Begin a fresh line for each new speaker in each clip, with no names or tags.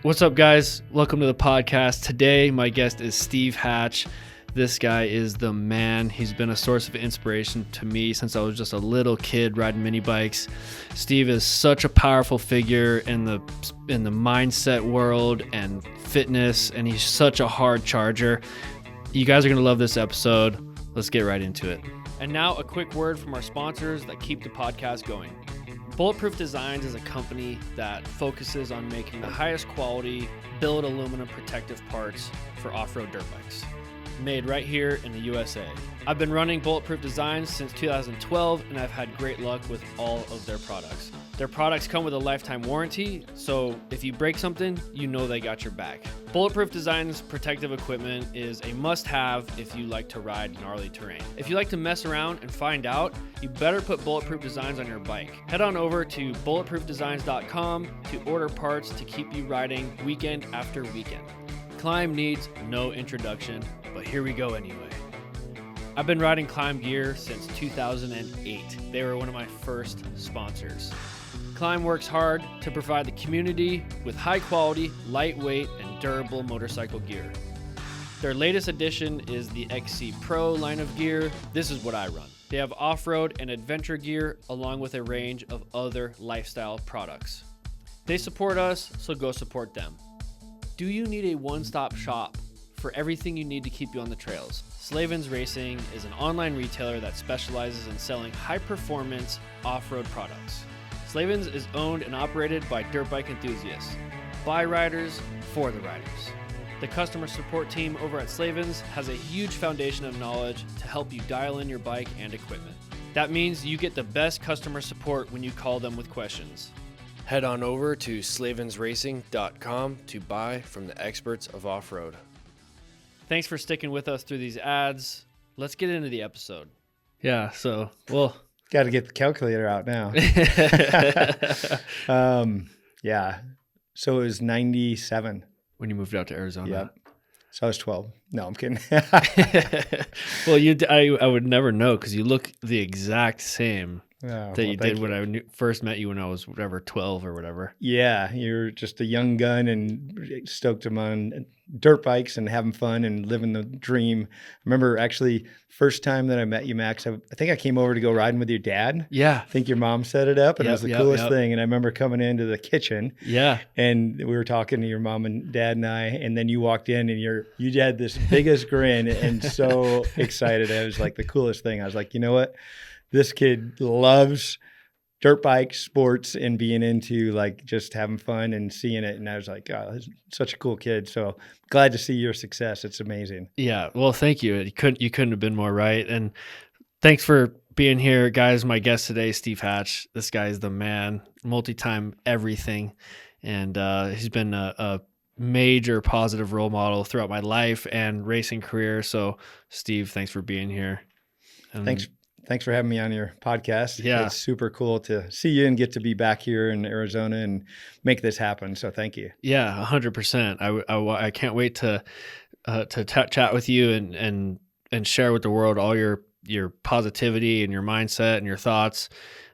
What's up, guys? Welcome to the podcast. Today, my guest is Steve Hatch. This guy is the man. He's been a source of inspiration to me since I was just a little kid riding mini bikes. Steve is such a powerful figure in the mindset world and fitness, and he's such a hard charger. You guys are going to love this episode. Let's get right into it. And now a quick word from our sponsors that keep the podcast going. Bulletproof Designs is a company that focuses on making the highest quality billet aluminum protective parts for off-road dirt bikes, made right here in the USA. I've been running Bulletproof Designs since 2012, and I've had great luck with all of their products. Their products come with a lifetime warranty, so if you break something, you know they got your back. Bulletproof Designs protective equipment is a must-have if you like to ride gnarly terrain. If you like to mess around and find out, you better put Bulletproof Designs on your bike. Head on over to bulletproofdesigns.com to order parts to keep you riding weekend after weekend. Climb needs no introduction, but here we go anyway. I've been riding Climb gear since 2008. They were one of my first sponsors. Climb works hard to provide the community with high quality, lightweight, and durable motorcycle gear. Their latest addition is the XC Pro line of gear. This is what I run. They have off-road and adventure gear along with a range of other lifestyle products. They support us, so go support them. Do you need a one-stop shop for everything you need to keep you on the trails? Slavens Racing is an online retailer that specializes in selling high-performance off-road products. Slavens is owned and operated by dirt bike enthusiasts, by riders, for the riders. The customer support team over at Slavens has a huge foundation of knowledge to help you dial in your bike and equipment. That means you get the best customer support when you call them with questions. Head on over to slavensracing.com to buy from the experts of off-road. Thanks for sticking with us through these ads. Let's get into the episode. Yeah, so, well...
Got to get the calculator out now. Yeah. So it was 97.
When you moved out to Arizona.
Yep. So I was 12. No, I'm kidding.
Well, I would never know because you look the exact same did when I first met you when I was 12 or whatever.
Yeah, you're just a young gun and stoked them on dirt bikes and having fun and living the dream. I remember actually first time that I met you, Max, I think I came over to go riding with your dad.
Yeah.
I think your mom set it up and it was the coolest thing. And I remember coming into the kitchen.
Yeah.
And we were talking to your mom and dad and I, and then you walked in and you had this biggest grin and so excited. It was like the coolest thing. I was like, you know what? This kid loves dirt bikes, sports, and being into like just having fun and seeing it. And I was like, oh, this is such a cool kid. So glad to see your success. It's amazing.
Yeah. Well, thank you. You couldn't have been more right. And thanks for being here, guys. My guest today, Steve Hatch. This guy is the man, multi-time everything. And he's been a major positive role model throughout my life and racing career. So Steve, thanks for being here.
Thanks for having me on your podcast.
Yeah.
It's super cool to see you and get to be back here in Arizona and make this happen. So thank you.
Yeah, 100%. I can't wait to chat with you and share with the world all your positivity and your mindset and your thoughts.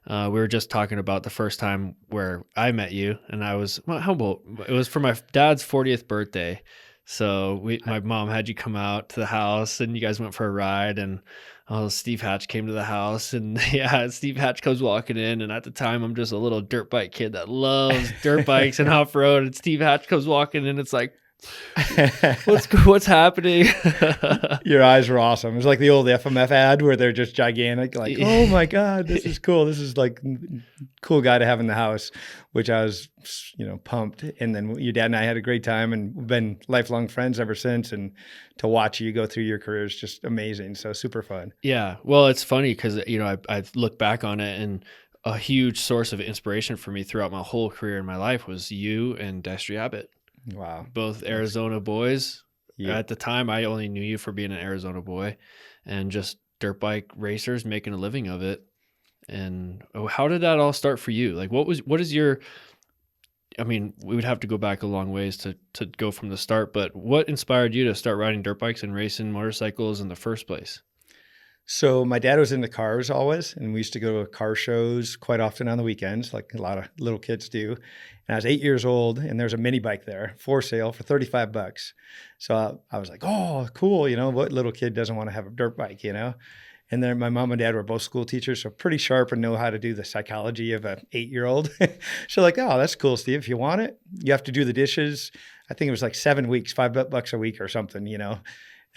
We were just talking about the first time where I met you, and I was, how old? It was for my dad's 40th birthday. So my mom had you come out to the house, and you guys went for a ride, and Steve Hatch came to the house, and Steve Hatch comes walking in, and at the time I'm just a little dirt bike kid that loves dirt bikes and off road, and Steve Hatch comes walking in, it's like, what's happening?
Your eyes were awesome. It was like the old FMF ad where they're just gigantic, like, oh my God, this is cool. This is like cool guy to have in the house, which I was, pumped. And then your dad and I had a great time and we've been lifelong friends ever since. And to watch you go through your career is just amazing. So super fun.
Yeah. Well, it's funny because, I look back on it, and a huge source of inspiration for me throughout my whole career in my life was you and Destry Abbott.
Wow.
Both Arizona boys.
Yeah.
At the time, I only knew you for being an Arizona boy and just dirt bike racers making a living of it. And how did that all start for you? Like, what is your, we would have to go back a long ways to go from the start, but what inspired you to start riding dirt bikes and racing motorcycles in the first place?
So my dad was into cars always, and we used to go to car shows quite often on the weekends, like a lot of little kids do. And I was 8 years old, and there's a mini bike there for sale for $35. So I was like, oh, cool. What little kid doesn't want to have a dirt bike? And then my mom and dad were both school teachers, so pretty sharp and know how to do the psychology of an 8-year-old. So like, oh, that's cool, Steve. If you want it, you have to do the dishes. I think it was like 7 weeks, $5 a week or something. And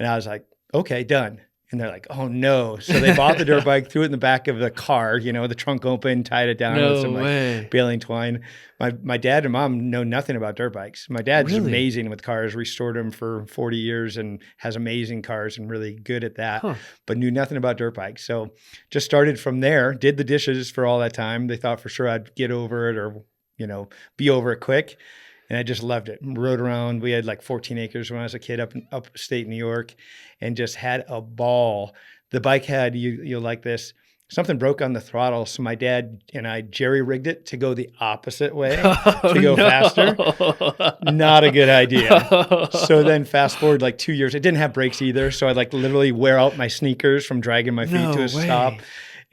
I was like, okay, done. And they're like, oh no. So they bought the dirt bike, threw it in the back of the car, the trunk open, tied it down with some like baling twine. My dad and mom know nothing about dirt bikes. My dad's amazing with cars, restored them for 40 years and has amazing cars and really good at that, but knew nothing about dirt bikes. So just started from there, did the dishes for all that time. They thought for sure I'd get over it or, be over it quick. And I just loved it. Rode around. We had like 14 acres when I was a kid up in upstate New York and just had a ball. The bike had, you'll like this, something broke on the throttle. So my dad and I jerry-rigged it to go the opposite way to go faster. Not a good idea. So then fast forward like 2 years. It didn't have brakes either. So I'd like literally wear out my sneakers from dragging my feet to a stop.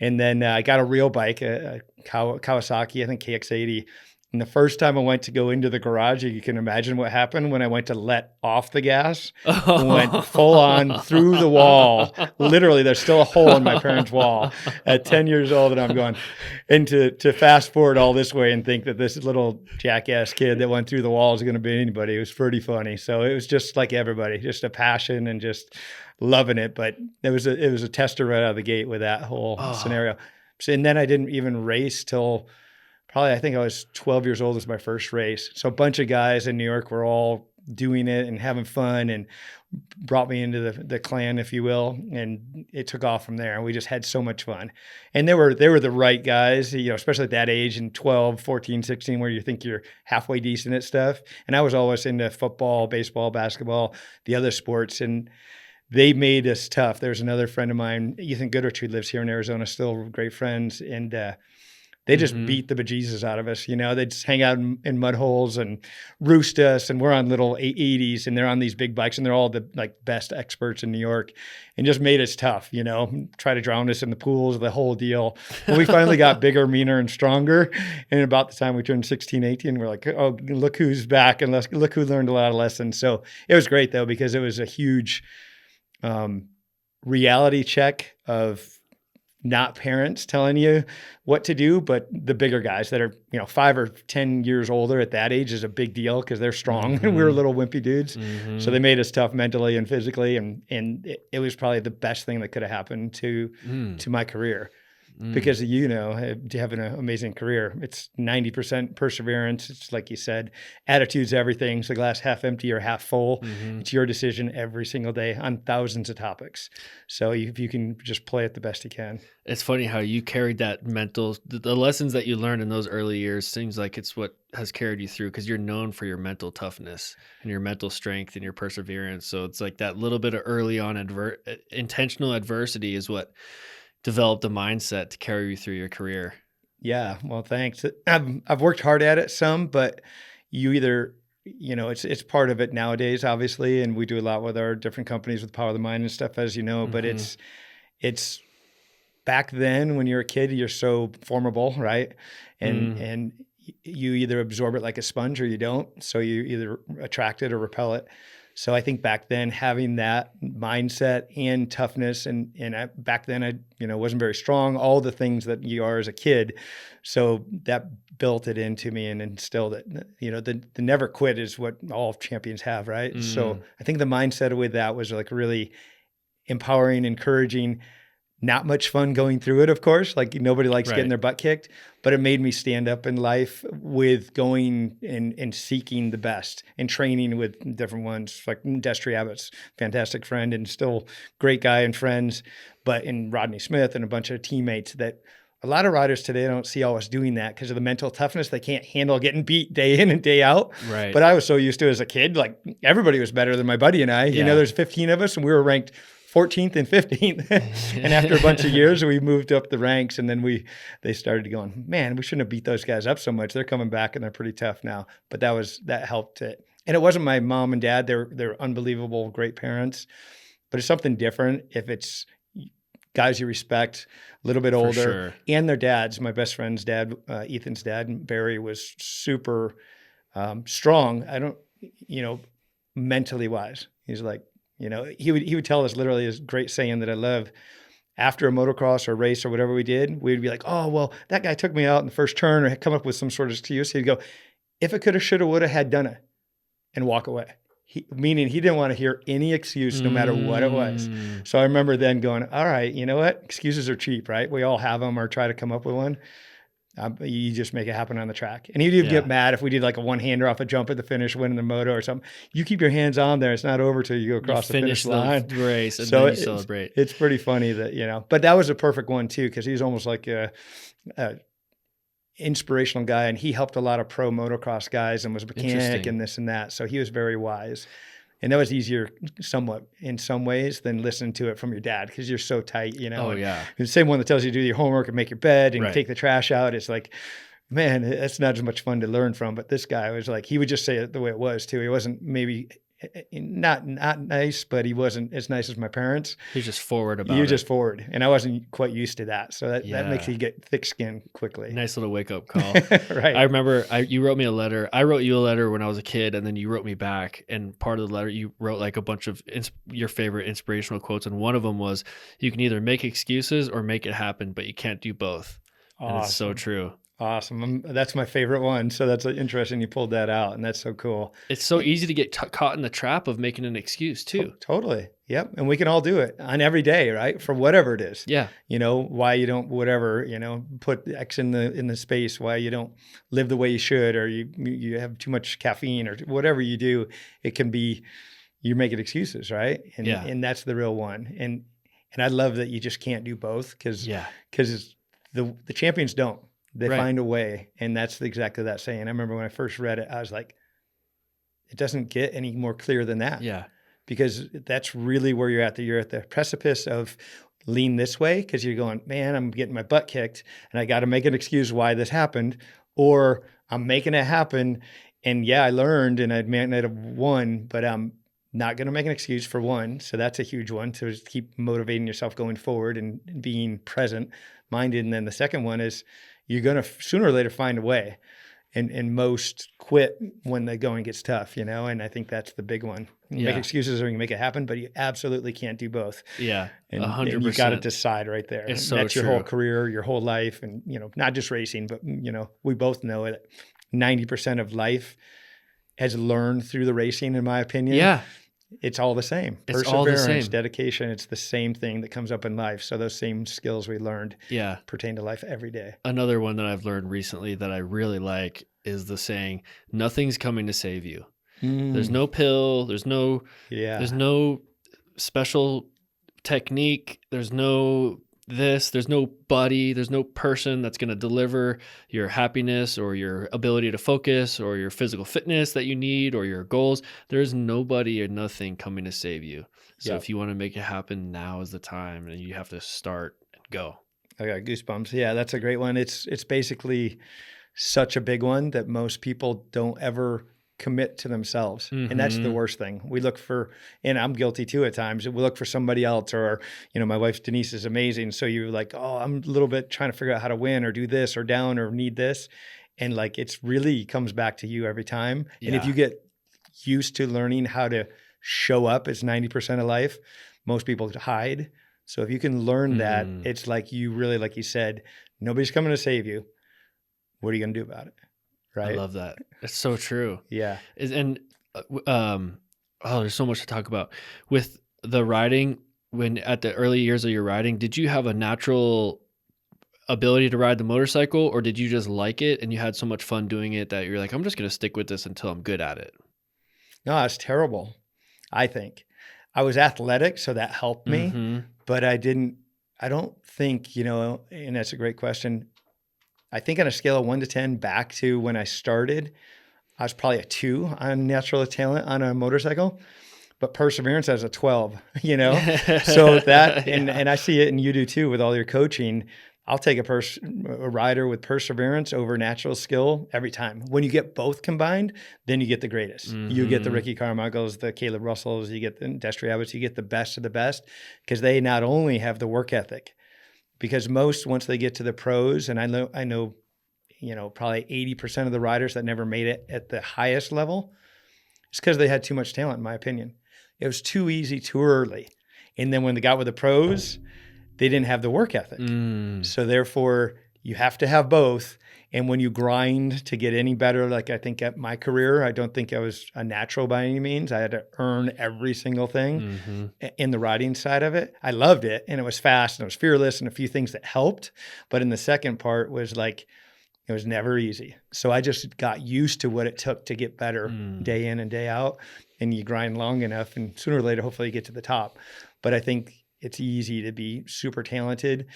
And then I got a real bike, a Kawasaki, I think KX80. And the first time I went to go into the garage, you can imagine what happened when I went to let off the gas. Went full on through the wall. Literally, there's still a hole in my parents' wall at 10 years old. And I'm going, and to fast forward all this way and think that this little jackass kid that went through the wall is going to be anybody. It was pretty funny. So it was just like everybody, just a passion and just loving it. But it was a tester right out of the gate with that whole scenario. So, and then I didn't even race till probably, I think I was 12 years old was my first race. So a bunch of guys in New York were all doing it and having fun and brought me into the clan, if you will. And it took off from there. And we just had so much fun. And they were the right guys, especially at that age in 12, 14, 16, where you think you're halfway decent at stuff. And I was always into football, baseball, basketball, the other sports. And they made us tough. There's another friend of mine, Ethan Goodrich, who lives here in Arizona, still great friends. And they just beat the bejesus out of us. They'd just hang out in mud holes and roost us. And we're on little 80s and they're on these big bikes and they're all the like best experts in New York and just made us tough, try to drown us in the pools, the whole deal. When we finally got bigger, meaner and stronger. And about the time we turned 16, 18, we're like, oh, look who's back and look who learned a lot of lessons. So it was great though, because it was a huge reality check of not parents telling you what to do, but the bigger guys that are, 5 or 10 years older at that age is a big deal because they're strong and we were little wimpy dudes. So they made us tough mentally and physically. And it was probably the best thing that could have happened to my career. Because having an amazing career, it's 90% perseverance. It's like you said, attitude's everything. It's the glass half empty or half full. It's your decision every single day on thousands of topics. So if you can just play it the best you can.
It's funny how you carried that the lessons that you learned in those early years seems like it's what has carried you through because you're known for your mental toughness and your mental strength and your perseverance. So it's like that little bit of early on intentional adversity is what developed a mindset to carry you through your career.
Yeah. Well, thanks. I've worked hard at it some, but you either, it's part of it nowadays, obviously. And we do a lot with our different companies with Power of the Mind and stuff, as you know, but it's back then when you're a kid, you're so formable, right? And you either absorb it like a sponge or you don't. So you either attract it or repel it. So I think back then having that mindset and toughness and back then I wasn't very strong, all the things that you are as a kid. So that built it into me and instilled it. The never quit is what all champions have, right? So I think the mindset with that was like really empowering, encouraging. Not much fun going through it, of course. Like nobody likes getting their butt kicked, but it made me stand up in life with going and seeking the best and training with different ones. Like Destry Abbott's fantastic friend and still great guy and friends, but in Rodney Smith and a bunch of teammates that a lot of riders today don't see always doing that because of the mental toughness. They can't handle getting beat day in and day out.
Right.
But I was so used to as a kid, like everybody was better than my buddy and I.
Yeah.
There's 15 of us and we were ranked 14th and 15th. And after a bunch of years, we moved up the ranks and then they started going, man, we shouldn't have beat those guys up so much. They're coming back and they're pretty tough now. But that helped it. And it wasn't my mom and dad. They're unbelievable, great parents. But it's something different if it's guys you respect, a little bit
For
older,
sure.
and their dads. My best friend's dad, Ethan's dad, Barry, was super strong. I don't, mentally wise. He's like, he would tell us literally his great saying that I love. After a motocross or race or whatever we did, we'd be like, oh, well, that guy took me out in the first turn, or come up with some sort of excuse. He'd go, if it coulda, shoulda, woulda, had done it, and walk away. Meaning he didn't want to hear any excuse no matter what it was. So I remember then going, all right, you know what? Excuses are cheap, right? We all have them or try to come up with one. You just make it happen on the track. And he'd even get mad if we did like a one-hander off a jump at the finish, winning the moto or something. You keep your hands on there. It's not over till you go across the finish line.
The race and
so
then you celebrate.
It's pretty funny that, but that was a perfect one too, because he's almost like a inspirational guy, and he helped a lot of pro motocross guys and was a mechanic and this and that. So he was very wise. And that was easier somewhat in some ways than listening to it from your dad, because you're so tight,
Oh, yeah.
The same one that tells you to do your homework and make your bed and
Right.
take the trash out. It's like, man, that's not as much fun to learn from. But this guy was like, he would just say it the way it was too. He wasn't maybe not nice, but he wasn't as nice as my parents.
He's just forward about it.
He was just forward. And I wasn't quite used to that. So that makes
Yeah.
you get thick skin quickly.
Nice little wake up call.
Right.
I remember you wrote me a letter. I wrote you a letter when I was a kid, and then you wrote me back. And part of the letter, you wrote like a bunch of your favorite inspirational quotes. And one of them was, you can either make excuses or make it happen, but you can't do both.
Awesome.
And it's so true.
Awesome. That's my favorite one. So that's interesting. You pulled that out, and that's so cool.
It's so easy to get caught in the trap of making an excuse too.
Totally. Yep. And we can all do it on every day, right? For whatever it is.
Yeah.
Why you don't, whatever, put X in the space, why you don't live the way you should, or you have too much caffeine, or whatever you do. It can be, you're making excuses, right? And that's the real one. And I love that you just can't do both, because the champions don't. They find a way. And that's exactly that saying. I remember when I first read it, I was like, it doesn't get any more clear than that.
Yeah.
Because that's really where you're at. You're at the precipice of lean this way, because you're going, man, I'm getting my butt kicked and I got to make an excuse why this happened, or I'm making it happen. And I learned and I might have won, but I'm not going to make an excuse for one. So that's a huge one, to just keep motivating yourself going forward and being present minded. And then the second one is, you're going to sooner or later find a way. And most quit when the going gets tough, and I think that's the big one. You make excuses or you can make it happen, but you absolutely can't do both.
Yeah,
100%. And you got to decide right there.
It's so
that's
true.
your whole career, your whole life, and not just racing, but we both know it. 90% of life has learned through the racing, in my opinion.
Yeah.
It's all the same.
It's all the
Perseverance,
same.
Dedication. It's the same thing that comes up in life. So those same skills we learned pertain to life every day.
Another one that I've learned recently that I really like is the saying, nothing's coming to save you. There's no pill. There's no special technique. There's no there's no buddy, there's no person that's going to deliver your happiness or your ability to focus or your physical fitness that you need or your goals. There's nobody or nothing coming to save you. So if you want to make it happen, now is the time, and you have to start and go.
I got goosebumps. Yeah, that's a great one. It's basically such a big one that most people don't ever commit to themselves. And that's the worst thing. We look for, and I'm guilty too at times, we look for somebody else, or, my wife Denise is amazing. So you're like, oh, I'm a little bit trying to figure out how to win or do this or down or need this. And like, it's really comes back to you every time. And if you get used to learning how to show up as 90% of life, most people hide. So if you can learn that, it's like you really, like you said, nobody's coming to save you. What are you going to do about it? Right.
I love that. It's so true.
Yeah.
There's so much to talk about with the riding. When at the early years of your riding, did you have a natural ability to ride the motorcycle, or did you just like it and you had so much fun doing it that you're like, I'm just going to stick with this until I'm good at it?
No, it's terrible. I think I was athletic, so that helped me, but I don't think, and that's a great question. I think on a scale of 1 to 10 back to when I started, I was probably a 2 on natural talent on a motorcycle, but perseverance as a 12, So that, and I see it, and you do too with all your coaching. I'll take a rider with perseverance over natural skill every time. When you get both combined, then you get the greatest. You get the Ricky Carmichaels, the Caleb Russells, you get the Destry Abbott's, you get the best of the best, because they not only have the work ethic, because most, once they get to the pros, and I know, probably 80% of the riders that never made it at the highest level, it's because they had too much talent, in my opinion. It was too easy too early. And then when they got with the pros, they didn't have the work ethic. So therefore, you have to have both. And when you grind to get any better, like I think at my career, I don't think I was a natural by any means. I had to earn every single thing in the riding side of it. I loved it, and it was fast, and it was fearless, and a few things that helped. But in the second part was like, it was never easy. So I just got used to what it took to get better day in and day out. And you grind long enough, and sooner or later, hopefully you get to the top. But I think it's easy to be super talented,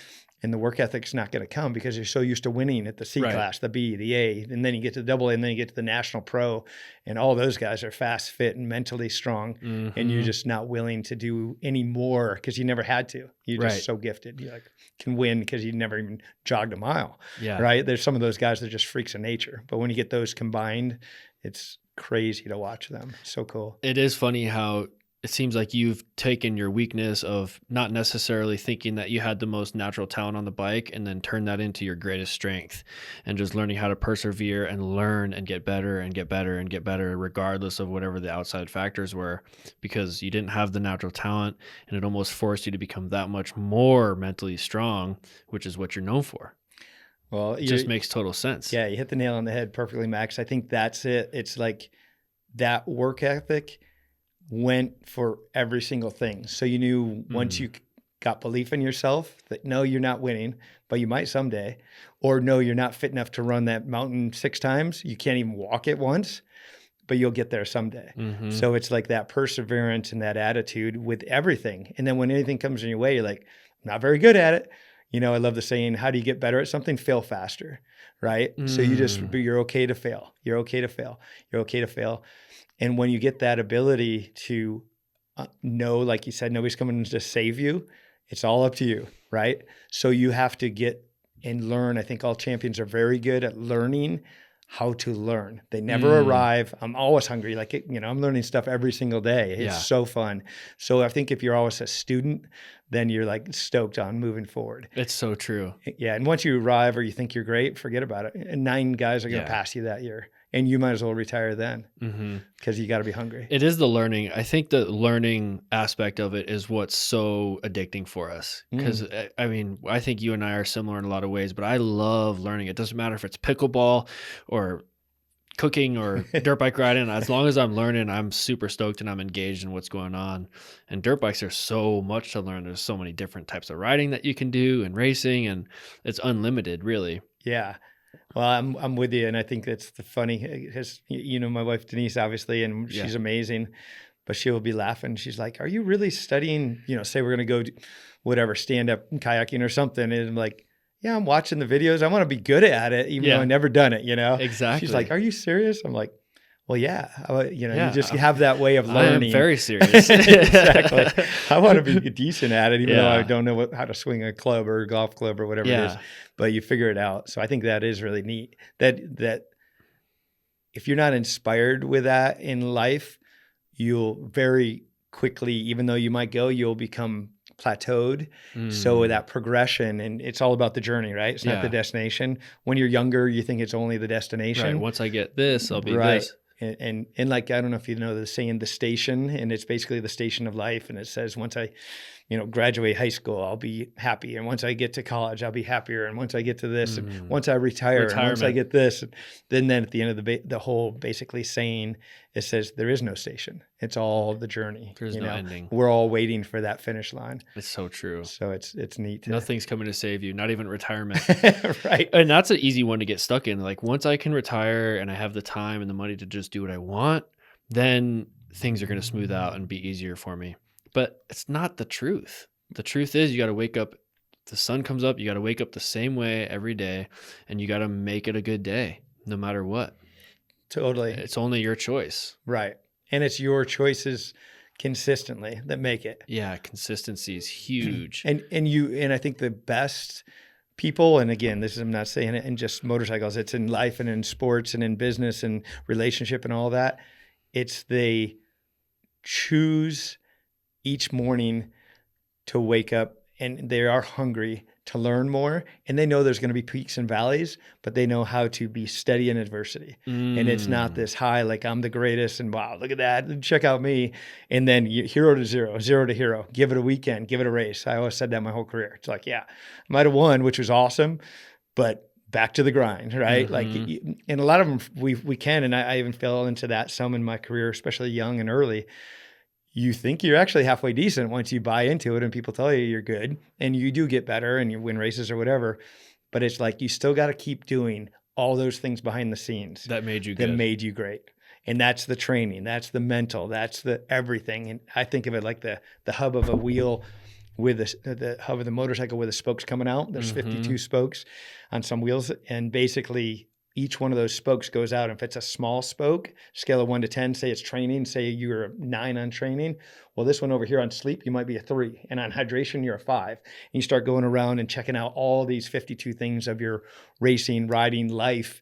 and the work ethic's not going to come because you're so used to winning at the C class, the B, the A, and then you get to the double A, and then you get to the national pro, and all those guys are fast, fit, and mentally strong, and you're just not willing to do any more because you never had to. You're just so gifted. You can win because you never even jogged a mile, right? There's some of those guys that are just freaks of nature, but when you get those combined, it's crazy to watch them. So cool.
It is funny how it seems like you've taken your weakness of not necessarily thinking that you had the most natural talent on the bike and then turned that into your greatest strength, and just learning how to persevere and learn and get better and get better and get better regardless of whatever the outside factors were, because you didn't have the natural talent, and it almost forced you to become that much more mentally strong, which is what you're known for.
Well,
it just makes total sense.
Yeah, you hit the nail on the head perfectly, Max. I think that's it. It's like that work ethic went for every single thing. So you knew once you got belief in yourself that no, you're not winning, but you might someday, or no, you're not fit enough to run that mountain 6 times. You can't even walk it once, but you'll get there someday. So it's like that perseverance and that attitude with everything. And then when anything comes in your way, you're like, I'm not very good at it. I love the saying, how do you get better at something? Fail faster, right? So you're okay to fail. You're okay to fail. You're okay to fail. And when you get that ability to know, like you said, nobody's coming to save you. It's all up to you, right? So you have to get and learn. I think all champions are very good at learning how to learn. They never arrive. I'm always hungry. I'm learning stuff every single day. It's so fun. So I think if you're always a student, then you're like stoked on moving forward.
It's so true.
Yeah. And once you arrive or you think you're great, forget about it. And 9 guys are going to pass you that year. And you might as well retire then because you got to be hungry.
It is the learning. I think the learning aspect of it is what's so addicting for us. Because, I think you and I are similar in a lot of ways, but I love learning. It doesn't matter if it's pickleball or cooking or dirt bike riding. As long as I'm learning, I'm super stoked and I'm engaged in what's going on. And dirt bikes are so much to learn. There's so many different types of riding that you can do and racing, and it's unlimited, really.
Yeah. Well, I'm with you, and I think that's the funny, because my wife Denise, obviously, and she's amazing, but she will be laughing. She's like, "Are you really studying? Say we're gonna go, whatever, stand up kayaking or something?" And I'm like, "Yeah, I'm watching the videos. I want to be good at it, even though I never done it."
Exactly.
She's like, "Are you serious?" I'm like, "Well, yeah. You just have that way of learning."
I am very serious.
Exactly. I want to be decent at it, even though I don't know how to swing a club or a golf club or whatever it is. But you figure it out. So I think that is really neat. That if you're not inspired with that in life, you'll very quickly, even though you might go, you'll become plateaued. So that progression, and it's all about the journey, right? It's not the destination. When you're younger, you think it's only the destination.
Right. Once I get this, I'll be this.
And like, I don't know if you know the saying, the station, and it's basically the station of life. And it says, once I, graduate high school, I'll be happy. And once I get to college, I'll be happier. And once I get to this, and once I retire, and once I get this, then at the end of the whole basically saying, it says there is no station. It's all the journey.
There's no ending.
We're all waiting for that finish line.
It's so true.
So it's neat.
Nothing's coming to save you, not even retirement.
Right.
And that's an easy one to get stuck in. Like, once I can retire and I have the time and the money to just do what I want, then things are going to smooth out and be easier for me. But it's not the truth. The truth is, you got to wake up. The sun comes up. You got to wake up the same way every day, and you got to make it a good day, no matter what.
Totally.
It's only your choice.
Right. And it's your choices consistently that make it.
Yeah. Consistency is huge.
And I think the best people, and again, this is, I'm not saying it in just motorcycles, it's in life and in sports and in business and relationship and all that. It's they choose each morning to wake up and they are hungry to learn more, and they know there's going to be peaks and valleys, but they know how to be steady in adversity. And it's not this high, like I'm the greatest and wow, look at that, check out me. And then hero to zero, zero to hero, give it a weekend, give it a race. I always said that my whole career. It's like, yeah, I might've won, which was awesome, but back to the grind, right? Like, and a lot of them we can, and I even fell into that some in my career, especially young and early. You think you're actually halfway decent once you buy into it and people tell you you're good, and you do get better and you win races or whatever. But it's like, you still got to keep doing all those things behind the scenes
that made you good.
That made you great. And that's the training, that's the mental, that's the everything. And I think of it like the hub of a wheel with the hub of the motorcycle with the spokes coming out. There's 52 spokes on some wheels. And basically each one of those spokes goes out. If it's a small spoke, scale of 1 to 10, say it's training, say you're a 9 on training. Well, this one over here on sleep, you might be a 3. And on hydration, you're a 5. And you start going around and checking out all these 52 things of your racing, riding, life,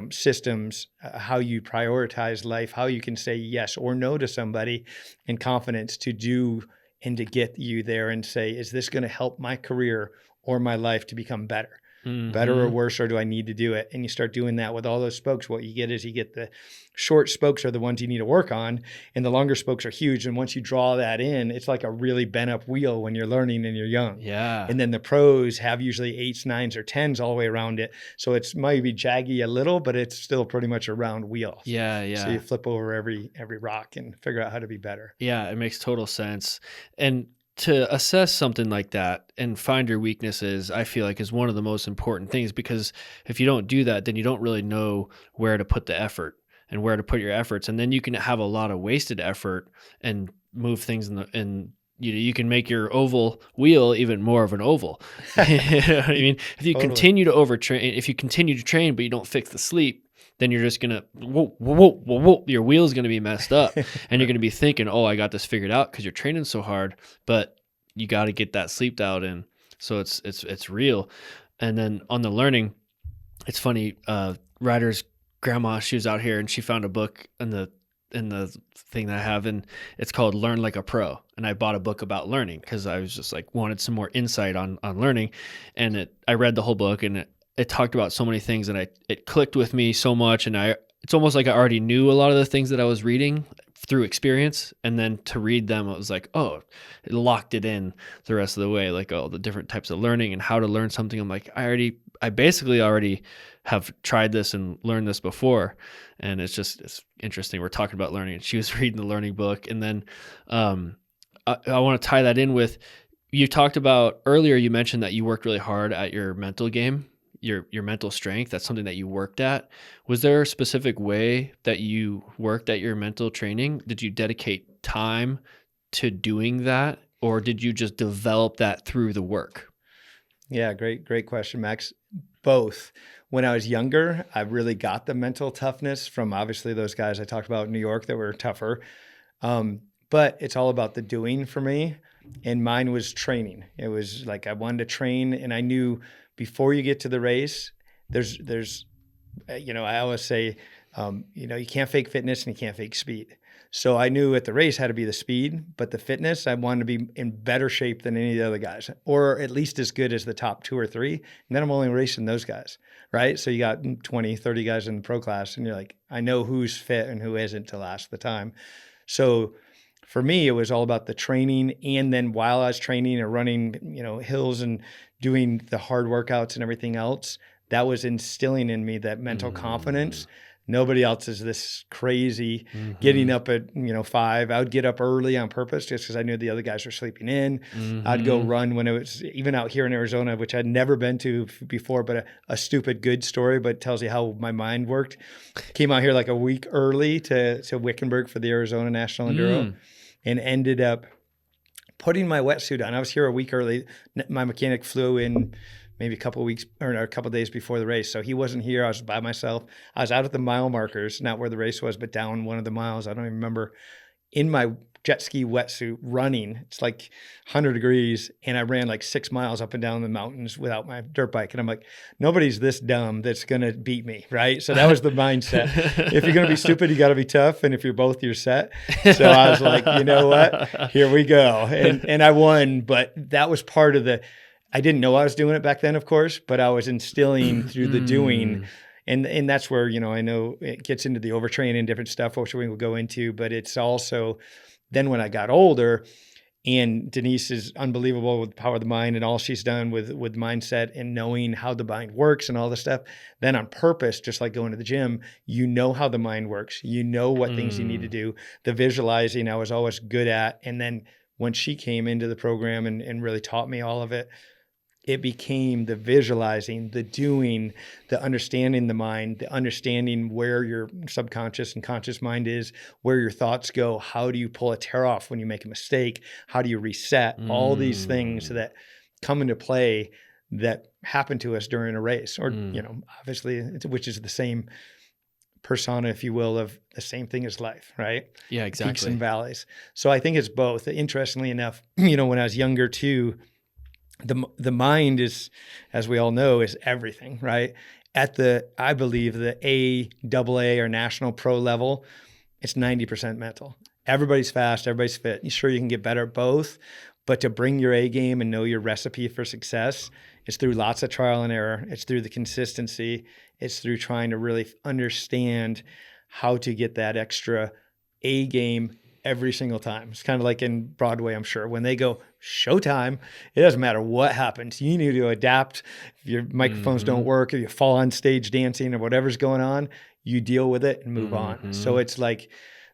systems, how you prioritize life, how you can say yes or no to somebody in confidence to do and to get you there and say, is this going to help my career or my life to become better? Better or worse, or do I need to do it? And you start doing that with all those spokes. What you get is you get the short spokes are the ones you need to work on, and the longer spokes are huge. And once you draw that in, it's like a really bent up wheel when you're learning and you're young.
Yeah.
And then the pros have usually 8s, 9s, or 10s all the way around it. So it's maybe jaggy a little, but it's still pretty much a round wheel.
Yeah, yeah.
So you flip over every rock and figure out how to be better.
Yeah, it makes total sense. And to assess something like that and find your weaknesses, I feel like is one of the most important things, because if you don't do that, then you don't really know where to put the effort and where to put your efforts. And then you can have a lot of wasted effort and move things you can make your oval wheel even more of an oval. You know what I mean? If you continue to overtrain, if you continue to train, but you don't fix the sleep, then you're just going to, your wheel's going to be messed up. And you're going to be thinking, oh, I got this figured out because you're training so hard, but you got to get that sleep dialed in. So it's real. And then on the learning, it's funny, Ryder's grandma, she was out here and she found a book in the thing that I have, and it's called Learn Like a Pro. And I bought a book about learning because I was just like, wanted some more insight on learning. And I read the whole book, and it talked about so many things, and it clicked with me so much. And it's almost like I already knew a lot of the things that I was reading through experience. And then to read them, it was like, oh, it locked it in the rest of the way, like all the different types of learning and how to learn something. I'm like, I basically already have tried this and learned this before. And it's interesting. We're talking about learning, and she was reading the learning book. And then I want to tie that in with, you talked about earlier, you mentioned that you worked really hard at your mental game, your mental strength. That's something that you worked at. Was there a specific way that you worked at your mental training? Did you dedicate time to doing that, or did you just develop that through the work?
Yeah, great question, Max. Both. When I was younger, I really got the mental toughness from obviously those guys I talked about in New York that were tougher. But it's all about the doing for me. And mine was training. It was like I wanted to train, and I knew before you get to the race, there's I always say, you can't fake fitness and you can't fake speed. So I knew at the race had to be the speed, but the fitness, I wanted to be in better shape than any of the other guys, or at least as good as the top 2 or 3. And then I'm only racing those guys, right? So you got 20, 30 guys in the pro class, and you're like, I know who's fit and who isn't to last the time. So for me, it was all about the training. And then while I was training or running, hills and doing the hard workouts and everything else, that was instilling in me that mental confidence. Nobody else is this crazy getting up at 5. I would get up early on purpose just because I knew the other guys were sleeping in. I'd go run when it was even out here in Arizona, which I'd never been to before, but a stupid good story, but tells you how my mind worked. Came out here like a week early to Wickenburg for the Arizona National Enduro and ended up putting my wetsuit on. I was here a week early. My mechanic flew in maybe a couple of weeks or a couple of days before the race. So he wasn't here. I was by myself. I was out at the mile markers, not where the race was, but down one of the miles. I don't even remember. In my jet ski wetsuit running. It's like 100 degrees. And I ran like 6 miles up and down the mountains without my dirt bike. And I'm like, nobody's this dumb that's going to beat me. Right. So that was the mindset. If you're going to be stupid, you got to be tough. And if you're both, you're set. So I was like, you know what? Here we go. And I won. But that was part of I didn't know I was doing it back then, of course, but I was instilling through the doing. And that's where, I know it gets into the overtraining and different stuff, which we will go into, but it's also then when I got older, and Denise is unbelievable with the power of the mind and all she's done with mindset and knowing how the mind works and all this stuff. Then on purpose, just like going to the gym, how the mind works, what things you need to do. The visualizing I was always good at. And then when she came into the program and really taught me all of it, it became the visualizing, the doing, the understanding the mind, the understanding where your subconscious and conscious mind is, where your thoughts go. How do you pull a tear off when you make a mistake? How do you reset? All these things that come into play that happen to us during a race or, obviously, which is the same persona, if you will, of the same thing as life, right?
Yeah, exactly.
Peaks and valleys. So I think it's both. Interestingly enough, when I was younger too, the mind is, as we all know, is everything, right? I believe the AA or national pro level, it's 90% mental. Everybody's fast, everybody's fit. Sure, you can get better at both, but to bring your A game and know your recipe for success, it's through lots of trial and error. It's through the consistency. It's through trying to really understand how to get that extra A game every single time. It's kind of like in Broadway, I'm sure. When they go showtime, it doesn't matter what happens. You need to adapt. If your microphones don't work, if you fall on stage dancing or whatever's going on, you deal with it and move on. So it's like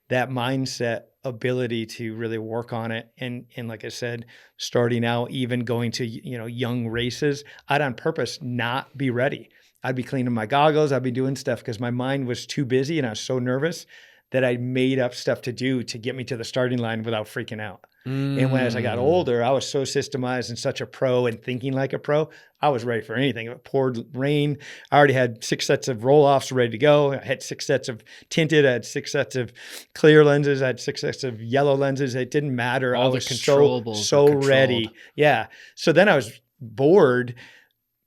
that mindset ability to really work on it. And like I said, starting out, even going to, young races, I'd on purpose not be ready. I'd be cleaning my goggles. I'd be doing stuff because my mind was too busy and I was so nervous that I made up stuff to do to get me to the starting line without freaking out. And as I got older, I was so systemized and such a pro and thinking like a pro, I was ready for anything. If it poured rain, I already had 6 sets of roll-offs ready to go. I had 6 sets of tinted. I had 6 sets of clear lenses. I had 6 sets of yellow lenses. It didn't matter.
All
I was so ready. Yeah. So then I was bored,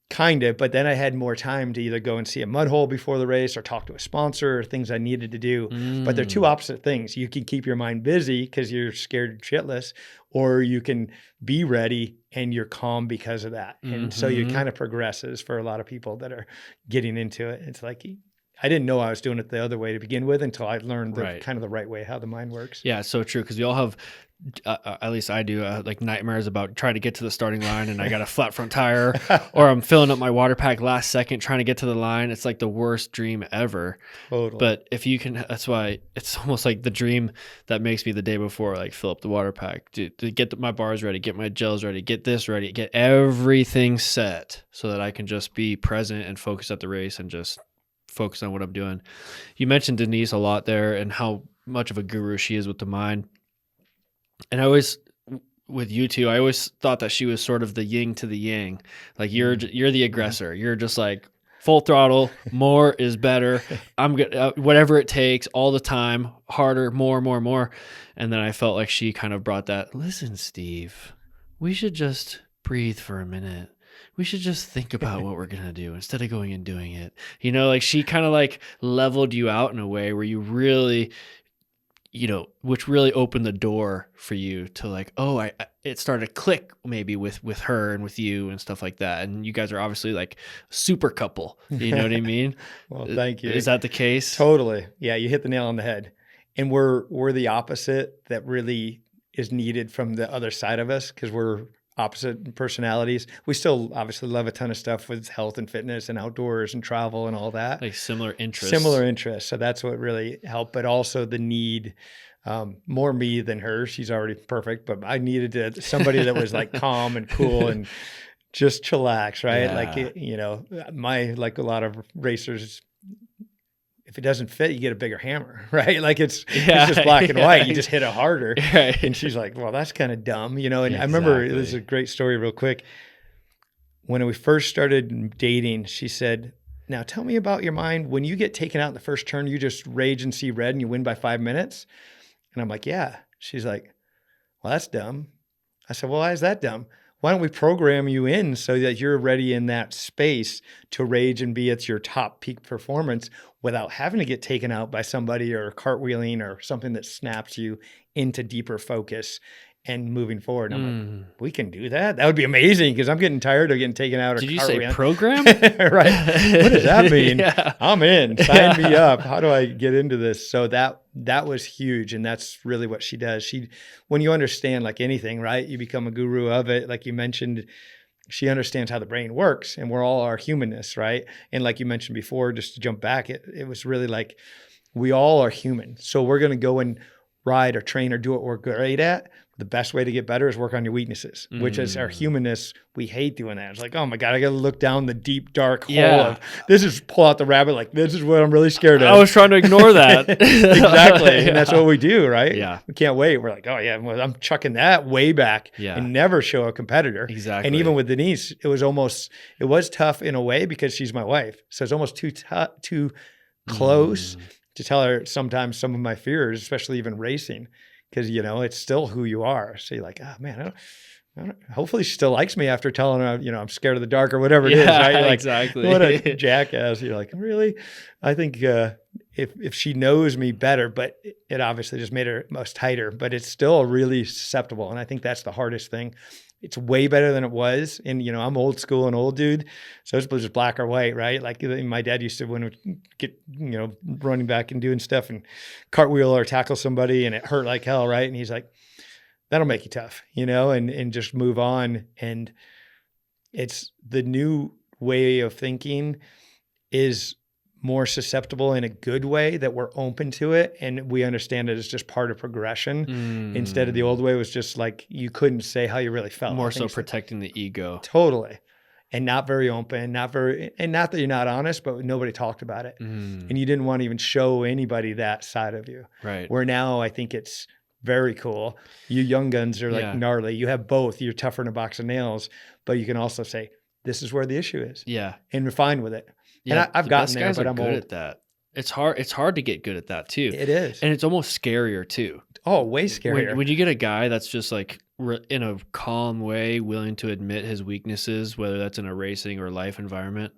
kind of, but then I had more time to either go and see a mud hole before the race or talk to a sponsor or things I needed to do. But they're two opposite things. You can keep your mind busy because you're scared shitless, or you can be ready and you're calm because of that. And so it kind of progresses for a lot of people that are getting into it. It's like, I didn't know I was doing it the other way to begin with until I learned kind of the right way, how the mind works.
Yeah, so true. Because we all have, at least I do, like nightmares about trying to get to the starting line and I got a flat front tire or I'm filling up my water pack last second trying to get to the line. It's like the worst dream ever.
Totally.
But if you can, that's why it's almost like the dream that makes me the day before, like fill up the water pack, to get my bars ready, get my gels ready, get this ready, get everything set so that I can just be present and focus at the race and just focus on what I'm doing. You mentioned Denise a lot there and how much of a guru she is with the mind. And I always, with you two, I always thought that she was sort of the yin to the yang. Like you're the aggressor. You're just like full throttle, more is better. I'm good, whatever it takes, all the time, harder, more. And then I felt like she kind of brought that. Listen, Steve, we should just breathe for a minute. We should just think about what we're going to do instead of going and doing it. Like she kind of like leveled you out in a way where you really, which really opened the door for you to like, it started to click maybe with her and with you and stuff like that. And you guys are obviously like a super couple. You know what I mean?
Well, thank you.
Is that the case?
Totally. Yeah, you hit the nail on the head. And we're the opposite that really is needed from the other side of us because we're opposite personalities. We still obviously love a ton of stuff with health and fitness and outdoors and travel and all that.
Like similar interests.
So that's what really helped, but also the need, more me than her. She's already perfect, but I needed somebody that was like calm and cool and just chillax, right? Yeah. Like, like a lot of racers, if it doesn't fit, you get a bigger hammer, right? Like it's just black and white. You just hit it harder. Right. And she's like, well, that's kind of dumb, And I remember this is a great story real quick. When we first started dating, she said, now tell me about your mind. When you get taken out in the first turn, you just rage and see red and you win by 5 minutes. And I'm like, yeah. She's like, well, that's dumb. I said, well, why is that dumb? Why don't we program you in so that you're ready in that space to rage and be at your top peak performance without having to get taken out by somebody or cartwheeling or something that snaps you into deeper focus and moving forward. And I'm like, we can do that? That would be amazing because I'm getting tired of getting taken out or
Did you
cartwheeling.
say program?
Right. What does that mean?
Yeah.
I'm in. Sign me up. How do I get into this? So that was huge. And that's really what she does. When you understand like anything, right, you become a guru of it. Like you mentioned, she understands how the brain works and we're all our humanness, right? And like you mentioned before, just to jump back, it was really like we all are human. So we're going to go and ride or train or do what we're great at. The best way to get better is work on your weaknesses, which is our humanness. We hate doing that. It's like, oh my God, I got to look down the deep, dark hole of this is pull out the rabbit. Like, this is what I'm really scared of.
I was trying to ignore that.
Exactly. And that's what we do, right?
Yeah.
We can't wait. We're like, oh yeah, well, I'm chucking that way back and never show a competitor.
Exactly.
And even with Denise, it was tough in a way because she's my wife. So it's almost too close to tell her sometimes some of my fears, especially even racing. Because, it's still who you are. So you're like, oh, man, I don't, hopefully she still likes me after telling her, I'm scared of the dark or whatever it is. Right? You're like,
exactly.
What a jackass. You're like, really? I think if she knows me better, but it obviously just made her much tighter, but it's still really susceptible. And I think that's the hardest thing. It's way better than it was. And, I'm old school and old dude. So it's just black or white, right? Like my dad used to, when we get, running back and doing stuff and cartwheel or tackle somebody and it hurt like hell, right? And he's like, that'll make you tough, and just move on. And it's the new way of thinking is more susceptible in a good way, that we're open to it and we understand it as just part of progression instead of the old way was just like you couldn't say how you really felt.
More so protecting the ego.
Totally. And not very open, not that you're not honest, but nobody talked about it. And you didn't want to even show anybody that side of you.
Right.
Where now I think it's very cool. You young guns are like gnarly. You have both. You're tougher than a box of nails, but you can also say, this is where the issue is.
Yeah.
And we're fine with it.
Yeah,
and I've gotten there, but I'm
good
old
at that. It's hard to get good at that too.
It is.
And it's almost scarier too.
Oh, way scarier.
When you get a guy that's just like in a calm way, willing to admit his weaknesses, whether that's in a racing or life environment,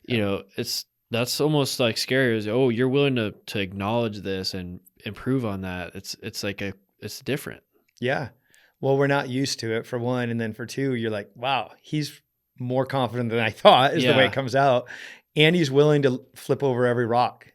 that's almost like scary. Is, oh, you're willing to acknowledge this and improve on that. It's different.
Yeah. Well, we're not used to it for one. And then for two, you're like, wow, he's more confident than I thought is the way it comes out. And he's willing to flip over every rock,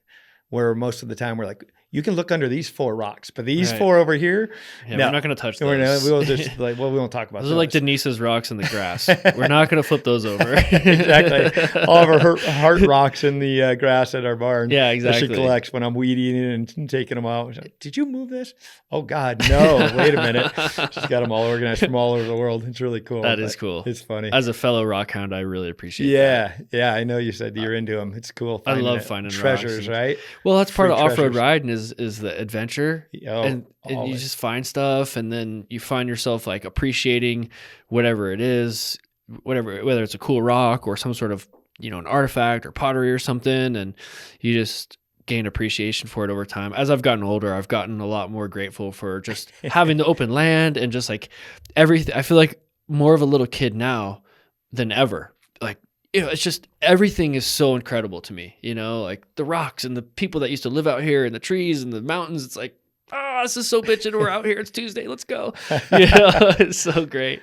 where most of the time we're like, you can look under these 4 rocks, but these 4 over here,
no, we're not going to touch those.
We won't just we won't talk about those.
Those are like Denise's rocks in the grass. We're not going to flip those over.
Exactly. All of our heart rocks in the grass at our barn.
Yeah, exactly.
That she collects when I'm weeding and taking them out. Like, did you move this? Oh God, no! Wait a minute. She's got them all organized from all over the world. It's really cool.
That is cool.
It's funny.
As a fellow rock hound, I really appreciate that.
Yeah. I know you said you're into them. It's cool.
I love finding
treasures, right?
Well, that's part of off-road riding is the adventure, and you just find stuff, and then you find yourself like appreciating whatever it is, whether it's a cool rock or some sort of an artifact or pottery or something, and you just gain appreciation for it over time. As I've gotten older, I've gotten a lot more grateful for just having the open land and just like everything. I feel like more of a little kid now than ever. Like, it's just everything is so incredible to me, like the rocks and the people that used to live out here and the trees and the mountains. It's like, oh, this is so bitchin'. We're out here. It's Tuesday. Let's go. It's so great.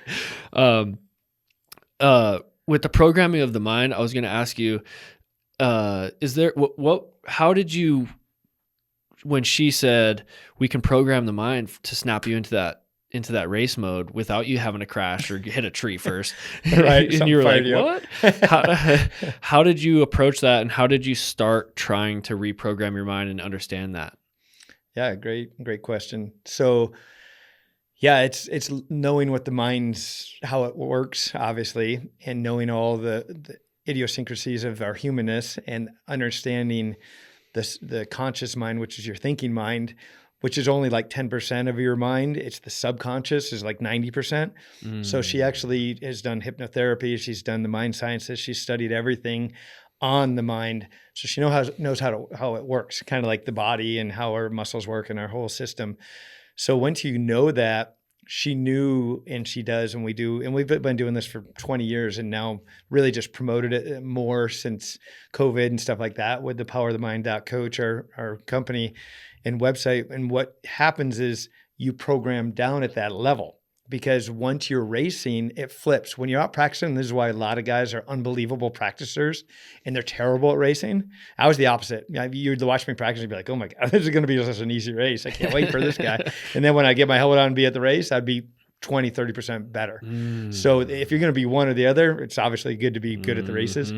With the programming of the mind, I was going to ask you, is there, how did you, when she said we can program the mind to snap you into that race mode without you having to crash or hit a tree first.
Right.
And you were like, what? How did you approach that? And how did you start trying to reprogram your mind and understand that?
Yeah. Great question. So yeah, it's knowing what the mind's, how it works, obviously, and knowing all the idiosyncrasies of our humanness and understanding the conscious mind, which is your thinking mind, which is only like 10% of your mind. It's the subconscious is like 90%. So she actually has done hypnotherapy. She's done the mind sciences. She's studied everything on the mind. So she knows how it works, kind of like the body and how our muscles work and our whole system. So once you know that, she knew, and she does, and we do, and we've been doing this for 20 years and now really just promoted it more since COVID and stuff like that with the Power of the Mind coach, our company and website. And what happens is you program down at that level. Because once you're racing, it flips. When you're out practicing, this is why a lot of guys are unbelievable practicers and they're terrible at racing. I was the opposite. You'd watch me practice and be like, oh my God, this is going to be such an easy race. I can't wait for this guy. And then when I get my helmet on and be at the race, I'd be 20, 30% better. So if you're going to be one or the other, it's obviously good to be good at the races.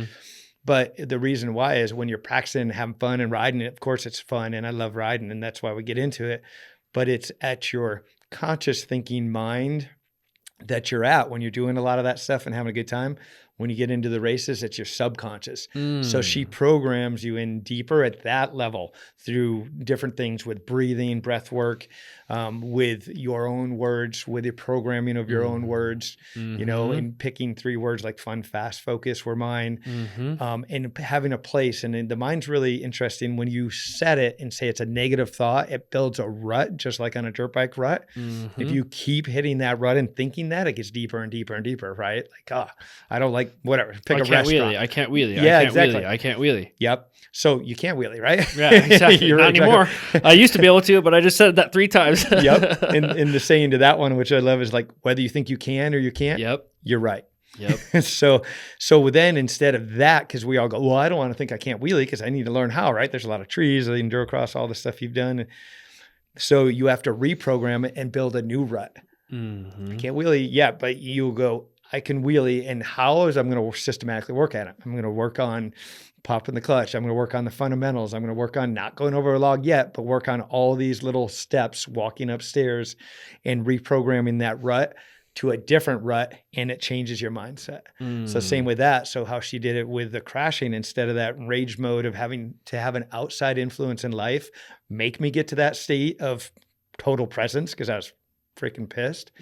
But the reason why is when you're practicing and having fun and riding, of course it's fun and I love riding and that's why we get into it. But it's at your conscious thinking mind that you're at when you're doing a lot of that stuff and having a good time. When you get into the races, it's your subconscious. So she programs you in deeper at that level through different things with breathing, breath work, with your own words, with your programming of your own words, you know, and picking 3 words like fun, fast, focus were mine, and having a place. And the mind's really interesting. When you set it and say it's a negative thought, it builds a rut, just like on a dirt bike rut. If you keep hitting that rut and thinking that, it gets deeper and deeper and deeper, right? Like, I don't like whatever. Pick a restaurant.
I can't wheelie.
Yeah,
I can't
exactly.
Wheelie. I can't wheelie.
Yep. So you can't wheelie, right?
Yeah, exactly.
You're
Not anymore. I used to be able to, but I just said that 3 times.
Yep. And the saying to that one, which I love, is like, whether you think you can or you can't, you're right.
Yep.
So then instead of that, because we all go, well, I don't want to think I can't wheelie because I need to learn how, right? There's a lot of trees, the endurocross, all the stuff you've done. So you have to reprogram it and build a new rut. I can't wheelie yet, but you go, I can wheelie, and how is I'm going to systematically work at it. I'm going to work on popping the clutch. I'm going to work on the fundamentals. I'm going to work on not going over a log yet, but work on all these little steps, walking upstairs and reprogramming that rut to a different rut, and it changes your mindset. So same with that. So how she did it with the crashing, instead of that rage mode of having to have an outside influence in life, make me get to that state of total presence because I was freaking pissed.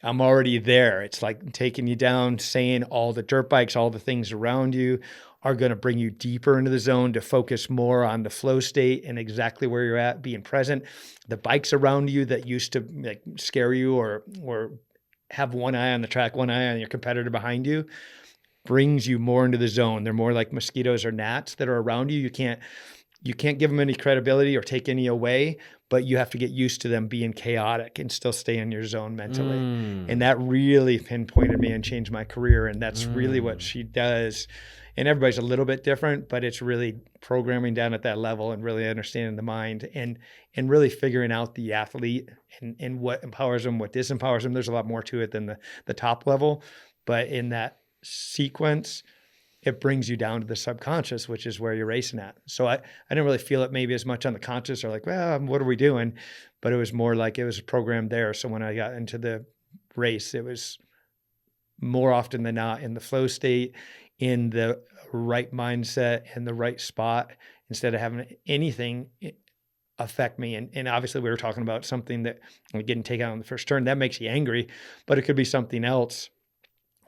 I'm already there. It's like taking you down, saying all the dirt bikes, all the things around you are going to bring you deeper into the zone to focus more on the flow state and exactly where you're at, being present. The bikes around you that used to like scare you or have one eye on the track, one eye on your competitor behind you, brings you more into the zone. They're more like mosquitoes or gnats that are around you. You can't give them any credibility or take any away, but you have to get used to them being chaotic and still stay in your zone mentally. And that really pinpointed me and changed my career. And that's really what she does. And everybody's a little bit different, but it's really programming down at that level and really understanding the mind and really figuring out the athlete and what empowers them, what disempowers them. There's a lot more to it than the top level, but in that sequence, it brings you down to the subconscious, which is where you're racing at. So I didn't really feel it maybe as much on the conscious or like, well, what are we doing? But it was more like it was programmed there. So when I got into the race, it was more often than not in the flow state, in the right mindset and the right spot, instead of having anything affect me. And obviously we were talking about something that we didn't take out on the first turn. That makes you angry, but it could be something else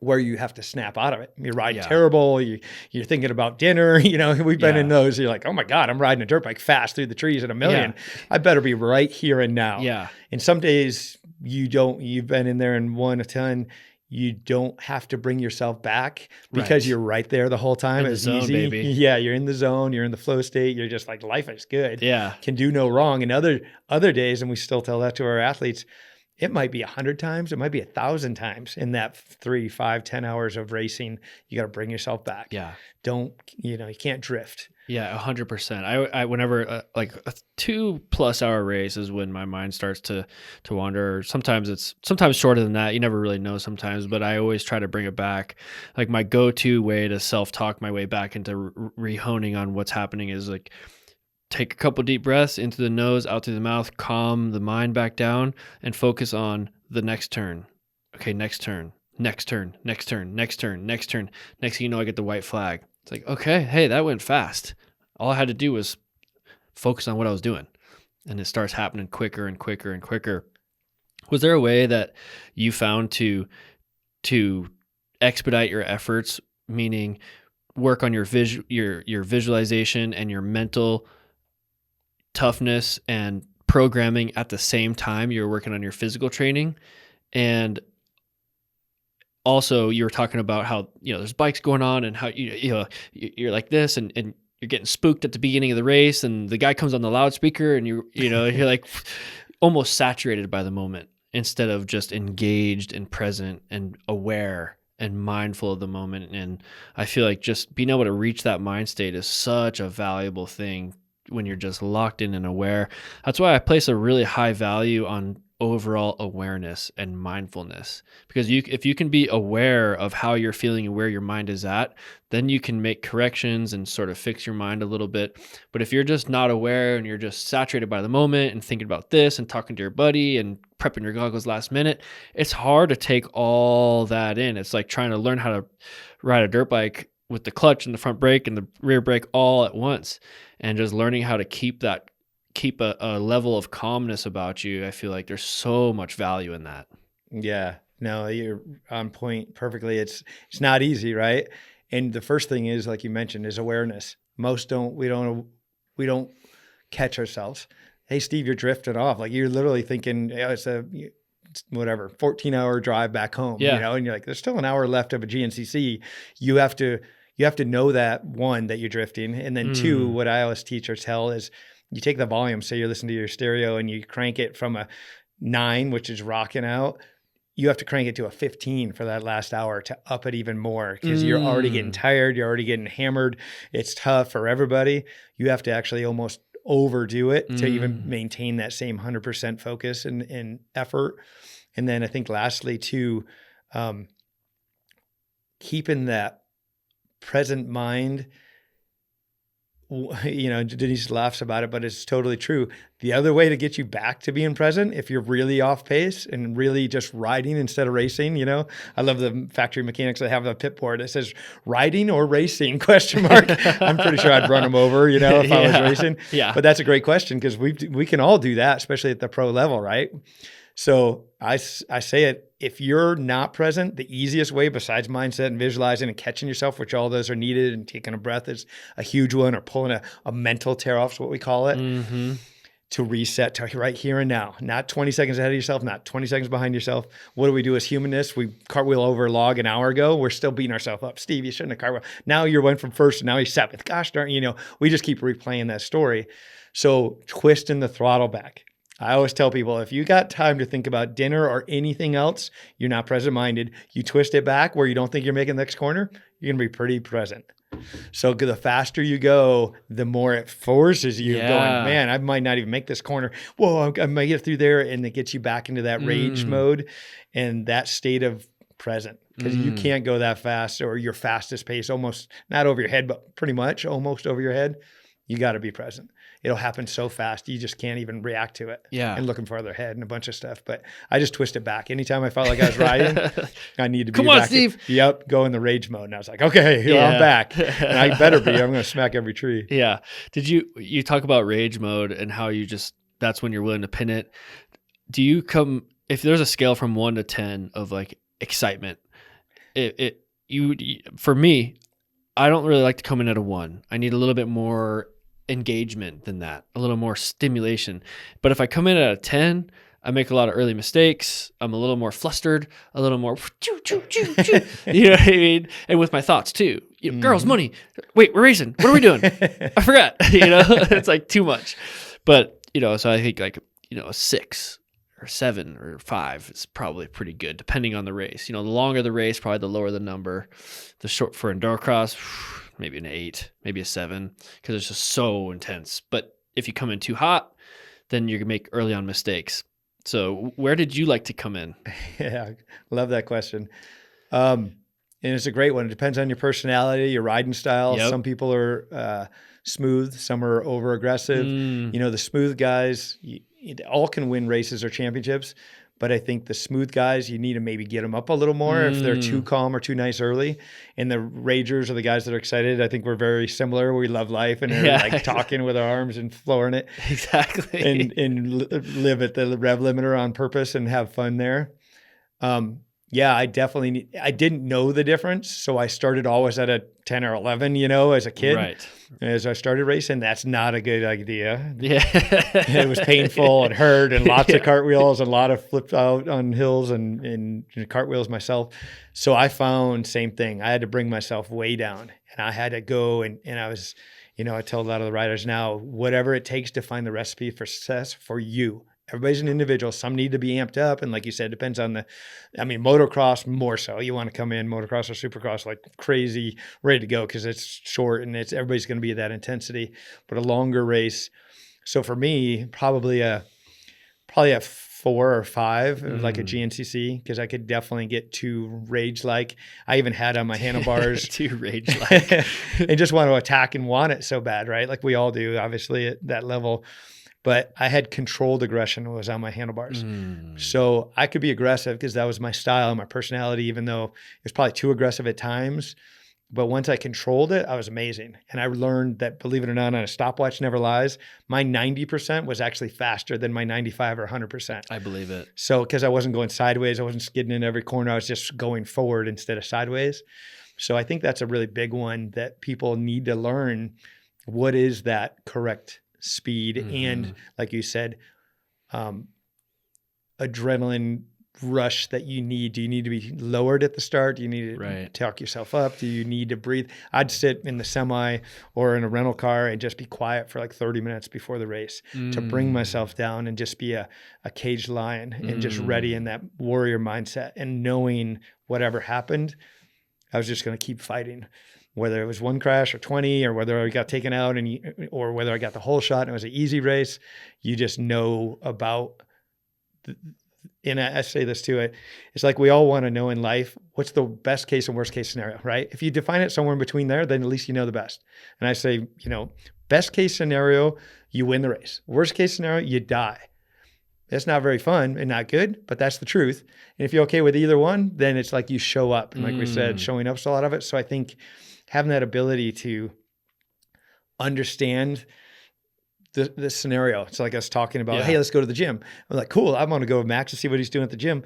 where you have to snap out of it. You're riding terrible. You're thinking about dinner. You know, we've been in those. You're like, oh my God, I'm riding a dirt bike fast through the trees at a million. I better be right here and now. And some days you've been in there and won a ton. You don't have to bring yourself back because you're right there the whole time. It's easy. Baby. Yeah, you're in the zone. You're in the flow state. You're just like, life is good. Can do no wrong. And other days, and we still tell that to our athletes, it might be 100 times. It might be 1,000 times in that 3, 5, 10 hours of racing. You got to bring yourself back. You can't drift.
100%. I whenever like a 2+ hour race is when my mind starts to wander. Sometimes shorter than that. You never really know sometimes, but I always try to bring it back. Like my go-to way to self-talk my way back into rehoning on what's happening is like, take a couple deep breaths into the nose, out through the mouth, calm the mind back down, and focus on the next turn. Okay, next turn, next turn, next turn, next turn, next turn. Next thing you know, I get the white flag. It's like, okay, hey, that went fast. All I had to do was focus on what I was doing. And it starts happening quicker and quicker and quicker. Was there a way that you found to expedite your efforts, meaning work on your visualization and your mental toughness and programming at the same time you're working on your physical training. And also you were talking about how, there's bikes going on and how, you're like this and you're getting spooked at the beginning of the race and the guy comes on the loudspeaker and you're like almost saturated by the moment instead of just engaged and present and aware and mindful of the moment. And I feel like just being able to reach that mind state is such a valuable thing when you're just locked in and aware. That's why I place a really high value on overall awareness and mindfulness, because if you can be aware of how you're feeling and where your mind is at, then you can make corrections and sort of fix your mind a little bit. But if you're just not aware and you're just saturated by the moment and thinking about this and talking to your buddy and prepping your goggles last minute, it's hard to take all that in. It's like trying to learn how to ride a dirt bike with the clutch and the front brake and the rear brake all at once, and just learning how to keep a level of calmness about you. I feel like there's so much value in that.
Yeah, no, you're on point perfectly. It's not easy, right? And the first thing is, like you mentioned, is awareness. We don't catch ourselves. Hey, Steve, you're drifting off. Like you're literally thinking, it's a 14-hour drive back home, and you're like, there's still an hour left of a GNCC. You have to know that, one, that you're drifting. And then two, what I always teach or tell is you take the volume. Say you're listening to your stereo and you crank it from a 9, which is rocking out. You have to crank it to a 15 for that last hour to up it even more, because you're already getting tired. You're already getting hammered. It's tough for everybody. You have to actually almost overdo it to even maintain that same 100% focus and effort. And then I think lastly too, keeping that present mind. Denise laughs about it, but it's totally true. The other way to get you back to being present, if you're really off pace and really just riding instead of racing, I love the factory mechanics that have a pit board that says riding or racing ? I'm pretty sure I'd run them over, if I was racing.
Yeah.
But that's a great question, because we can all do that, especially at the pro level, right? So I say it, if you're not present, the easiest way besides mindset and visualizing and catching yourself, which all those are needed, and taking a breath is a huge one, or pulling a mental tear off is what we call it, to reset to right here and now, not 20 seconds ahead of yourself, not 20 seconds behind yourself. What do we do as humanists? We cartwheel over a log an hour ago. We're still beating ourselves up. Steve, you shouldn't have cartwheel. Now you went from first and now you're seventh. Gosh darn, we just keep replaying that story. So twisting the throttle back. I always tell people, if you got time to think about dinner or anything else, you're not present-minded. You twist it back where you don't think you're making the next corner, you're going to be pretty present. So the faster you go, the more it forces you going, man, I might not even make this corner. Whoa, I might get through there. And it gets you back into that rage mode and that state of present, because you can't go that fast, or your fastest pace, almost not over your head, but pretty much almost over your head. You got to be present. It'll happen so fast, you just can't even react to it.
Yeah.
And looking farther ahead and a bunch of stuff. But I just twist it back. Anytime I felt like I was riding, I need to be
Come on,
back.
Steve.
Go in the rage mode. And I was like, okay, I'm back. And I better be. I'm going to smack every tree.
Yeah. Did you talk about rage mode and how that's when you're willing to pin it? Do you if there's a scale from 1 to 10 of like excitement, for me, I don't really like to come in at a 1. I need a little bit more engagement than that, a little more stimulation. But if I come in at a 10, I make a lot of early mistakes. I'm a little more flustered, a little more choo, choo, choo, choo. You know what I mean? And with my thoughts too. Girls, money. Wait, we're racing. What are we doing? I forgot. It's like too much. But so I think like a 6 or 7 or 5 is probably pretty good, depending on the race. The longer the race, probably the lower the number. The short for endurocross, maybe an 8, maybe a 7, because it's just so intense. But if you come in too hot, then you can make early on mistakes. So where did you like to come in?
Yeah, love that question. And it's a great one. It depends on your personality, your riding style.
Yep.
Some people are smooth, some are over aggressive. The smooth guys, all can win races or championships. But I think the smooth guys, you need to maybe get them up a little more if they're too calm or too nice early. And the ragers are the guys that are excited. I think we're very similar. We love life and are like talking with our arms and flooring it.
Exactly.
And live at the rev limiter on purpose and have fun there. Yeah, I didn't know the difference. So I started always at a 10 or 11, as a kid.
Right.
As I started racing, that's not a good idea.
Yeah.
It was painful and hurt and lots
Yeah.
of cartwheels and a lot of flips out on hills and cartwheels myself. So I found same thing. I had to bring myself way down and I had to go and I was, I tell a lot of the riders now, whatever it takes to find the recipe for success for you. Everybody's an individual. Some need to be amped up. And like you said, it depends on motocross more so. You want to come in motocross or supercross like crazy, ready to go because it's short and everybody's going to be at that intensity. But a longer race. So for me, probably a 4 or 5, like a GNCC, because I could definitely get too rage-like. I even had on my handlebars.
Too rage-like.
And just want to attack and want it so bad, right? Like we all do, obviously, at that level. But I had controlled aggression when I was on my handlebars. So I could be aggressive because that was my style and my personality, even though it was probably too aggressive at times. But once I controlled it, I was amazing. And I learned that, believe it or not, on a stopwatch never lies, my 90% was actually faster than my 95 or 100%.
I believe it.
So because I wasn't going sideways, I wasn't skidding in every corner. I was just going forward instead of sideways. So I think that's a really big one that people need to learn. What is that correct speed? And like you said, adrenaline rush that you need. Do you need to be lowered at the start? Do you need to talk yourself up? Do you need to breathe? I'd sit in the semi or in a rental car and just be quiet for like 30 minutes before the race to bring myself down and just be a caged lion and just ready in that warrior mindset and knowing whatever happened, I was just going to keep fighting. Whether it was one crash or 20 or whether I got taken out or whether I got the whole shot and it was an easy race, you just know about and I say this too, it's like we all want to know in life, what's the best case and worst case scenario, right? If you define it somewhere in between there, then at least you know the best. And I say, best case scenario, you win the race. Worst case scenario, you die. That's not very fun and not good, but that's the truth. And if you're okay with either one, then it's like you show up. And like we said, showing up's a lot of it. So I think having that ability to understand the scenario. It's like us talking about, hey, let's go to the gym. I'm like, cool. I'm going to go with Max to see what he's doing at the gym.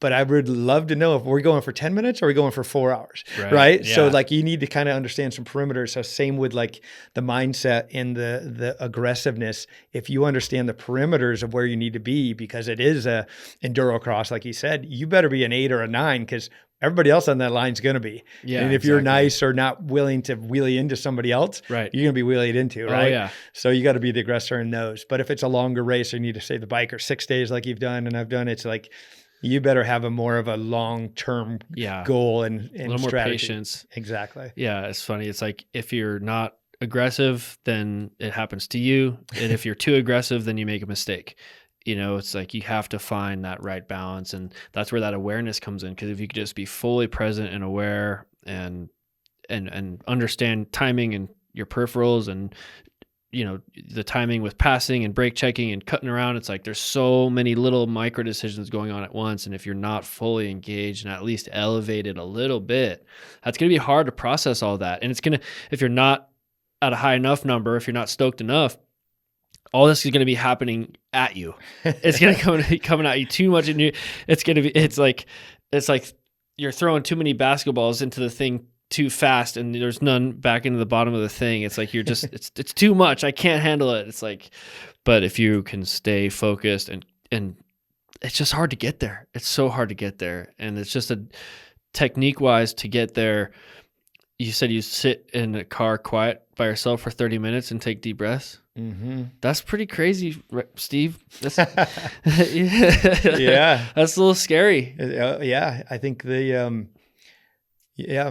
But I would love to know if we're going for 10 minutes or are we going for 4 hours, right? Yeah. So like you need to kind of understand some perimeters. So same with like the mindset and the aggressiveness. If you understand the perimeters of where you need to be, because it is a enduro cross, like you said, you better be an 8 or a 9 because everybody else on that line is going to be. Yeah, and if you're nice or not willing to wheelie into somebody else, you're going to be wheelied into, right? Oh, yeah. So you got to be the aggressor in those. But if it's a longer race or you need to save the bike or 6 days like you've done and I've done, it's like you better have a more of a long-term goal and a little strategy. More patience. Exactly.
Yeah, it's funny. It's like if you're not aggressive, then it happens to you. And if you're too aggressive, then you make a mistake. It's like you have to find that right balance. And that's where that awareness comes in. Because if you could just be fully present and aware and understand timing and your peripherals and, the timing with passing and brake checking and cutting around, it's like there's so many little micro decisions going on at once. And if you're not fully engaged and at least elevated a little bit, that's going to be hard to process all that. And it's going to, if you're not at a high enough number, if you're not stoked enough, all this is going to be happening at you. It's going to be coming at you too much. And it's like you're throwing too many basketballs into the thing too fast and there's none back into the bottom of the thing. It's like, you're just, it's too much. I can't handle it. It's like, but if you can stay focused and it's just hard to get there. It's so hard to get there. And it's just a technique wise to get there. You said you sit in a car quiet by yourself for 30 minutes and take deep breaths. Mm-hmm. That's pretty crazy, Steve. That's, yeah, that's a little scary.
Yeah, I think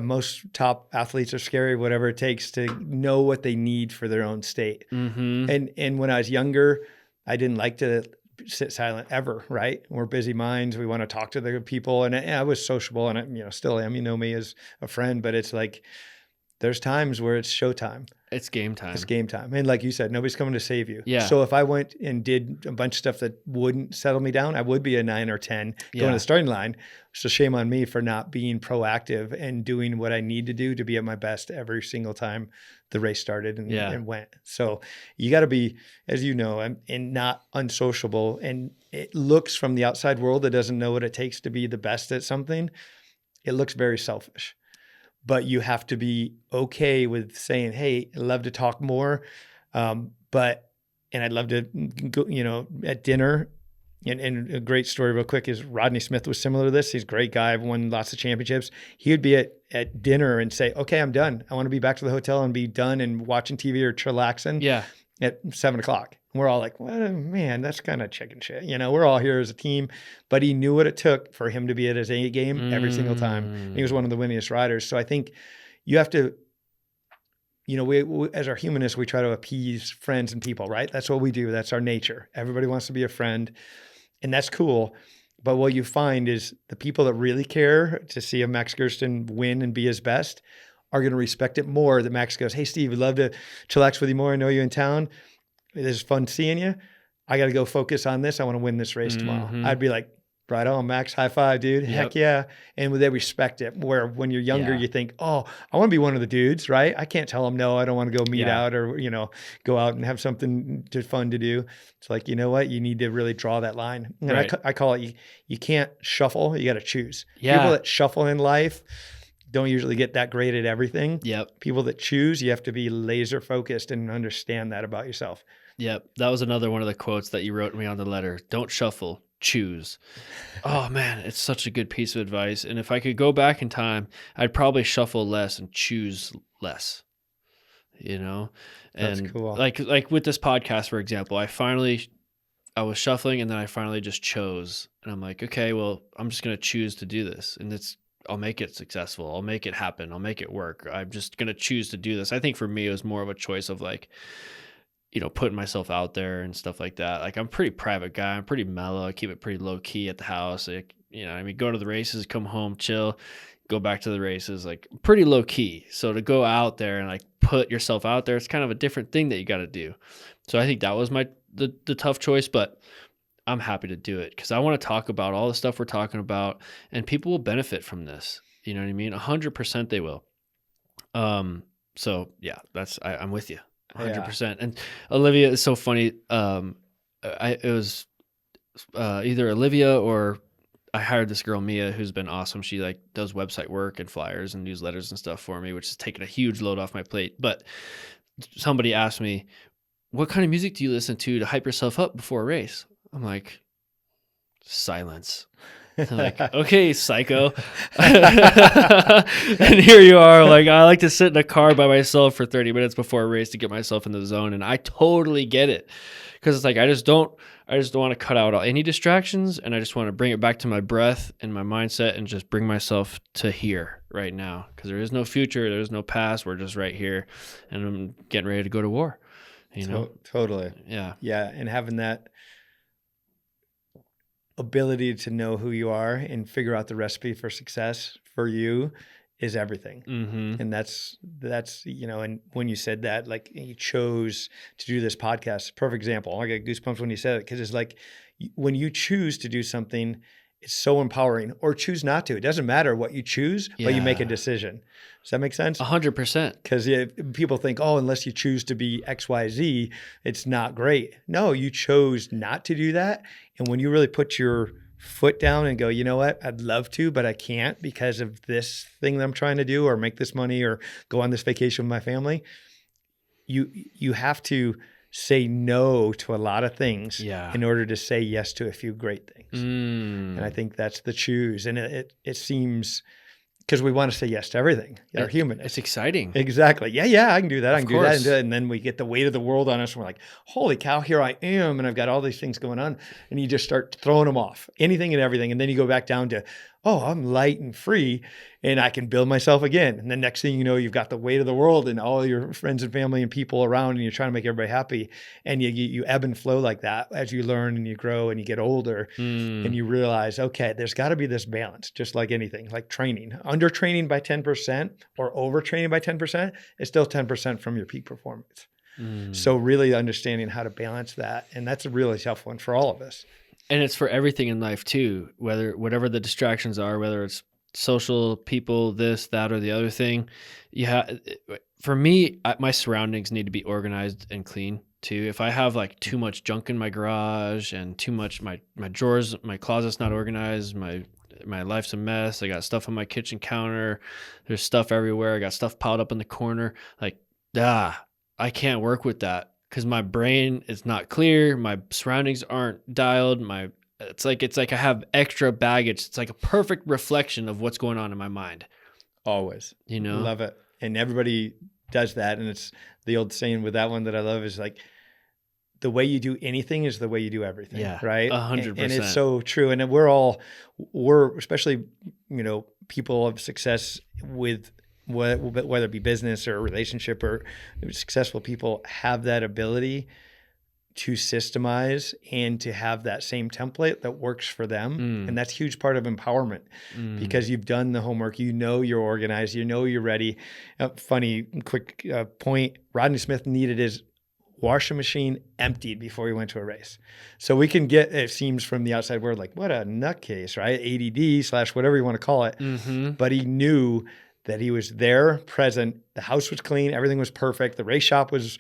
most top athletes are scary, whatever it takes to know what they need for their own state. Mm-hmm. And when I was younger, I didn't like to sit silent ever, right? We're busy minds. We want to talk to the people. And I was sociable and I still am, me as a friend, but it's like, there's times where it's showtime.
It's game time.
It's game time. And like you said, nobody's coming to save you.
Yeah.
So if I went and did a bunch of stuff that wouldn't settle me down, I would be a 9 or 10 going to the starting line. So shame on me for not being proactive and doing what I need to do to be at my best every single time the race started and went. So you got to be, as you know, and not unsociable. And it looks from the outside world that doesn't know what it takes to be the best at something. It looks very selfish. But you have to be okay with saying, hey, I'd love to talk more. And I'd love to go, at dinner. And a great story real quick is Rodney Smith was similar to this. He's a great guy. I've won lots of championships. He would be at dinner and say, okay, I'm done. I want to be back to the hotel and be done and watching TV or chillaxing at 7:00. We're all like, well, man, that's kind of chicken shit. We're all here as a team, but he knew what it took for him to be at his A game every single time. And he was one of the winningest riders. So I think you have to, we as our humanists, we try to appease friends and people, right? That's what we do. That's our nature. Everybody wants to be a friend, and that's cool. But what you find is the people that really care to see a Max Gersten win and be his best are going to respect it more. That Max goes, hey, Steve, I'd love to chillax with you more. I know you in town. It is fun seeing you. I got to go focus on this. I want to win this race tomorrow. I'd be like, right on, Max, high five, dude. Yep. Heck yeah. And they respect it. Where when you're younger, you think, oh, I want to be one of the dudes, right? I can't tell them, no, I don't want to go meet out or, go out and have something fun to do. It's like, you know what? You need to really draw that line. And I call it, you can't shuffle. You got to choose. Yeah. People that shuffle in life don't usually get that great at everything. Yep. People that choose, you have to be laser focused and understand that about yourself.
Yep. That was another one of the quotes that you wrote me on the letter. Don't shuffle, choose. Oh man, it's such a good piece of advice. And if I could go back in time, I'd probably shuffle less and choose less. And
that's cool.
Like with this podcast, for example, I was shuffling and then I finally just chose. And I'm like, okay, well, I'm just going to choose to do this. And I'll make it successful. I'll make it happen. I'll make it work. I'm just going to choose to do this. I think for me, it was more of a choice of putting myself out there and stuff like that. Like, I'm a pretty private guy. I'm pretty mellow. I keep it pretty low key at the house. Go to the races, come home, chill, go back to the races, like pretty low key. So to go out there and put yourself out there, it's kind of a different thing that you got to do. So I think that was the tough choice, but I'm happy to do it because I want to talk about all the stuff we're talking about, and people will benefit from this. You know what I mean? 100% they will. So yeah, I'm with you 100%. Yeah. And Olivia is so funny. It was either Olivia or I hired this girl, Mia, who's been awesome. She does website work and flyers and newsletters and stuff for me, which has taken a huge load off my plate. But somebody asked me, what kind of music do you listen to hype yourself up before a race? I'm like, silence. I'm like, okay, psycho. And here you are. I like to sit in a car by myself for 30 minutes before a race to get myself in the zone. And I totally get it. Because it's I just don't want to cut out any distractions. And I just want to bring it back to my breath and my mindset and just bring myself to here right now. Because there is no future. There is no past. We're just right here. And I'm getting ready to go to war.
Totally.
Yeah.
Yeah. And having that ability to know who you are and figure out the recipe for success for you is everything. Mm-hmm. And that's, and when you said that, you chose to do this podcast, perfect example. I got goosebumps when you said it, because it's when you choose to do something, it's so empowering, or choose not to. It doesn't matter what you choose, but you make a decision. Does that make sense?
100%.
Because people think, unless you choose to be X, Y, Z, it's not great. No, you chose not to do that. And when you really put your foot down and go, you know what, I'd love to, but I can't because of this thing that I'm trying to do, or make this money, or go on this vacation with my family, you have to say no to a lot of things in order to say yes to a few great things. And I think that's the choose. And it seems, because we want to say yes to everything. We're human.
It's exciting.
Exactly. Yeah, I can do that. I can do that. And then we get the weight of the world on us. And we're like, holy cow, here I am. And I've got all these things going on. And you just start throwing them off, anything and everything. And then you go back down to, oh, I'm light and free and I can build myself again. And the next thing you know, you've got the weight of the world and all your friends and family and people around, and you're trying to make everybody happy. And you ebb and flow like that as you learn and you grow and you get older and you realize, okay, there's got to be this balance, just like anything, like training. Under training by 10% or over training by 10% is still 10% from your peak performance. So really understanding how to balance that. And that's a really tough one for all of us.
And it's for everything in life too, whatever the distractions are, whether it's social, people, this, that, or the other thing. For me, my surroundings need to be organized and clean too. If I have like too much junk in my garage and too much, my drawers, my closet's not organized, my life's a mess. I got stuff on my kitchen counter. There's stuff everywhere. I got stuff piled up in the corner. Like, I can't work with that. Because my brain is not clear, my surroundings aren't dialed. It's like I have extra baggage. It's like a perfect reflection of what's going on in my mind.
Always, love it, and everybody does that. And it's the old saying with that one that I love is like, the way you do anything is the way you do everything.
Yeah,
right.
100%.
And it's so true. And we're especially people of success with, whether it be business or relationship, or successful people have that ability to systemize and to have that same template that works for them. And that's a huge part of empowerment because you've done the homework, you're organized, you're ready. Funny quick point, Rodney Smith needed his washing machine emptied before he went to a race. So we can get, it seems from the outside world, like what a nutcase, right? ADD / whatever you want to call it. But he knew that he was there, present. The house was clean. Everything was perfect. The race shop was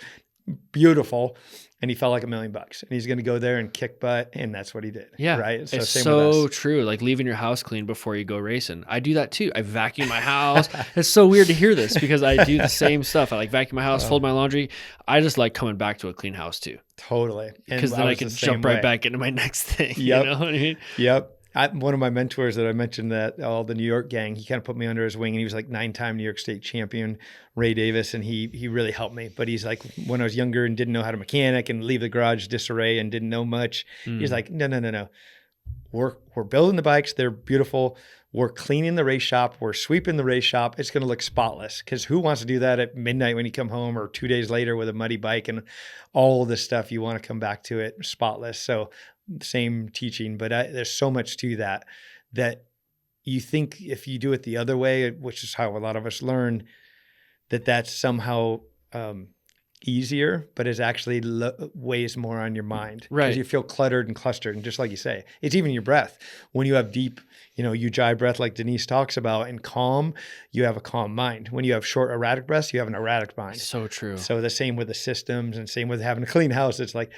beautiful. And he felt like $1 million. And he's going to go there and kick butt. And that's what he did.
Yeah.
Right.
So it's so true. Like leaving your house clean before you go racing. I do that too. I vacuum my house. It's so weird to hear this because I do the same stuff. I like vacuum my house, fold my laundry. I just like coming back to a clean house too.
Totally.
Because then I can jump right back into my next thing.
Yep.
You know what I mean?
Yep. One of my mentors that I mentioned, that all the New York gang, he kind of put me under his wing, and he was like 9-time New York State champion, Ray Davis. And he really helped me. But he's like, when I was younger and didn't know how to mechanic and leave the garage disarray and didn't know much, he's like, no. We're building the bikes. They're beautiful. We're cleaning the race shop. We're sweeping the race shop. It's going to look spotless, because who wants to do that at midnight when you come home, or 2 days later with a muddy bike and all of this stuff? You want to come back to it spotless. So same teaching, but there's so much to that you think if you do it the other way, which is how a lot of us learn, that's somehow easier, but is actually weighs more on your mind.
Right.
Because you feel cluttered and clustered. And just like you say, it's even your breath. When you have deep, ujjayi breath like Denise talks about, and calm, you have a calm mind. When you have short, erratic breaths, you have an erratic mind.
So true.
So the same with the systems, and same with having a clean house. It's like,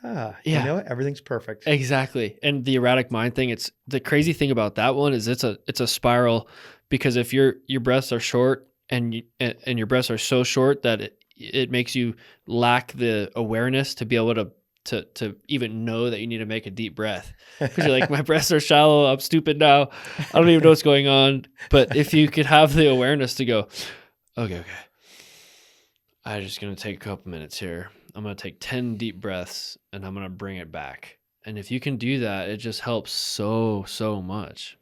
everything's perfect.
Exactly. And the erratic mind thing, it's the crazy thing about that one is it's a spiral, because if your breaths are short and your breaths are so short that it makes you lack the awareness to be able to even know that you need to make a deep breath, because you're like, my breaths are shallow, I'm stupid now, I don't even know what's going on. But if you could have the awareness to go, okay, I'm just going to take a couple minutes here. I'm going to take 10 deep breaths and I'm going to bring it back. And if you can do that, it just helps so much.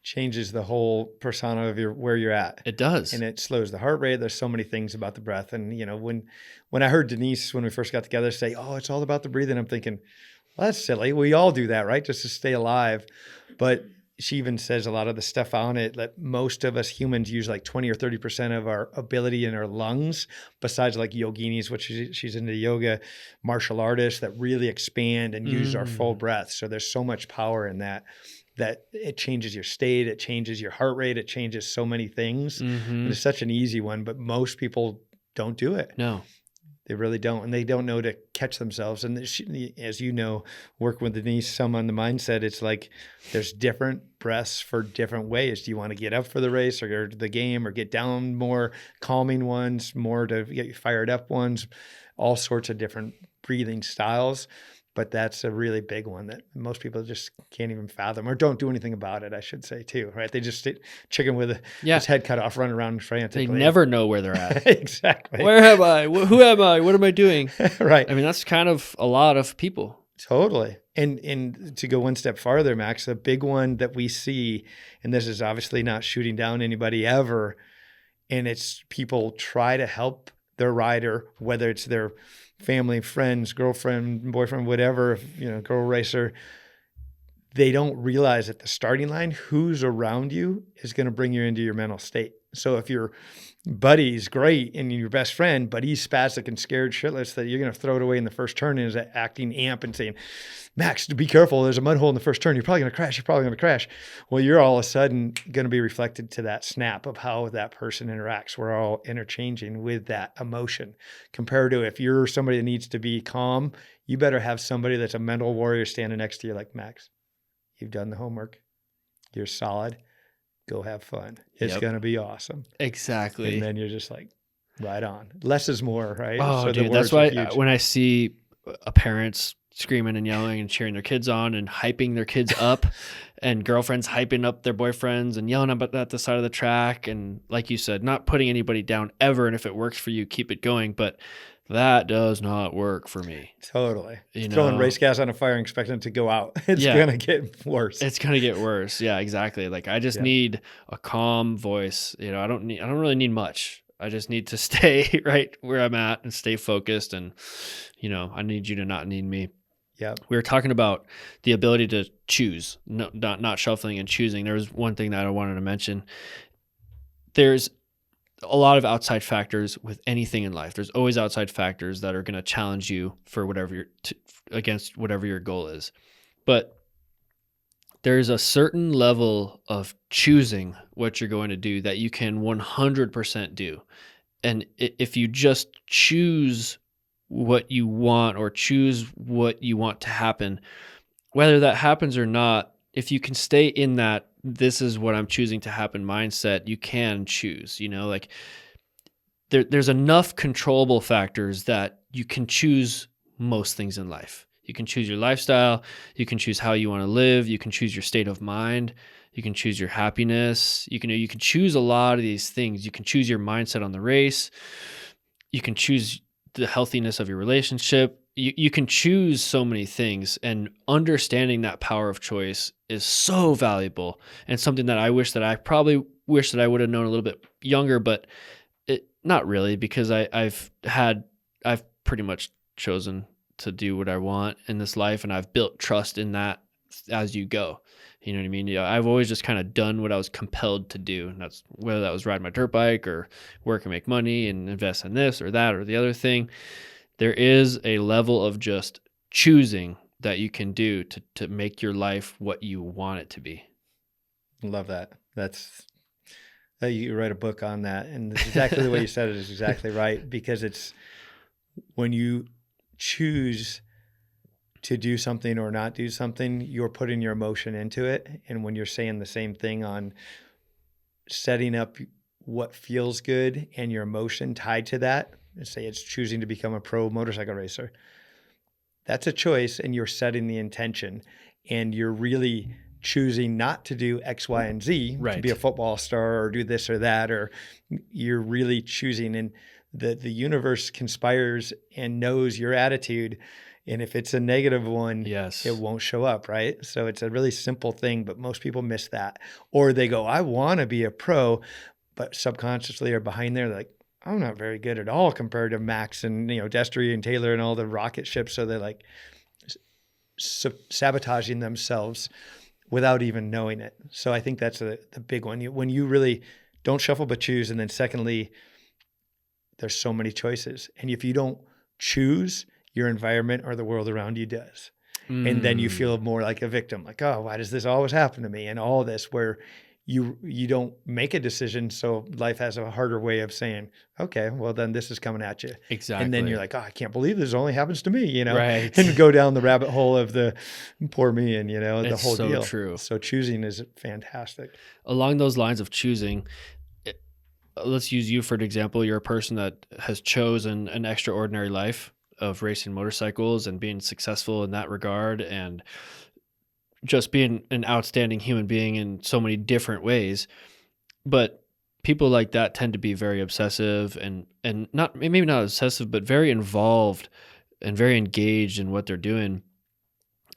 Changes the whole persona of where you're at.
It does.
And it slows the heart rate. There's so many things about the breath. And, when I heard Denise, when we first got together, say, oh, it's all about the breathing, I'm thinking, well, that's silly. We all do that, right? Just to stay alive. But she even says a lot of the stuff on it, that most of us humans use like 20 or 30% of our ability in our lungs, besides like yoginis, which she's into yoga, martial artists that really expand and use our full breath. So there's so much power in that it changes your state, it changes your heart rate, it changes so many things. It's such an easy one, but most people don't do it.
No.
They really don't. And they don't know to catch themselves. And as you know, working with Denise, some on the mindset, it's like there's different breaths for different ways. Do you want to get up for the race or go to the game, or get down more calming ones, more to get you fired up ones, all sorts of different breathing styles. But that's a really big one that most people just can't even fathom, or don't do anything about it, I should say, too, right? They just chicken with his head cut off, run around frantically.
They never know where they're at.
Exactly.
Where am I? Who am I? What am I doing?
Right.
I mean, that's kind of a lot of people.
Totally. And to go one step farther, Max, the big one that we see, and this is obviously not shooting down anybody ever, and it's people try to help their rider, whether it's their family, friends, girlfriend, boyfriend, whatever, girl racer. They don't realize at the starting line who's around you is going to bring you into your mental state. So if your buddy's great and your best friend, but he's spastic and scared shitless that you're going to throw it away in the first turn and is acting amp and saying, Max, be careful. There's a mud hole in the first turn. You're probably going to crash. You're probably going to crash. Well, you're all of a sudden going to be reflected to that snap of how that person interacts. We're all interchanging with that emotion compared to if you're somebody that needs to be calm, you better have somebody that's a mental warrior standing next to you like, Max, you've done the homework. You're solid. Go have fun. It's going to be awesome.
Exactly.
And then you're just like, right on. Less is more, right?
Oh,
so
dude, that's why when I see parents screaming and yelling and cheering their kids on and hyping their kids up and girlfriends hyping up their boyfriends and yelling about that at the side of the track. And like you said, not putting anybody down ever. And if it works for you, keep it going. But that does not work for me.
Totally. Throwing race gas on a fire and expecting it to go out. It's going to get worse.
It's going to get worse. Yeah, exactly. Like I just need a calm voice. I don't really need much. I just need to stay right where I'm at and stay focused. And, I need you to not need me.
Yeah.
We were talking about the ability to choose, not shuffling and choosing. There was one thing that I wanted to mention. There's a lot of outside factors with anything in life. There's always outside factors that are going to challenge you for whatever against whatever your goal is. But there's a certain level of choosing what you're going to do that you can 100% do. And if you just choose what you want or choose what you want to happen, whether that happens or not, if you can stay in that, this is what I'm choosing to happen mindset, you can choose, like there's enough controllable factors that you can choose most things in life. You can choose your lifestyle. You can choose how you want to live. You can choose your state of mind. You can choose your happiness. You can choose a lot of these things. You can choose your mindset on the race. You can choose the healthiness of your relationship. You can choose so many things, and understanding that power of choice is so valuable and something that I wish that I would have known a little bit younger, but not really, because I've pretty much chosen to do what I want in this life, and I've built trust in that as you go. You know what I mean? I've always just kind of done what I was compelled to do. And that's whether that was ride my dirt bike or work and make money and invest in this or that or the other thing. There is a level of just choosing that you can do to make your life what you want it to be.
Love that. You write a book on that. And exactly the way you said it is exactly right, because it's when you choose to do something or not do something, you're putting your emotion into it. And when you're saying the same thing on setting up what feels good and your emotion tied to that, say it's choosing to become a pro motorcycle racer, that's a choice, and you're setting the intention, and you're really choosing not to do X, Y, and Z,
right,
to be a football star or do this or that, or you're really choosing, and the universe conspires and knows your attitude. And if it's a negative one,
yes,
it won't show up, right? So it's a really simple thing, but most people miss that. Or they go, I want to be a pro, but subconsciously or behind there, they're like, I'm not very good at all compared to Max and, Destry and Taylor and all the rocket ships. So they're like sabotaging themselves without even knowing it. So I think that's the big one. When you really don't shuffle but choose, and then secondly, there's so many choices. And if you don't choose, your environment or the world around you does. And then you feel more like a victim, like, oh, why does this always happen to me? And all this, where you don't make a decision. So life has a harder way of saying, okay, well then this is coming at you.
Exactly.
And then you're like, oh, I can't believe this only happens to me,
right.
And go down the rabbit hole of the poor me and, the whole
so
deal.
True.
So choosing is fantastic.
Along those lines of choosing, let's use you for an example. You're a person that has chosen an extraordinary life of racing motorcycles and being successful in that regard, and just being an outstanding human being in so many different ways. But people like that tend to be very obsessive and not, maybe not obsessive, but very involved and very engaged in what they're doing.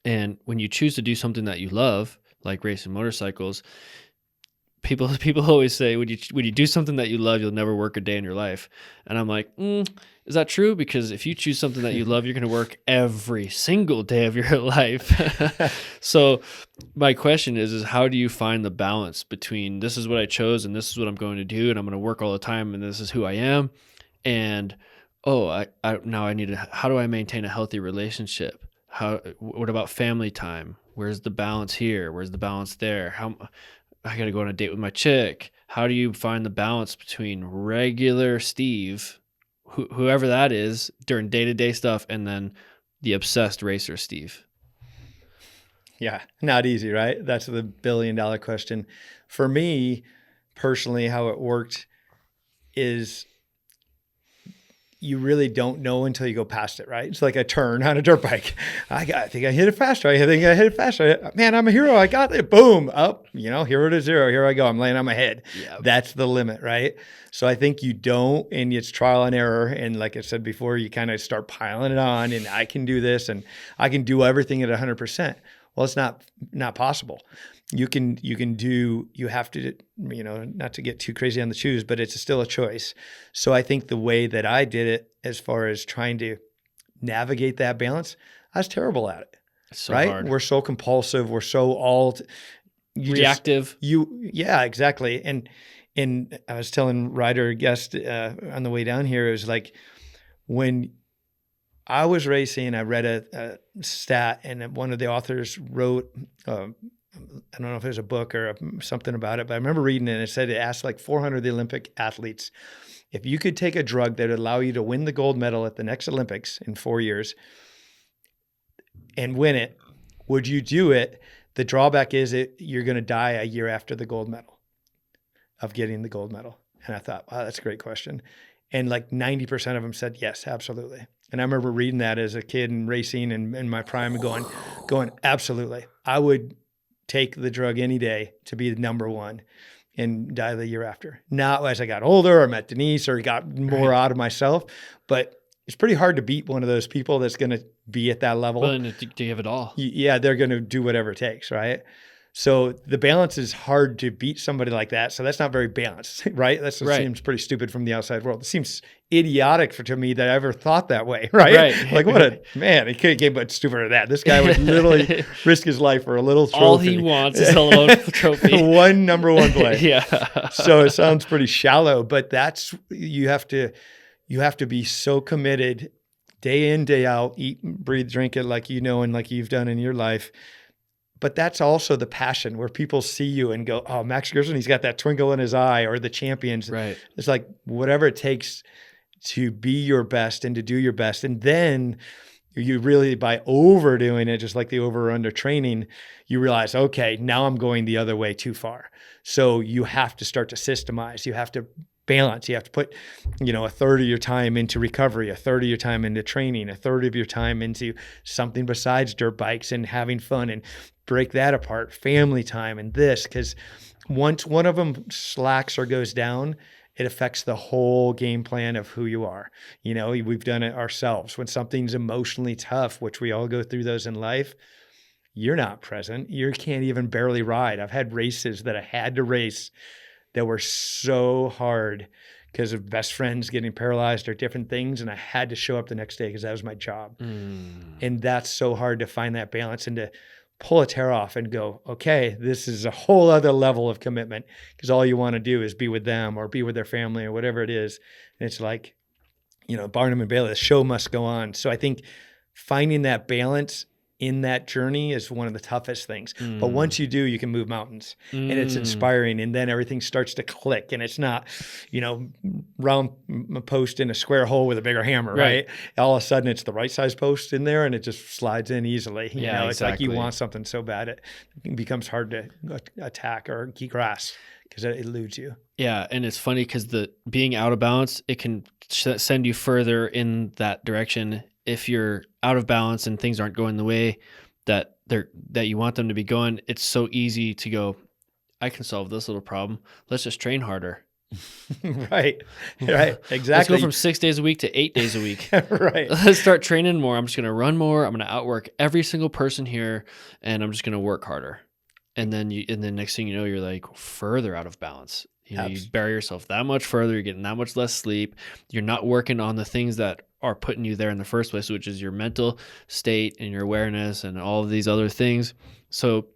And when you choose to do something that you love, like racing motorcycles, people always say when you do something that you love, you'll never work a day in your life. And I'm like, is that true? Because if you choose something that you love, you're going to work every single day of your life. So my question is how do you find the balance between this is what I chose and this is what I'm going to do and I'm going to work all the time and this is who I am, and now I need to, how do I maintain a healthy relationship? What about family time? Where's the balance here? Where's the balance there? I got to go on a date with my chick. How do you find the balance between regular Steve, whoever that is, during day-to-day stuff, and then the obsessed racer Steve?
Yeah, not easy, right? That's the billion-dollar question. For me, personally, how it worked is you really don't know until you go past it, right? It's like a turn on a dirt bike. I think I hit it faster. I think I hit it faster. Man, I'm a hero. I got it. Boom. Up, 0 to 0. Here I go. I'm laying on my head. Yep. That's the limit, right? So I think you don't, and it's trial and error. And like I said before, you kind of start piling it on and I can do this and I can do everything at 100%. Well, it's not possible. You have to, not to get too crazy on the choose, but it's still a choice. So I think the way that I did it, as far as trying to navigate that balance, I was terrible at it.
It's so
right?
hard.
We're so compulsive. We're so
reactive.
Yeah, exactly. And I was telling Ryder, guest on the way down here, it was like when I was racing, I read a stat, and one of the authors wrote, I don't know if it was a book or something about it, but I remember reading it, and it said it asked like 400 of the Olympic athletes, if you could take a drug that would allow you to win the gold medal at the next Olympics in 4 years and win it, would you do it? The drawback is you're going to die a year after the gold medal of getting the gold medal. And I thought, wow, that's a great question. And like 90% of them said, yes, absolutely. And I remember reading that as a kid and racing and in my prime and going, absolutely. I would take the drug any day to be the number one and die the year after. Not as I got older or met Denise or got more out of myself, but it's pretty hard to beat one of those people that's going to be at that level.
Well, and to give it all.
Yeah, they're going to do whatever it takes, right? So the balance is hard to beat somebody like that. So that's not very balanced, right? That seems pretty stupid from the outside world. It seems idiotic to me that I ever thought that way, right? Like what a man, he couldn't get much stupider than that. This guy would literally risk his life for a little trophy.
All he wants is a little trophy.
One number one play.
Yeah.
So it sounds pretty shallow, but you have to be so committed day in, day out, eat, breathe, drink it like and like you've done in your life. But that's also the passion where people see you and go, oh, Max Gerson, he's got that twinkle in his eye, or the champions.
Right.
It's like whatever it takes to be your best and to do your best. And then you really, by overdoing it, just like the over or under training, you realize, okay, now I'm going the other way too far. So you have to start to systemize. You have to balance. You have to put, a third of your time into recovery, a third of your time into training, a third of your time into something besides dirt bikes and having fun, and break that apart, family time and this, because once one of them slacks or goes down, it affects the whole game plan of who you are. We've done it ourselves. When something's emotionally tough, which we all go through those in life, you're not present. You can't even barely ride. I've had races that I had to race that were so hard because of best friends getting paralyzed or different things. And I had to show up the next day because that was my job. And that's so hard to find that balance and to pull a tear off and go, okay, this is a whole other level of commitment, because all you want to do is be with them or be with their family or whatever it is. And it's like, Barnum and Bailey, the show must go on. So I think finding that balance in that journey is one of the toughest things. But once you do, you can move mountains, and it's inspiring. And then everything starts to click, and it's not, round post in a square hole with a bigger hammer, right? All of a sudden it's the right size post in there and it just slides in easily. It's like you want something so bad, it becomes hard to attack or grasp because it eludes you.
Yeah. And it's funny because being out of balance, it can send you further in that direction. If you're out of balance and things aren't going the way that you want them to be going, it's so easy to go, I can solve this little problem. Let's just train harder.
Right. Exactly.
Let's go from 6 days a week to 8 days a week.
Right.
Let's start training more. I'm just going to run more. I'm going to outwork every single person here, and I'm just going to work harder. And then next thing you know, you're like further out of balance. You bury yourself that much further. You're getting that much less sleep. You're not working on the things that are putting you there in the first place, which is your mental state and your awareness and all of these other things. So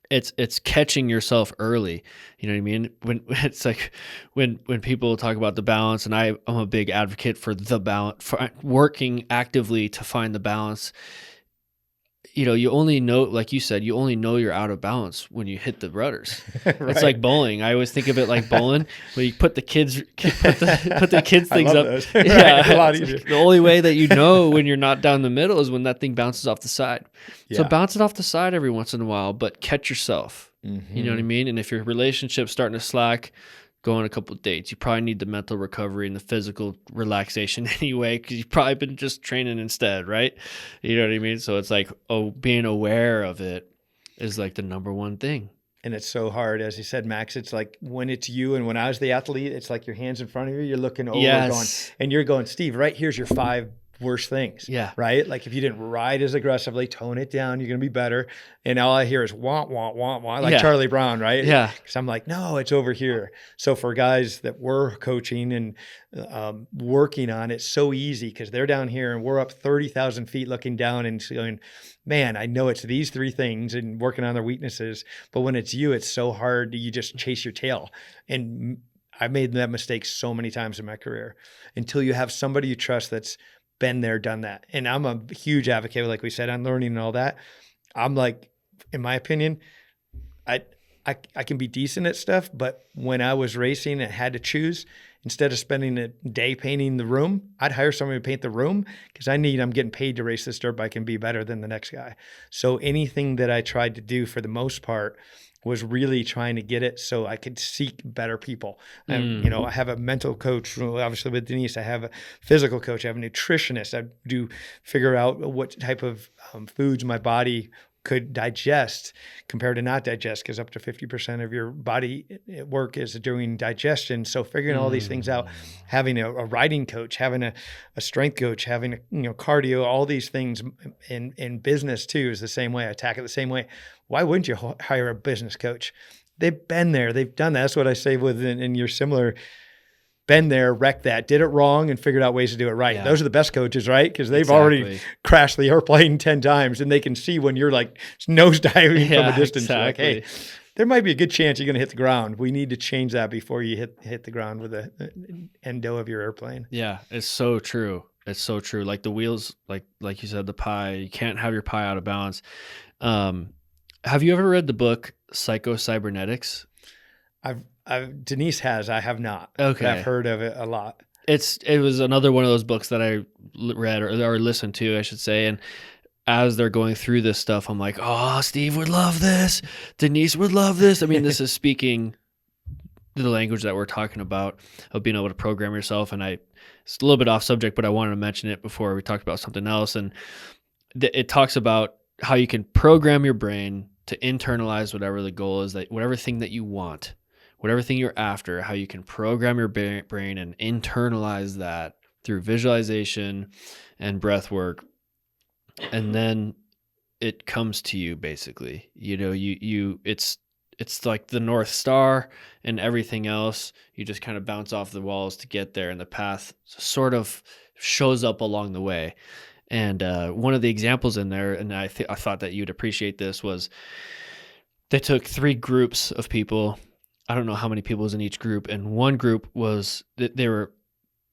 it's catching yourself early. You know what I mean? When it's like when people talk about the balance, and I'm a big advocate for the balance, for working actively to find the balance. You only know, like you said, you only know you're out of balance when you hit the rudders.
Right.
It's like bowling. I always think of it like bowling, where you put the kids things up.
Those.
Yeah,
right. A lot easier.
The only way that you know when you're not down the middle is when that thing bounces off the side.
Yeah.
So bounce it off the side every once in a while, but catch yourself.
Mm-hmm.
You know what I mean? And if your relationship's starting to slack, go on a couple of dates. You probably need the mental recovery and the physical relaxation anyway, because you've probably been just training instead, right? You know what I mean? So it's like, being aware of it is like the number one thing.
And it's so hard, as you said, Max. It's like when it's you, and when I was the athlete, it's like your hands in front of you. You're looking over, going, and you're going, Steve, right here's your 5 worst things.
Yeah.
Right? Like if you didn't ride as aggressively, tone it down, you're going to be better. And all I hear is wah, wah, wah, wah, like Charlie Brown, right?
Yeah.
Because I'm like, no, it's over here. So for guys that we're coaching and working on, it's so easy because they're down here and we're up 30,000 feet looking down and going, man, I know it's these 3 things, and working on their weaknesses. But when it's you, it's so hard. You just chase your tail. And I made that mistake so many times in my career until you have somebody you trust that's been there, done that. And I'm a huge advocate, like we said, on learning and all that. I'm like, in my opinion, I can be decent at stuff, but when I was racing and had to choose, instead of spending a day painting the room, I'd hire somebody to paint the room because I'm getting paid to race this dirt bike and be better than the next guy. So anything that I tried to do for the most part was really trying to get it so I could seek better people. And, I have a mental coach, obviously with Denise. I have a physical coach. I have a nutritionist. I do figure out what type of foods my body could digest compared to not digest, because up to 50% of your body work is doing digestion. So figuring all these things out, having a riding coach, having a strength coach, having cardio, all these things in business too is the same way. I attack it the same way. Why wouldn't you hire a business coach? They've been there. They've done that. That's what I say in your similar. Been there, wrecked that, did it wrong, and figured out ways to do it right. Yeah. Those are the best coaches, right? Because they've already crashed the airplane 10 times, and they can see when you're like nosediving from a distance. Exactly. Like, hey, there might be a good chance you're going to hit the ground. We need to change that before you hit the ground with the endo of your airplane.
Yeah, it's so true. It's so true. Like the wheels, like you said, the pie. You can't have your pie out of balance. Have you ever read the book Psycho-Cybernetics?
Denise has. I have not.
Okay.
I've heard of it a lot.
It was another one of those books that I read or listened to, I should say. And as they're going through this stuff, I'm like, oh, Steve would love this. Denise would love this. I mean, this is speaking the language that we're talking about of being able to program yourself. And it's a little bit off subject, but I wanted to mention it before we talked about something else. And it talks about how you can program your brain to internalize whatever the goal is, that whatever thing that you want. Whatever thing you're after, how you can program your brain and internalize that through visualization and breath work. And then it comes to you basically. It's like the North Star, and everything else, you just kind of bounce off the walls to get there, and the path sort of shows up along the way. And one of the examples in there, and I thought that you'd appreciate this, was they took 3 groups of people. I don't know how many people was in each group, and one group was they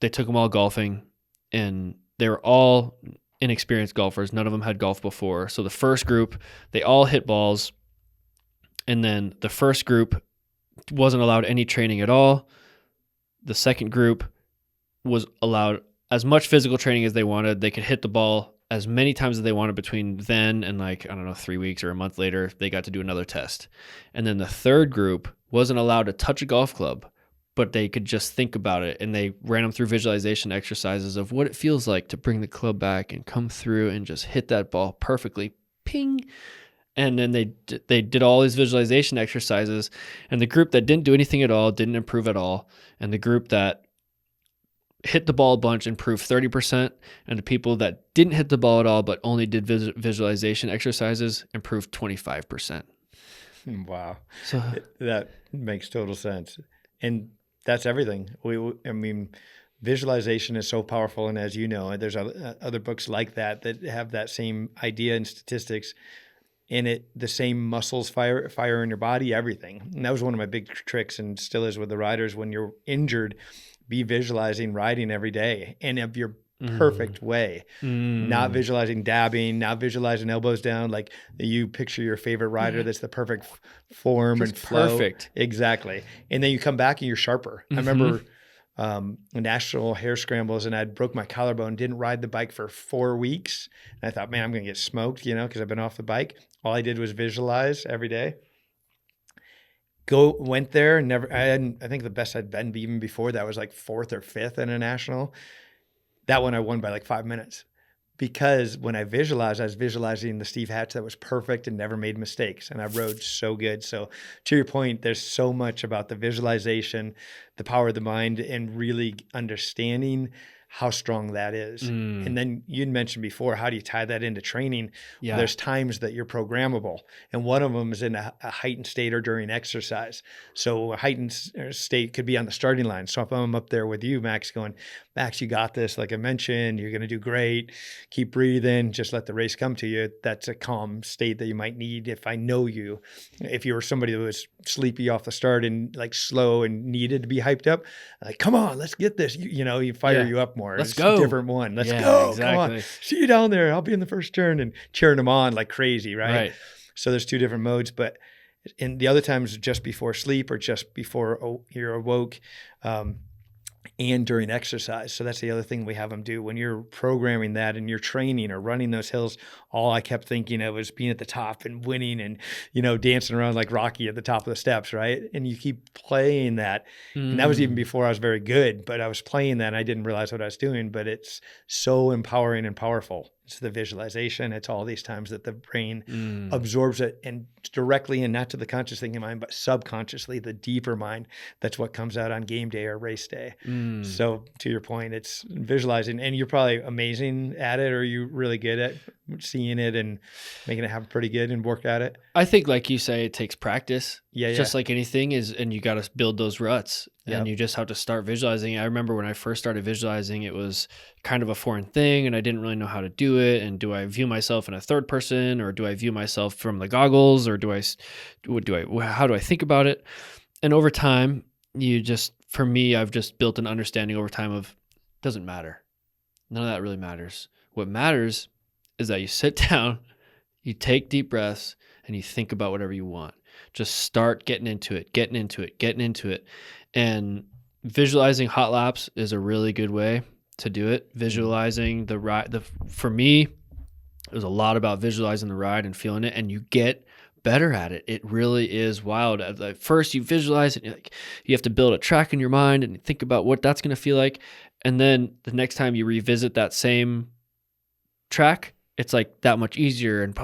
took them all golfing, and they were all inexperienced golfers. None of them had golfed before. So the first group, they all hit balls, and then the first group wasn't allowed any training at all. The second group was allowed as much physical training as they wanted. They could hit the ball as many times as they wanted between then and 3 weeks or a month later. They got to do another test. And then the third group wasn't allowed to touch a golf club, but they could just think about it. And they ran them through visualization exercises of what it feels like to bring the club back and come through and just hit that ball perfectly, ping, And then they did all these visualization exercises, and the group that didn't do anything at all didn't improve at all, and the group that hit the ball a bunch improved 30%, and the people that didn't hit the ball at all but only did visualization exercises improved 25%.
Wow.
So
That makes total sense. And that's everything. I mean, visualization is so powerful. And as you know, there's other books like that have that same idea and statistics in it, the same muscles fire in your body, everything. And that was one of my big tricks, and still is with the riders. When you're injured, be visualizing riding every day and of your perfect way, not visualizing dabbing, not visualizing elbows down. Like you picture your favorite rider that's the perfect form and flow. Perfect. Exactly. And then you come back and you're sharper. I remember national hair scrambles, and I'd broke my collarbone, didn't ride the bike for 4 weeks. And I thought, man, I'm going to get smoked, because I've been off the bike. All I did was visualize every day. Went there, I think the best I'd been even before that was like 4th or 5th in a national. That one I won by like 5 minutes, because when I visualized, I was visualizing the Steve Hatch that was perfect and never made mistakes. And I rode so good. So to your point, there's so much about the visualization, the power of the mind, and really understanding how strong that is. And then you'd mentioned before, how do you tie that into training?
Yeah.
Well, there's times that you're programmable, and one of them is in a heightened state or during exercise. So a heightened state could be on the starting line. So if I'm up there with you, Max, going, Max, you got this. Like I mentioned, you're going to do great. Keep breathing. Just let the race come to you. That's a calm state that you might need if I know you. If you were somebody that was sleepy off the start and like slow and needed to be hyped up, like, come on, let's get this. You fire you up more.
Let's go.
Different one. Let's go.
Exactly.
Come on. See you down there. I'll be in the first turn, and cheering them on like crazy. Right. So there's 2 different modes, but in the other times, just before sleep or just before you're awoke, and during exercise. So that's the other thing we have them do when you're programming that and you're training or running those hills. All I kept thinking of was being at the top and winning and, dancing around like Rocky at the top of the steps. Right. And you keep playing that. And that was even before I was very good, but I was playing that and I didn't realize what I was doing, but it's so empowering and powerful. It's the visualization. It's all these times that the brain absorbs it, and directly, and not to the conscious thinking mind, but subconsciously, the deeper mind. That's what comes out on game day or race day. So to your point, it's visualizing, and you're probably amazing at it, or you're really good at seeing it and making it happen pretty good and work at it.
I think, like you say, it takes practice.
Yeah.
Just like anything is, and you got to build those ruts. And you just have to start visualizing. I remember when I first started visualizing, it was kind of a foreign thing, and I didn't really know how to do it. And do I view myself in a third person, or do I view myself from the goggles, or how do I think about it? And over time, for me, I've just built an understanding over time of, doesn't matter. None of that really matters. What matters is that you sit down, you take deep breaths, and you think about whatever you want. Just start getting into it. And visualizing hot laps is a really good way to do it. Visualizing the ride. For me, it was a lot about visualizing the ride and feeling it, and you get better at it. It really is wild. At first, you visualize it, you have to build a track in your mind and think about what that's going to feel like. And then the next time you revisit that same track, it's like that much easier, and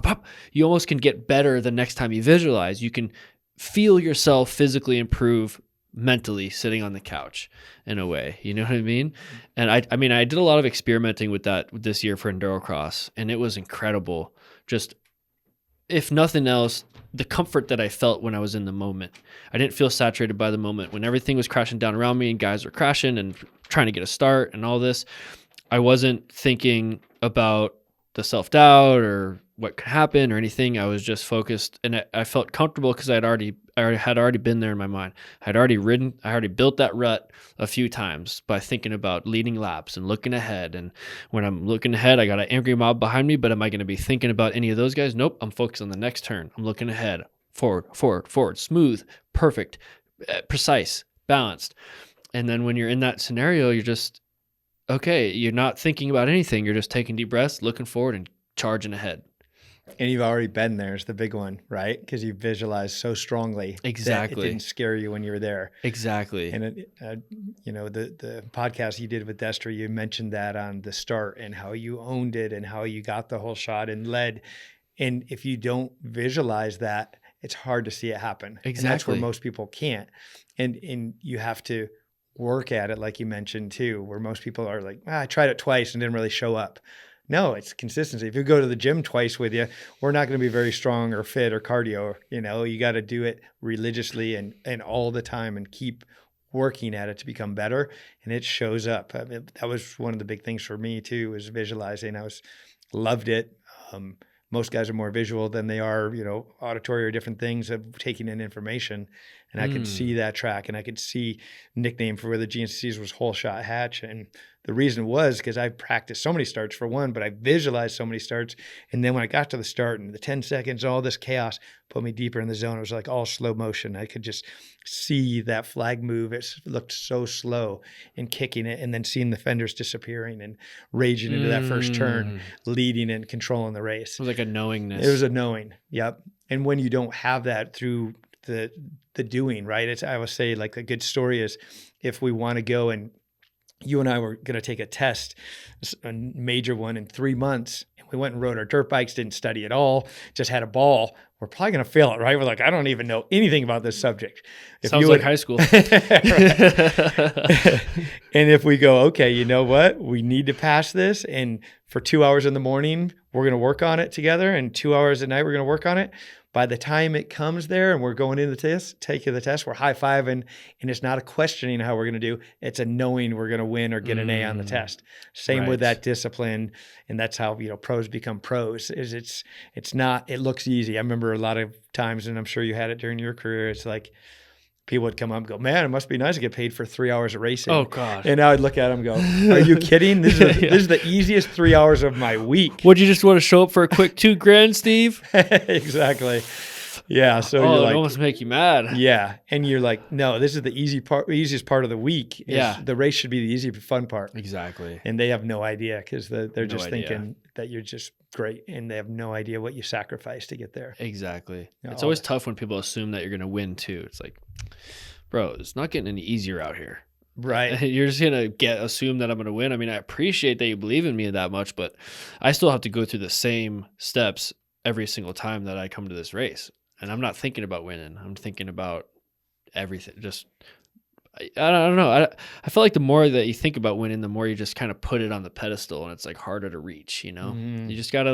you almost can get better the next time you visualize. You can feel yourself physically improve mentally sitting on the couch in a way, you know what I mean? And I did a lot of experimenting with that this year for Endurocross, and it was incredible. Just, if nothing else, the comfort that I felt when I was in the moment. I didn't feel saturated by the moment. When everything was crashing down around me and guys were crashing and trying to get a start and all this, I wasn't thinking about the self-doubt or what could happen or anything. I was just focused, and I felt comfortable because I had already been there in my mind. I already built that rut a few times by thinking about leading laps and looking ahead. And when I'm looking ahead, I got an angry mob behind me, but am I going to be thinking about any of those guys? Nope. I'm focused on the next turn. I'm looking ahead, forward, smooth, perfect, precise, balanced. And then when you're in that scenario, you're just, okay, you're not thinking about anything. You're just taking deep breaths, looking forward, and charging ahead.
And you've already been there is the big one, right? Because you visualized so strongly.
Exactly.
That it didn't scare you when you were there.
Exactly.
And the podcast you did with Destra, you mentioned that on the start and how you owned it and how you got the whole shot and led. And if you don't visualize that, it's hard to see it happen.
Exactly.
And that's where most people can't. And you have to work at it, like you mentioned too, where most people are like, I tried it twice and didn't really show up. No, it's consistency. If you go to the gym twice with you, we're not going to be very strong or fit or cardio. You got to do it religiously and all the time and keep working at it to become better. And it shows up. I mean, that was one of the big things for me too, was visualizing. Loved it. Most guys are more visual than they are, auditory or different things of taking in information. And I could see that track, and I could see nickname for where the GNCCs was whole shot hatch. And the reason was because I practiced so many starts for one, but I visualized so many starts. And then when I got to the start and the 10 seconds, all this chaos put me deeper in the zone. It was like all slow motion. I could just see that flag move. It looked so slow, and kicking it, and then seeing the fenders disappearing and raging into that first turn, leading and controlling the race.
It was like a knowingness.
It was a knowing. Yep. And when you don't have that through the doing, right? I always say, like, a good story is if we want to go, and you and I were going to take a test, a major one, in 3 months, and we went and rode our dirt bikes, didn't study at all, just had a ball. We're probably going to fail it, right? We're like, I don't even know anything about this subject.
Sounds like high school.
And if we go, okay, you know what? We need to pass this. And for 2 hours in the morning, we're going to work on it together. And 2 hours at night, we're going to work on it. By the time it comes there and we're going into the test, taking the test, we're high-fiving, and it's not a questioning how we're going to do. It's a knowing we're going to win or get an A on the test. Same with that discipline. And that's how, pros become pros. It's not, it looks easy. I remember a lot of times, and I'm sure you had it during your career, it's like people would come up and go, man, it must be nice to get paid for 3 hours of racing.
Oh, God.
And I would look at them and go, are you kidding? This is the easiest 3 hours of my week.
Would you just want to show up for a quick $2,000, Steve?
Exactly. Yeah. So you're like,
it almost make you mad.
Yeah. And you're like, no, this is the easiest part of the week.
Yeah.
The race should be the easy, fun part.
Exactly.
And they have no idea, because they're just
idea.
thinking that you're just great, and they have no idea what you sacrificed to get there.
Exactly. It's always tough when people assume that you're going to win too. It's like, bro, it's not getting any easier out here.
Right.
You're just going to assume that I'm going to win. I mean, I appreciate that you believe in me that much, but I still have to go through the same steps every single time that I come to this race. And I'm not thinking about winning. I'm thinking about everything. Just, I don't know. I feel like the more that you think about winning, the more you just kind of put it on the pedestal, and it's like harder to reach, You just got to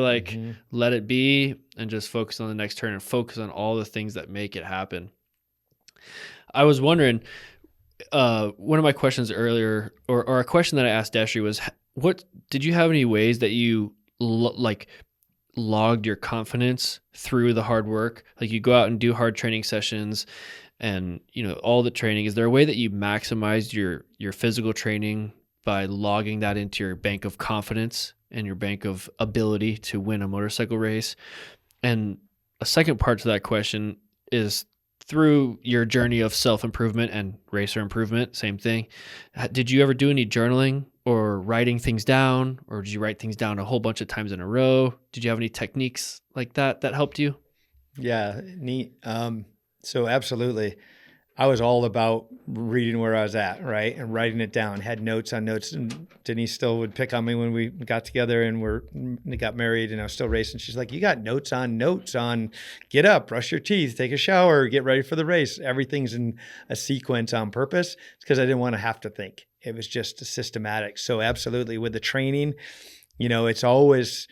let it be and just focus on the next turn and focus on all the things that make it happen. I was wondering, one of my questions earlier, or a question that I asked Destry was, what did you have any ways that you logged your confidence through the hard work? Like, you go out and do hard training sessions and, all the training. Is there a way that you maximized your physical training by logging that into your bank of confidence and your bank of ability to win a motorcycle race? And a second part to that question is, through your journey of self-improvement and racer improvement, same thing, did you ever do any journaling or writing things down, or did you write things down a whole bunch of times in a row? Did you have any techniques like that helped you?
Yeah, neat. So absolutely. I was all about reading where I was at, right? And writing it down, had notes on notes. And Denise still would pick on me when we got together and we got married and I was still racing. She's like, you got notes on get up, brush your teeth, take a shower, get ready for the race. Everything's in a sequence on purpose. It's because I didn't want to have to think. It was just systematic. So absolutely, with the training, it's always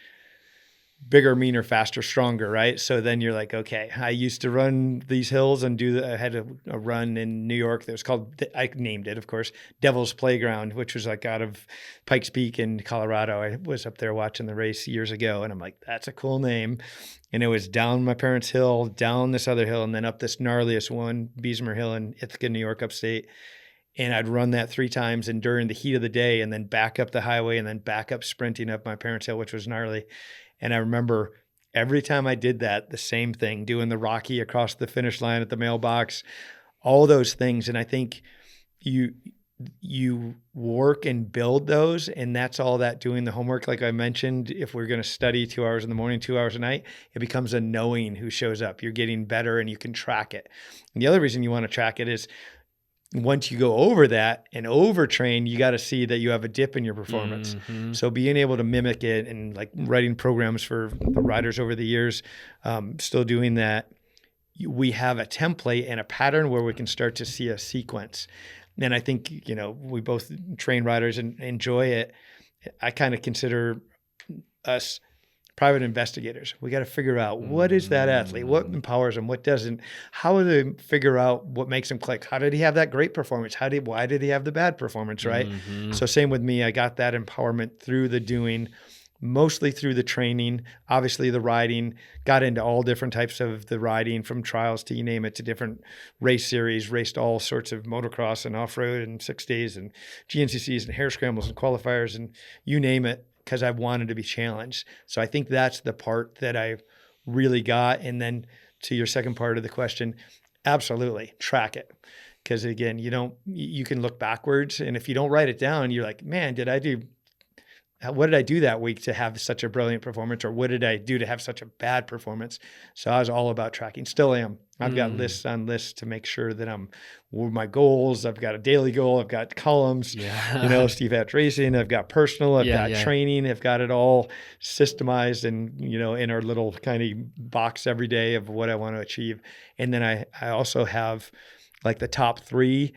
bigger, meaner, faster, stronger, right? So then you're like, okay, I used to run these hills and I had a run in New York that was called, I named it, of course, Devil's Playground, which was like out of Pikes Peak in Colorado. I was up there watching the race years ago, and I'm like, that's a cool name. And it was down my parents' hill, down this other hill, and then up this gnarliest one, Beesmer Hill in Ithaca, New York, upstate. And I'd run that 3 times, and during the heat of the day, and then back up the highway, and then back up sprinting up my parents' hill, which was gnarly. And I remember every time I did that, the same thing, doing the Rocky across the finish line at the mailbox, all those things. And I think you work and build those, and that's all that doing the homework. Like I mentioned, if we're going to study 2 hours in the morning, 2 hours a night, it becomes a knowing who shows up. You're getting better and you can track it. And the other reason you want to track it is once you go over that and overtrain, you got to see that you have a dip in your performance. So being able to mimic it and like writing programs for the riders over the years, still doing that, we have a template and a pattern where we can start to see a sequence. And I think, we both train riders and enjoy it. I kind of consider us private investigators. We got to figure out what is that athlete, what empowers them, what doesn't, how do they figure out what makes them click? How did he have that great performance? Why did he have the bad performance, right? So same with me, I got that empowerment through the doing, mostly through the training, obviously the riding, got into all different types of the riding, from trials to you name it, to different race series, raced all sorts of motocross and off-road and 6 days and GNCCs and hare scrambles and qualifiers and you name it, because I wanted to be challenged. So I think that's the part that I really got. And then to your second part of the question, absolutely track it. Because again, you can look backwards, and if you don't write it down, you're like, man, what did I do that week to have such a brilliant performance? Or what did I do to have such a bad performance? So I was all about tracking, still am. I've got lists on lists to make sure that I'm with my goals. I've got a daily goal. I've got columns, Steve Hatch Racing. I've got personal. I've got training. I've got it all systemized and, in our little kind of box every day of what I want to achieve. And then I also have like the top 3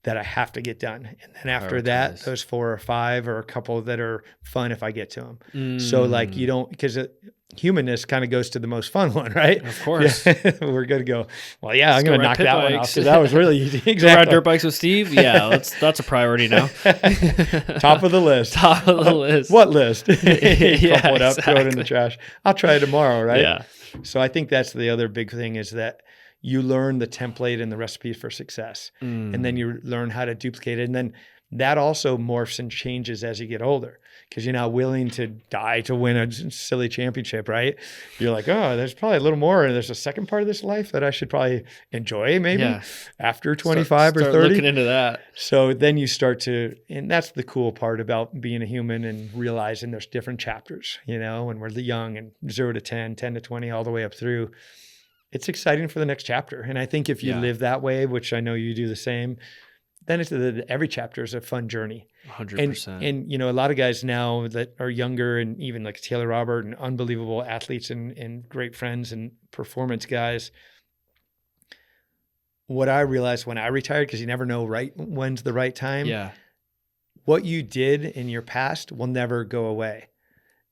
that I have to get done. And then after that, those 4 or 5 or a couple that are fun if I get to them. So like because humanness kind of goes to the most fun one, right?
Of course.
Yeah. We're going to go, well, yeah, I'm going to knock that one off because that was really easy.
Exactly. Ride dirt bikes with Steve? Yeah, that's a priority now.
Top of the list.
Top of the list.
What list?
Yeah,
Crumple it up, throw it in the trash. I'll try it tomorrow, right?
Yeah.
So I think that's the other big thing, is that you learn the template and the recipe for success. And then you learn how to duplicate it. And then that also morphs and changes as you get older, because you're not willing to die to win a silly championship, right? You're like, oh, there's probably a little more. There's a second part of this life that I should probably enjoy maybe after 25 or 30.
Start looking into that.
So then you start to, and that's the cool part about being a human and realizing there's different chapters, when we're young and 0 to 10, 10 to 20, all the way up through. It's exciting for the next chapter. And I think if you live that way, which I know you do the same, then every chapter is a fun journey.
100%.
And a lot of guys now that are younger, and even like Taylor Robert and unbelievable athletes and great friends and performance guys, what I realized when I retired, because you never know when's the right time.
Yeah.
What you did in your past will never go away.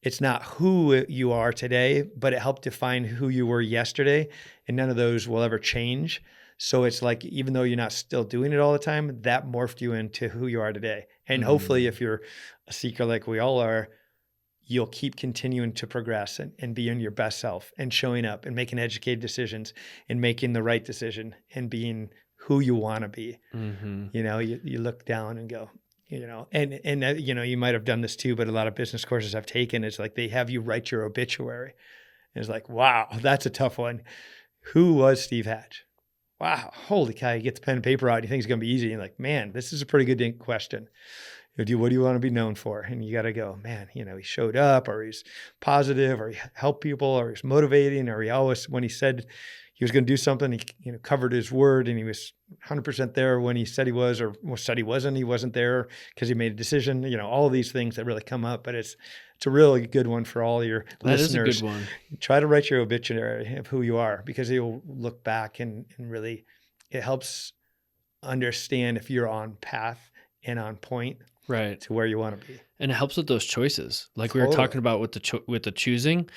It's not who you are today, but it helped define who you were yesterday, and none of those will ever change. So it's like, even though you're not still doing it all the time, that morphed you into who you are today. And hopefully, if you're a seeker like we all are, you'll keep continuing to progress and be in your best self and showing up and making educated decisions and making the right decision and being who you want to be. You look down and go, and you might have done this too, but a lot of business courses I've taken, it's like they have you write your obituary. And it's like, wow, that's a tough one. Who was Steve Hatch? Wow, holy cow, you get the pen and paper out, you think it's going to be easy. And like, man, this is a pretty good question. What do you want to be known for? And you got to go, man, he showed up, or he's positive, or he helped people, or he's motivating, or he always, when he said he was going to do something, he covered his word, and he was 100% there when he said he was, or said he wasn't there because he made a decision. All of these things that really come up, but it's a really good one for all your listeners.
That is a good one.
Try to write your obituary of who you are, because you'll look back and really, it helps understand if you're on path and on point
right
to where you want to be.
And it helps with those choices. Like we were talking about with the choosing.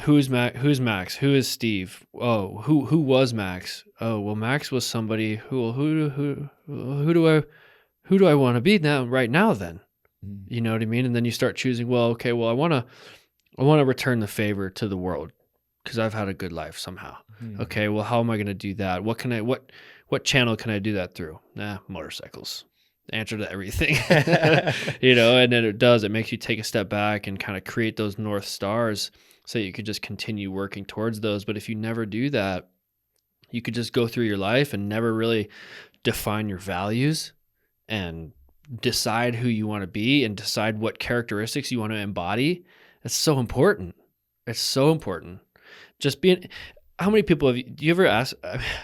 Who's Max? Who is Steve? Oh, who was Max? Oh, well, Max was somebody who do I want to be now right now then? You know what I mean? And then you start choosing, well, okay, well, I want to return the favor to the world because I've had a good life somehow. Okay, well, how am I going to do that? What channel can I do that through? Motorcycles. Answer to everything. And then it makes you take a step back and kind of create those North Stars so you could just continue working towards those. But if you never do that, you could just go through your life and never really define your values and decide who you want to be and decide what characteristics you want to embody. It's so important. It's so important. Just being, how many people do you ever ask?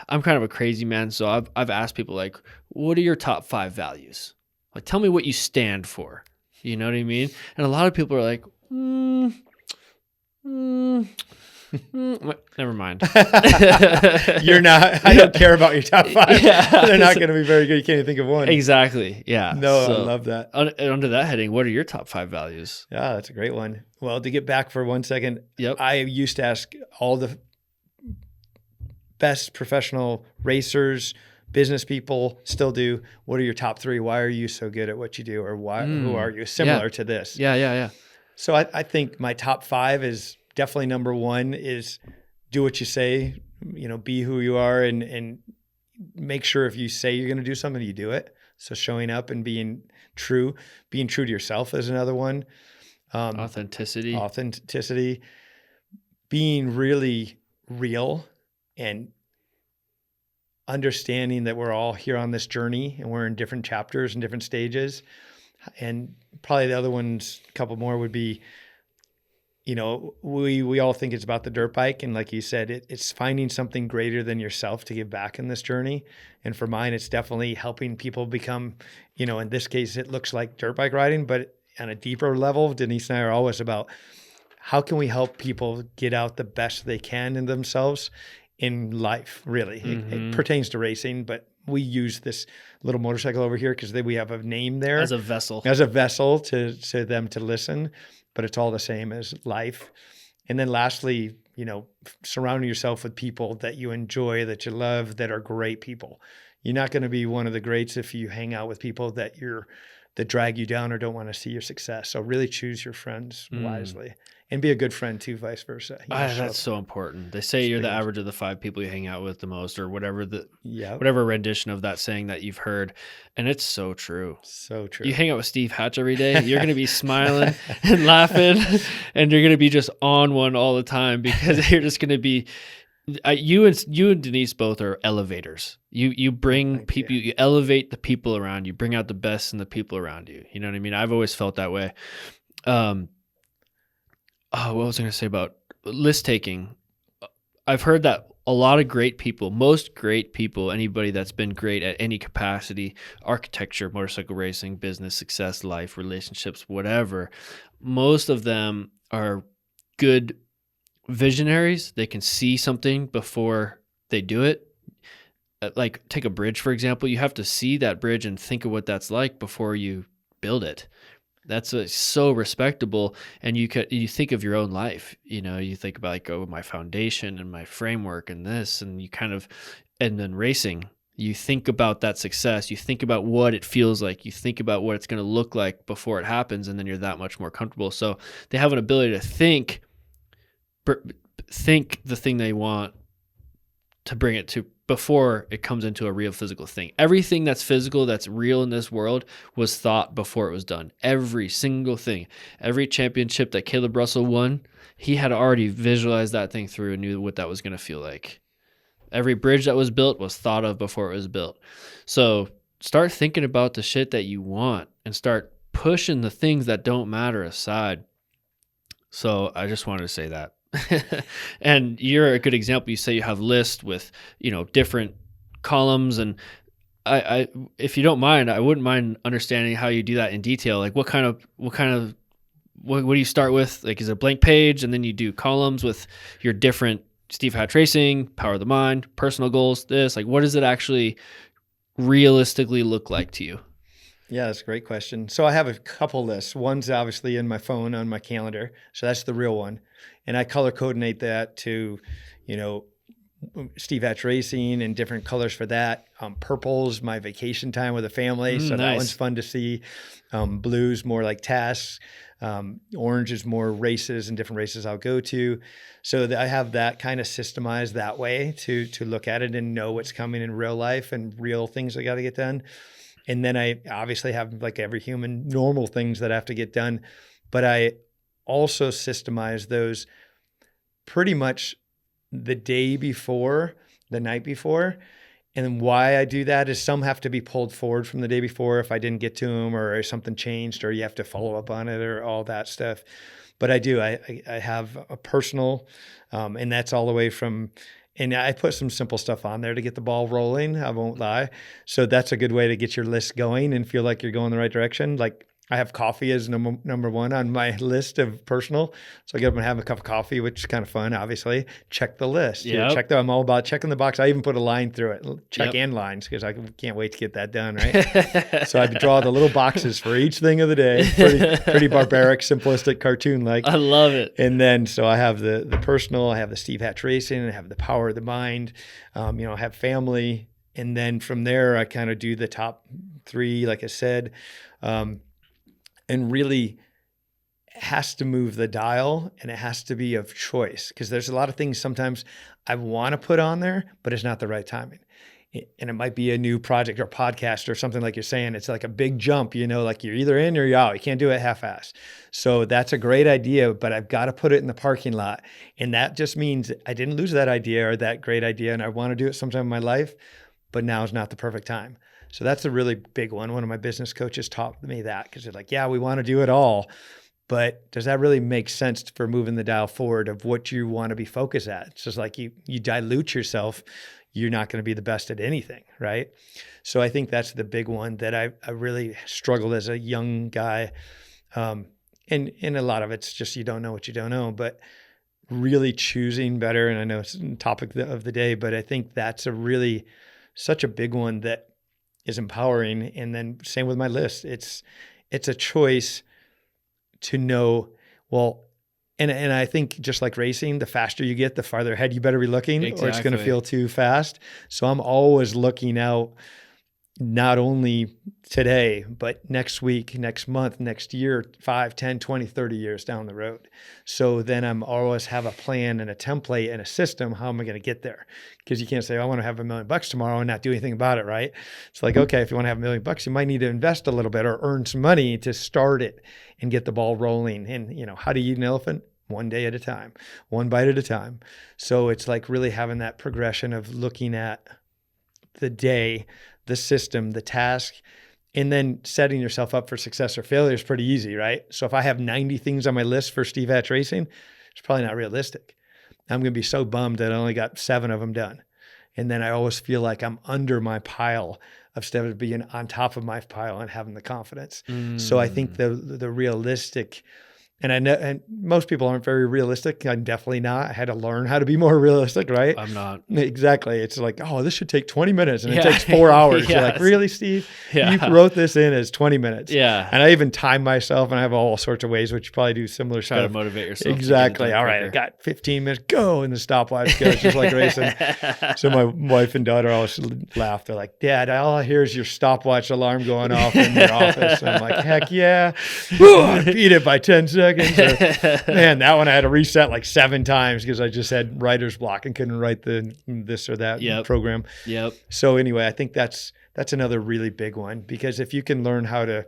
I'm kind of a crazy man, so I've asked people like, what are your top 5 values? Like, tell me what you stand for. You know what I mean? And a lot of people are like, never mind.
You're not. I don't care about your top 5.
Yeah.
They're not going to be very good. You can't even think of one.
Exactly. Yeah.
No,
So,
I love that.
Under that heading, what are your top 5 values?
Yeah, that's a great one. Well, to get back for 1 second,
Yep.
I used to ask all the best professional racers, business people, still do, what are your top 3? Why are you so good at what you do? Or why? Who are you? Similar to this.
Yeah.
So I think my top 5 is definitely number 1 is do what you say, be who you are, and make sure if you say you're going to do something, you do it. So showing up and being true to yourself is another one. Authenticity, being really real and understanding that we're all here on this journey and we're in different chapters and different stages. And probably the other ones, a couple more would be, we all think it's about the dirt bike. And like you said, it's finding something greater than yourself to give back in this journey. And for mine, it's definitely helping people become, in this case, it looks like dirt bike riding, but on a deeper level, Denise and I are always about how can we help people get out the best they can in themselves in life, really.
Mm-hmm.
It pertains to racing, but we use this little motorcycle over here because we have a name there.
As a vessel
to them to listen, but it's all the same as life. And then lastly, surrounding yourself with people that you enjoy, that you love, that are great people. You're not going to be one of the greats if you hang out with people that drag you down or don't want to see your success. So really choose your friends wisely and be a good friend too, vice versa.
That's so important. They say you're the average of the 5 people you hang out with the most, or whatever whatever rendition of that saying that you've heard. And it's so true. So true. You hang out with Steve Hatch every day, you're going to be smiling and laughing, and you're going to be just on one all the time because you're just going to be, you and Denise both are elevators. You bring people, you elevate the people around you, bring out the best in the people around you. You know what I mean? I've always felt that way. What was I going to say about list taking? I've heard that a lot of great people, most great people, anybody that's been great at any capacity, architecture, motorcycle racing, business, success, life, relationships, whatever, most of them are good visionaries. They can see something before they do it. Like take a bridge, for example. You have to see that bridge and think of what that's like before you build it. That's so respectable. And you think of your own life, you think about like, my foundation and my framework and this, and and then racing, you think about that success, you think about what it feels like, you think about what it's going to look like before it happens. And then you're that much more comfortable. So they have an ability to think the thing they want to bring it to before it comes into a real physical thing. Everything that's physical, that's real in this world was thought before it was done. Every single thing, every championship that Caleb Russell won, he had already visualized that thing through and knew what that was going to feel like. Every bridge that was built was thought of before it was built. So start thinking about the shit that you want and start pushing the things that don't matter aside. So I just wanted to say that. And you're a good example. You say you have lists with, different columns, and I if you don't mind, I wouldn't mind understanding how you do that in detail. Like what do you start with? Like, is it a blank page and then you do columns with your different Steve Hatch Racing, Power of the Mind, personal goals, this, like what does it actually realistically look like to you?
Yeah, that's a great question. So I have a couple lists. One's obviously in my phone on my calendar. So that's the real one. And I color coordinate that to, Steve Hatch Racing and different colors for that. Purple's my vacation time with the family. So that one's fun to see. Blue's more like tasks. Orange is more races and different races I'll go to. So I have that kind of systemized that way to look at it and know what's coming in real life and real things that got to get done. And then I obviously have, like every human, normal things that have to get done. But I also systemize those pretty much the day before, the night before. And why I do that is some have to be pulled forward from the day before if I didn't get to them or something changed or you have to follow up on it or all that stuff. But I do. I have a personal, and that's all the way from And I put some simple stuff on there to get the ball rolling. I won't lie. So that's a good way to get your list going and feel like you're going the right direction. Like I have coffee as number one on my list of personal. So I get up and have a cup of coffee, which is kind of fun, obviously. Check the list.
Yep.
I'm all about checking the box. I even put a line through it. Check and lines because I can't wait to get that done, right? So I draw the little boxes for each thing of the day. Pretty barbaric, simplistic, cartoon-like.
I love it.
And then so I have the personal, I have the Steve Hatch Racing, I have the power of the mind, I have family. And then from there, I kind of do the top 3, like I said. And really has to move the dial, and it has to be of choice, because there's a lot of things sometimes I want to put on there, but it's not the right timing. And it might be a new project or podcast or something like you're saying. It's like a big jump, like you're either in or you're out. You can't do it half-assed. So that's a great idea, but I've got to put it in the parking lot. And that just means I didn't lose that idea or that great idea, and I want to do it sometime in my life, but now is not the perfect time. So that's a really big one. One of my business coaches taught me that, because they're like, yeah, we want to do it all, but does that really make sense for moving the dial forward of what you want to be focused at? It's just like you dilute yourself, you're not going to be the best at anything, right? So I think that's the big one that I really struggled as a young guy. And a lot of it's just you don't know what you don't know, but really choosing better. And I know it's a topic of the day, but I think that's such a big one that is empowering. And then same with my list. It's a choice to know, well, and I think just like racing, the faster you get, the farther ahead you better be looking, or it's going to feel too fast. So I'm always looking out, not only today, but next week, next month, next year, 5, 10, 20, 30 years down the road. So then I'm always have a plan and a template and a system. How am I going to get there? Because you can't say, I want to have $1 million tomorrow and not do anything about it, right? It's like, okay, if you want to have $1 million, you might need to invest a little bit or earn some money to start it and get the ball rolling. And, how do you eat an elephant? One day at a time, one bite at a time. So it's like really having that progression of looking at the day, the system, the task, and then setting yourself up for success or failure is pretty easy, right? So if I have 90 things on my list for Steve Hatch Racing, it's probably not realistic. I'm going to be so bummed that I only got 7 of them done. And then I always feel like I'm under my pile instead of being on top of my pile and having the confidence. So I think the realistic, and I know, and most people aren't very realistic. I'm definitely not. I had to learn how to be more realistic, right?
I'm not.
Exactly. It's like, oh, this should take 20 minutes and it takes 4 hours.
Yes.
You're like, really, Steve?
Yeah.
You wrote this in as 20 minutes.
Yeah.
And I even time myself, and I have all sorts of ways, which you probably do similar
Try
stuff.
to motivate yourself.
Exactly. All right, I got 15 minutes, go. And the stopwatch goes just like racing. So my wife and daughter always laugh. They're like, Dad, all I hear is your stopwatch alarm going off in your office. And I'm like, heck yeah. Woo, I beat it by 10 seconds. Man, that one I had to reset like 7 times because I just had writer's block and couldn't write this or that program.
Yep.
So anyway, I think that's another really big one, because if you can learn how to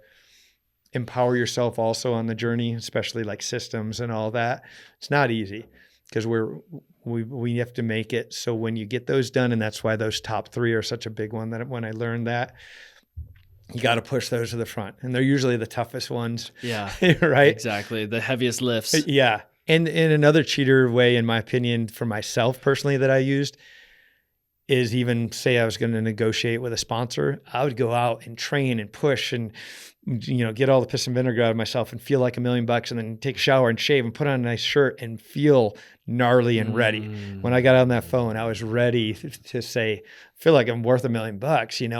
empower yourself also on the journey, especially like systems and all that, it's not easy, because we have to make it. So when you get those done, and that's why those top 3 are such a big one, that when I learned that, you got to push those to the front. And they're usually the toughest ones.
Yeah.
Right?
Exactly. The heaviest lifts.
Yeah. And another cheater way, in my opinion, for myself personally, that I used is, even say I was going to negotiate with a sponsor, I would go out and train and push and, get all the piss and vinegar out of myself and feel like $1 million, and then take a shower and shave and put on a nice shirt and feel gnarly and ready. When I got on that phone, I was ready to say, feel like I'm worth $1 million,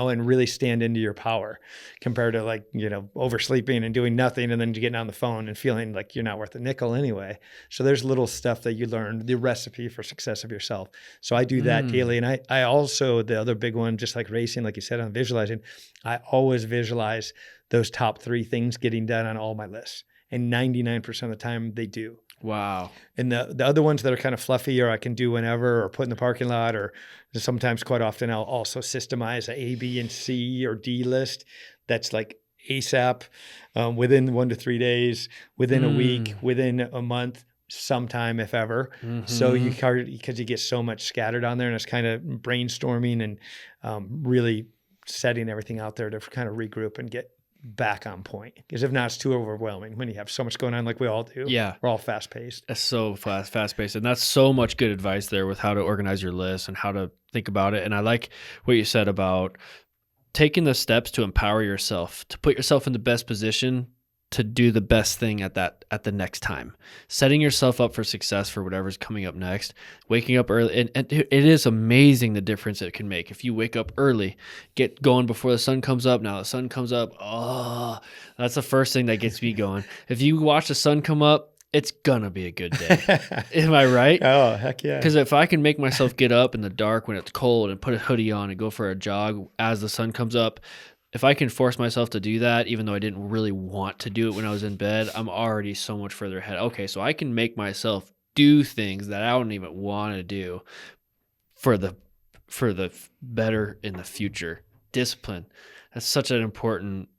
and really stand into your power, compared to like, oversleeping and doing nothing and then getting on the phone and feeling like you're not worth a nickel anyway. So there's little stuff that you learn, the recipe for success of yourself. So I do that daily. And I also, the other big one, just like racing, like you said, on visualizing, I always visualize those top 3 things getting done on all my lists. And 99% of the time they do.
Wow.
And the other ones that are kind of fluffy, or I can do whenever, or put in the parking lot, or sometimes quite often I'll also systemize a B and C or D list. That's like ASAP, within 1 to 3 days, within a week, within a month, sometime, if ever. So because you get so much scattered on there, and it's kind of brainstorming and really setting everything out there to kind of regroup and get back on point. Because if not, it's too overwhelming when you have so much going on like we all do.
Yeah.
We're all fast paced.
It's so fast paced. And that's so much good advice there with how to organize your list and how to think about it. And I like what you said about taking the steps to empower yourself, to put yourself in the best position to do the best thing at the next time, setting yourself up for success for whatever's coming up next, waking up early. And it is amazing the difference it can make. If you wake up early, get going before the sun comes up. Now the sun comes up. Oh, that's the first thing that gets me going. If you watch the sun come up, it's gonna be a good day. Am I right?
Oh, heck yeah.
Because if I can make myself get up in the dark when it's cold and put a hoodie on and go for a jog as the sun comes up, if I can force myself to do that, even though I didn't really want to do it when I was in bed, I'm already so much further ahead. Okay, so I can make myself do things that I don't even want to do for the better in the future. Discipline. That's such an important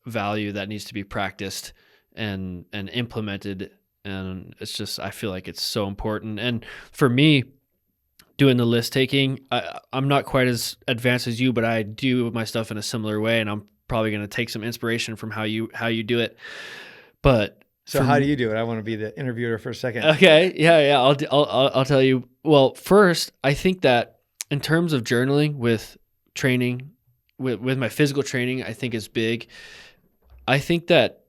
value that needs to be practiced and implemented. And it's just, I feel like it's so important. And for me, doing the list taking, I'm not quite as advanced as you, but I do my stuff in a similar way, and I'm probably going to take some inspiration from how you do it. But
so how do you do it? I want to be the interviewer for a second.
Okay, yeah. I'll tell you. Well, first, I think that in terms of journaling with training, with my physical training, I think is big. I think that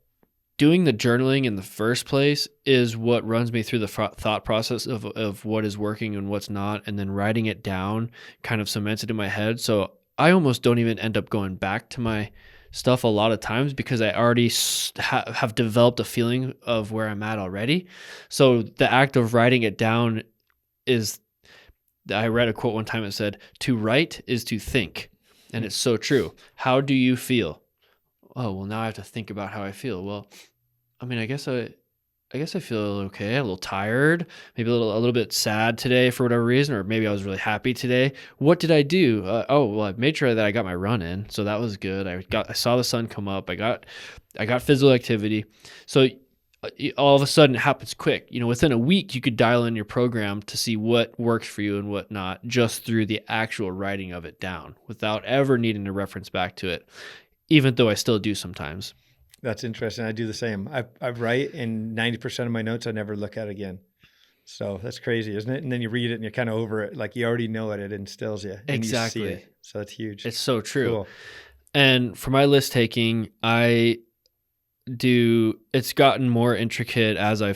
doing the journaling in the first place is what runs me through the thought process of what is working and what's not, and then writing it down kind of cements it in my head. So I almost don't even end up going back to my stuff a lot of times because I already have developed a feeling of where I'm at already. So the act of writing it down is, I read a quote one time that said, "To write is to think." And it's so true. How do you feel? Oh, well, now I have to think about how I feel. Well, I mean, I guess I feel okay, a little tired, maybe a little bit sad today for whatever reason, or maybe I was really happy today. What did I do? Well, I made sure that I got my run in, so that was good. I saw the sun come up. I got physical activity. So all of a sudden it happens quick. Within a week, you could dial in your program to see what works for you and what not, just through the actual writing of it down without ever needing to reference back to it, even though I still do sometimes.
That's interesting. I do the same. I write, and 90% of my notes I never look at again. So that's crazy, isn't it? And then you read it and you're kind of over it. Like you already know it. It instills you.
Exactly.
You see it. So that's huge.
It's so true.
Cool.
And for my list taking, it's gotten more intricate as I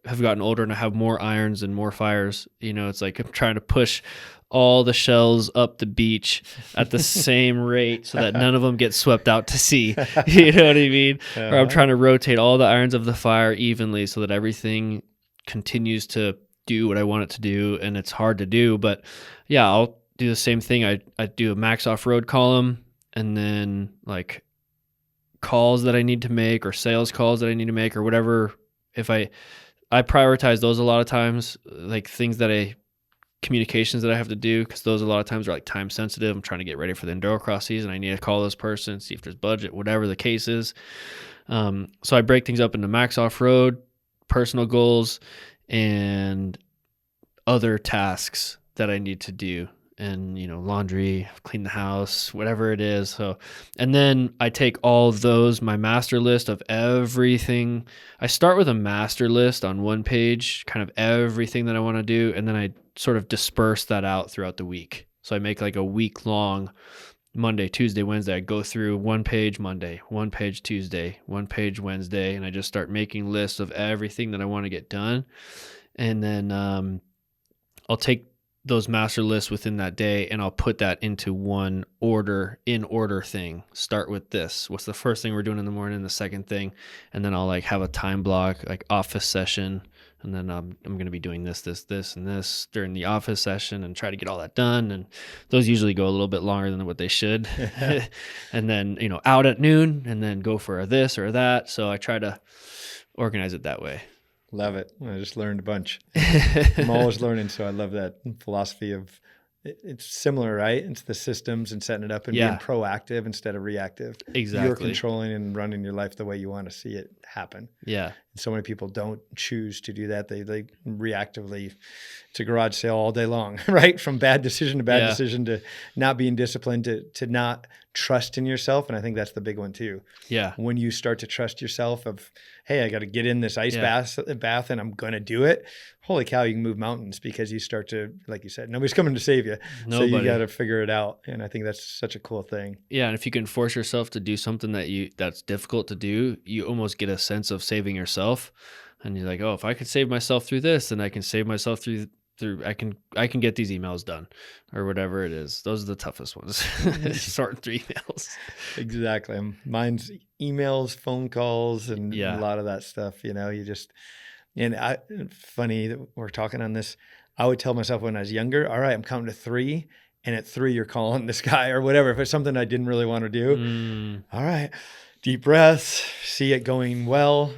have gotten older and I have more irons and more fires. It's like I'm trying to push all the shells up the beach at the same rate so that none of them get swept out to sea. You know what I mean? Or I'm trying to rotate all the irons of the fire evenly so that everything continues to do what I want it to do. And it's hard to do, but yeah, I'll do the same thing. I do a max off-road column, and then like calls that I need to make, or sales calls that I need to make, or whatever. If I prioritize those a lot of times, like communications that I have to do, because those a lot of times are like time sensitive. I'm trying to get ready for the endurocross season. I need to call this person, see if there's budget, whatever the case is. So I break things up into max off-road, personal goals, and other tasks that I need to do. And, laundry, clean the house, whatever it is. So, and then I take all of those, my master list of everything. I start with a master list on one page, kind of everything that I want to do. And then I sort of disperse that out throughout the week. So I make like a week long, Monday, Tuesday, Wednesday. I go through one page Monday, one page Tuesday, one page Wednesday. And I just start making lists of everything that I want to get done. And then I'll take those master lists within that day, and I'll put that into one in order thing. Start with this. What's the first thing we're doing in the morning? The second thing, and then I'll like have a time block, like office session, and then I'm going to be doing this, and this during the office session, and try to get all that done. And those usually go a little bit longer than what they should. And then out at noon, and then go for this or that. So I try to organize it that way.
Love it. I just learned a bunch. I'm always learning, so I love that philosophy of it's similar, right? It's the systems and setting it up and being proactive instead of reactive.
Exactly.
You're controlling and running your life the way you want to see it happen.
Yeah.
And so many people don't choose to do that. They reactively, it's a garage sale all day long, right? From bad decision to bad decision to not being disciplined to not trust in yourself. And I think that's the big one too.
Yeah.
When you start to trust yourself of, hey, I got to get in this ice bath and I'm going to do it. Holy cow, you can move mountains because you start to, like you said, nobody's coming to save you.
Nobody.
So you got to figure it out. And I think that's such a cool thing.
Yeah. And if you can force yourself to do something that's difficult to do, you almost get a sense of saving yourself. And you're like, oh, if I could save myself through this, then I can save myself through I can get these emails done or whatever it is. Those are the toughest ones. Sorting through emails.
Exactly. Mine's emails, phone calls, and a lot of that stuff. You just, funny that we're talking on this. I would tell myself when I was younger, all right, I'm counting to 3. And at 3, you're calling this guy or whatever. If it's something I didn't really want to do, all right, deep breaths, see it going well,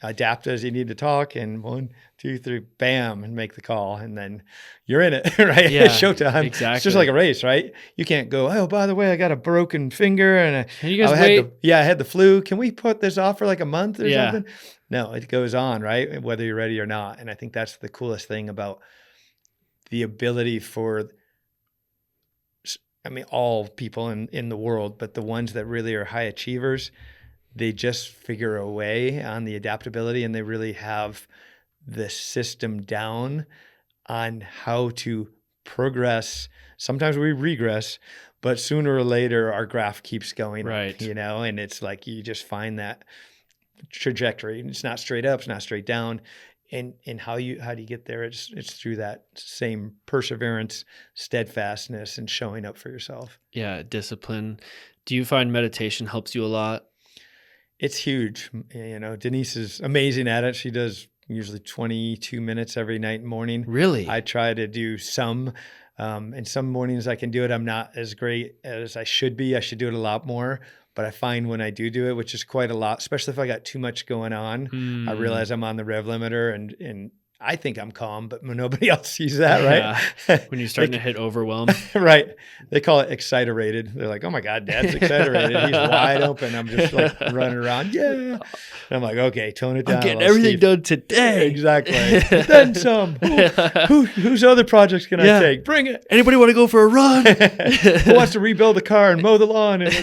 adapt as you need to talk, and 1, 2, 3, bam, and make the call. And then you're in it, right?
Yeah,
showtime.
Exactly.
It's just like a race, right? You can't go, oh, by the way, I got a broken finger and
can you guys wait?
I had the flu. Can we put this off for like a month or something? No, it goes on, right? Whether you're ready or not. And I think that's the coolest thing about the ability for, all people in the world, but the ones that really are high achievers, they just figure a way on the adaptability, and they really have the system down on how to progress. Sometimes we regress, but sooner or later our graph keeps going,
right?
And it's like you just find that trajectory. It's not straight up, it's not straight down. And how do you get there? It's through that same perseverance, steadfastness, and showing up for yourself.
Yeah, discipline. Do you find meditation helps you a lot?
It's huge. Denise is amazing at it. She does usually 22 minutes every night and morning.
Really?
I try to do some. And some mornings I can do it. I'm not as great as I should be. I should do it a lot more. But I find when I do it, which is quite a lot, especially if I got too much going on, I realize I'm on the rev limiter and I think I'm calm, but nobody else sees that, right?
Yeah. When you're starting to hit overwhelm.
Right. They call it exciterated. They're like, oh my God, Dad's exciterated. He's wide open. I'm just like running around. Yeah. And I'm like, okay, tone it down.
I'm getting everything done today.
Exactly. Then some. Whose other projects can I take? Bring it.
Anybody want to go for a run?
Who wants to rebuild the car and mow the lawn? And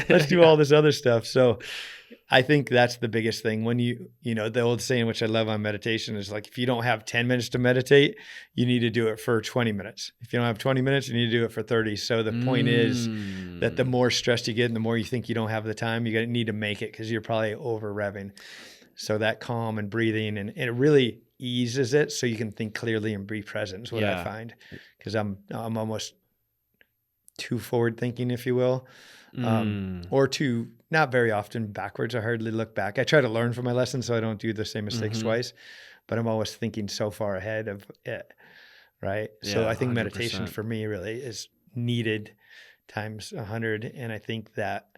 let's do all this other stuff. So I think that's the biggest thing. When the old saying, which I love on meditation, is like, if you don't have 10 minutes to meditate, you need to do it for 20 minutes. If you don't have 20 minutes, you need to do it for 30. So the point is that the more stressed you get and the more you think you don't have the time, you need to make it because you're probably over revving. So that calm and breathing, and it really eases it so you can think clearly and be present is what I find. Because I'm almost too forward thinking, if you will, or too not very often backwards. I hardly look back. I try to learn from my lessons so I don't do the same mistakes twice, but I'm always thinking so far ahead of it, right? Yeah, so I think 100%. Meditation for me really is needed times 100. And I think that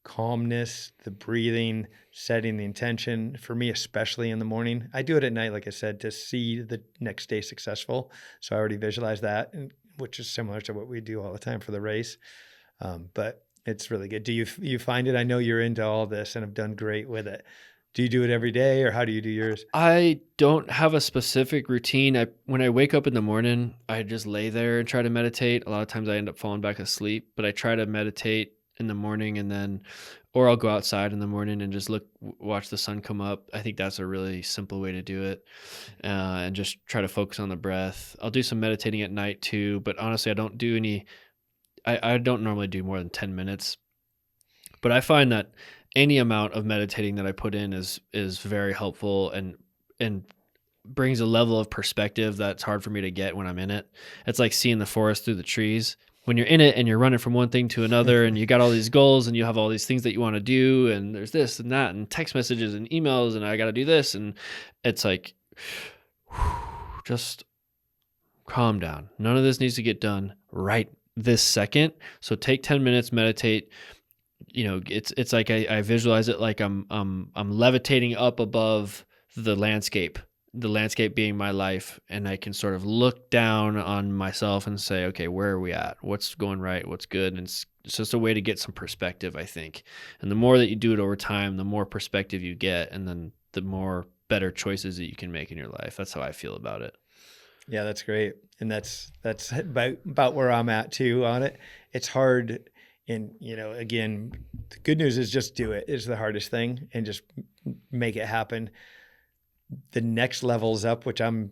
calmness, the breathing, setting the intention, for me, especially in the morning. I do it at night, like I said, to see the next day successful. So I already visualize that, which is similar to what we do all the time for the race. But it's really good. Do you find it? I know you're into all this and have done great with it. Do you do it every day, or how do you do yours?
I don't have a specific routine. When I wake up in the morning, I just lay there and try to meditate. A lot of times I end up falling back asleep, but I try to meditate in the morning, or I'll go outside in the morning and just watch the sun come up. I think that's a really simple way to do it, and just try to focus on the breath. I'll do some meditating at night too, but honestly, I don't do any. I don't normally do more than 10 minutes, but I find that any amount of meditating that I put in is very helpful and brings a level of perspective that's hard for me to get when I'm in it. It's like seeing the forest through the trees. When you're in it and you're running from one thing to another and you got all these goals and you have all these things that you want to do and there's this and that and text messages and emails and I got to do this, and it's like, just calm down. None of this needs to get done right this second. So take 10 minutes, meditate. It's like I visualize it like I'm levitating up above the landscape, the landscape being my life, and I can sort of look down on myself and say, okay, where are we at? What's going right? What's good? And it's just a way to get some perspective, I think. And the more that you do it over time, the more perspective you get, and then the more better choices that you can make in your life. That's how I feel about it.
Yeah, that's great. And that's about where I'm at too on it. It's hard. And, again, the good news is just do it is the hardest thing, and just make it happen. The next level's up, which I'm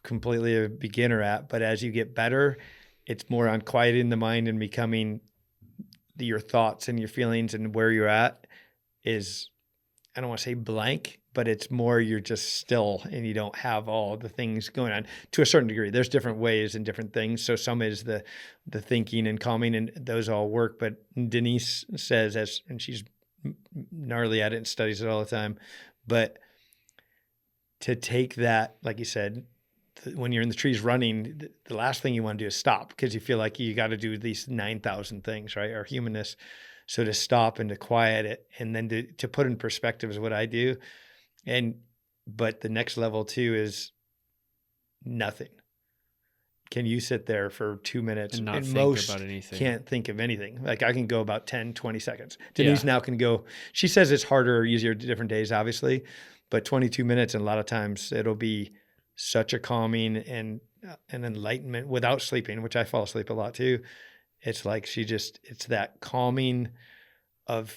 completely a beginner at, but as you get better, it's more on quieting the mind and becoming your thoughts and your feelings, and where you're at is, I don't want to say blank, but it's more you're just still and you don't have all the things going on to a certain degree. There's different ways and different things. So some is the thinking and calming, and those all work. But Denise says, and she's gnarly at it and studies it all the time, but to take that, like you said, when you're in the trees running, the last thing you want to do is stop, because you feel like you got to do these 9,000 things, right? Our humanness. So to stop and to quiet it, and then to put in perspective is what I do. But the next level too is nothing. Can you sit there for 2 minutes
and not think about anything?
Can't think of anything. Like I can go about 10, 20 seconds. Denise now can go, she says it's harder or easier different days, obviously, but 22 minutes. And a lot of times it'll be such a calming and an enlightenment without sleeping, which I fall asleep a lot too. It's like it's that calming of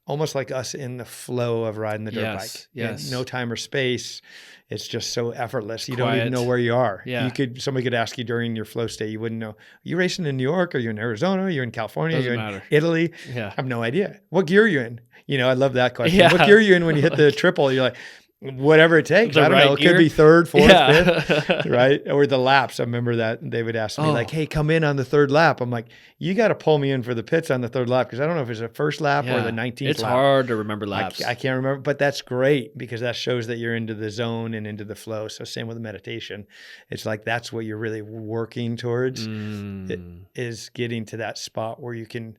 almost like us in the flow of riding the dirt bike.
Yes.
And no time or space. It's just so effortless. You
Quiet.
don't even know where you are.
Yeah.
Somebody could ask you during your flow state, you wouldn't know. Are you racing in New York? Are you in Arizona? Are you in California?
Doesn't
Are you in
matter.
Italy?
Yeah.
I have no idea. What gear are you in? I love that question.
Yeah.
What gear are you in when you hit the triple? You're like, whatever it takes. I don't know. It
gear?
Could be third, fourth, fifth,
Yeah.
right? Or the laps. I remember that they would ask me like, hey, come in on the third lap. I'm like, you got to pull me in for the pits on the third lap, because I don't know if it's the first lap or the 19th
It's
lap.
hard to remember laps.
I can't remember, but that's great, because that shows that you're into the zone and into the flow. So same with meditation. It's like that's what you're really working towards, is getting to that spot where you can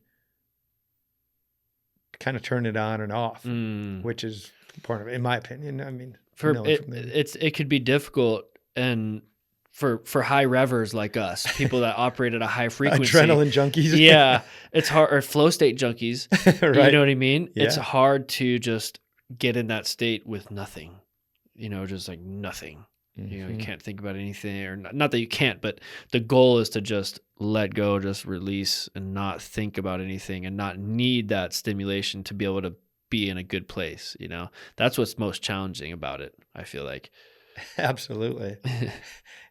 kind of turn it on and off, which is part of it, in my opinion. I mean,
it could be difficult, and for high revers like us, people that operate at a high frequency,
adrenaline junkies.
Yeah, it's hard, or flow state junkies.
Right.
You know what I mean?
Yeah.
It's hard to just get in that state with nothing. Just like nothing. You can't think about anything, or not that you can't, but the goal is to just let go, just release, and not think about anything, and not need that stimulation to be able to be in a good place. That's what's most challenging about it, I feel like.
Absolutely.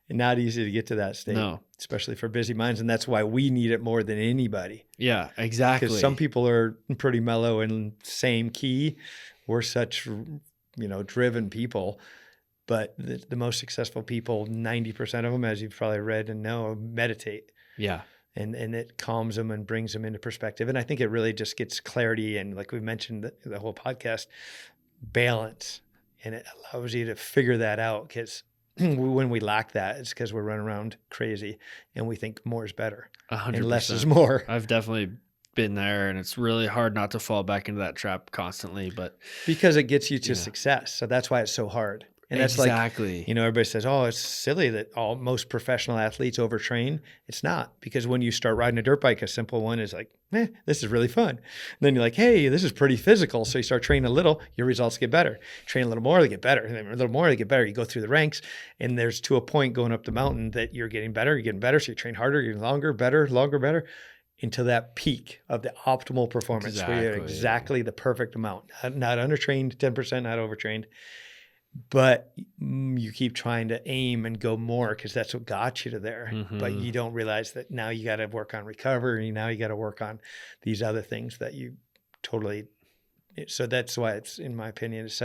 Not easy to get to that state.
No.
Especially for busy minds. And that's why we need it more than anybody.
Yeah, exactly.
Because some people are pretty mellow and same key. We're such, driven people. But the most successful people, 90% of them, as you've probably read and know, meditate.
Yeah.
And it calms them and brings them into perspective. And I think it really just gets clarity. And like we mentioned the whole podcast, balance. And it allows you to figure that out, because when we lack that, it's because we're running around crazy and we think more is better
100%.
and less is more.
I've definitely been there, and it's really hard not to fall back into that trap constantly, but
because it gets you to success. So that's why it's so hard. And that's
exactly.
Like, everybody says, oh, it's silly that most professional athletes overtrain. It's not, because when you start riding a dirt bike, a simple one is like, this is really fun. And then you're like, hey, this is pretty physical. So you start training a little, your results get better. Train a little more, they get better. And then a little more, they get better. You go through the ranks, and there's to a point going up the mountain that you're getting better. So you train harder, you're getting longer, better, until that peak of the optimal performance, where you're exactly the perfect amount. Not undertrained, 10%, not overtrained. But you keep trying to aim and go more, because that's what got you to there. But you don't realize that now you got to work on recovery. Now you got to work on these other things that you totally. So that's why it's, in my opinion, it's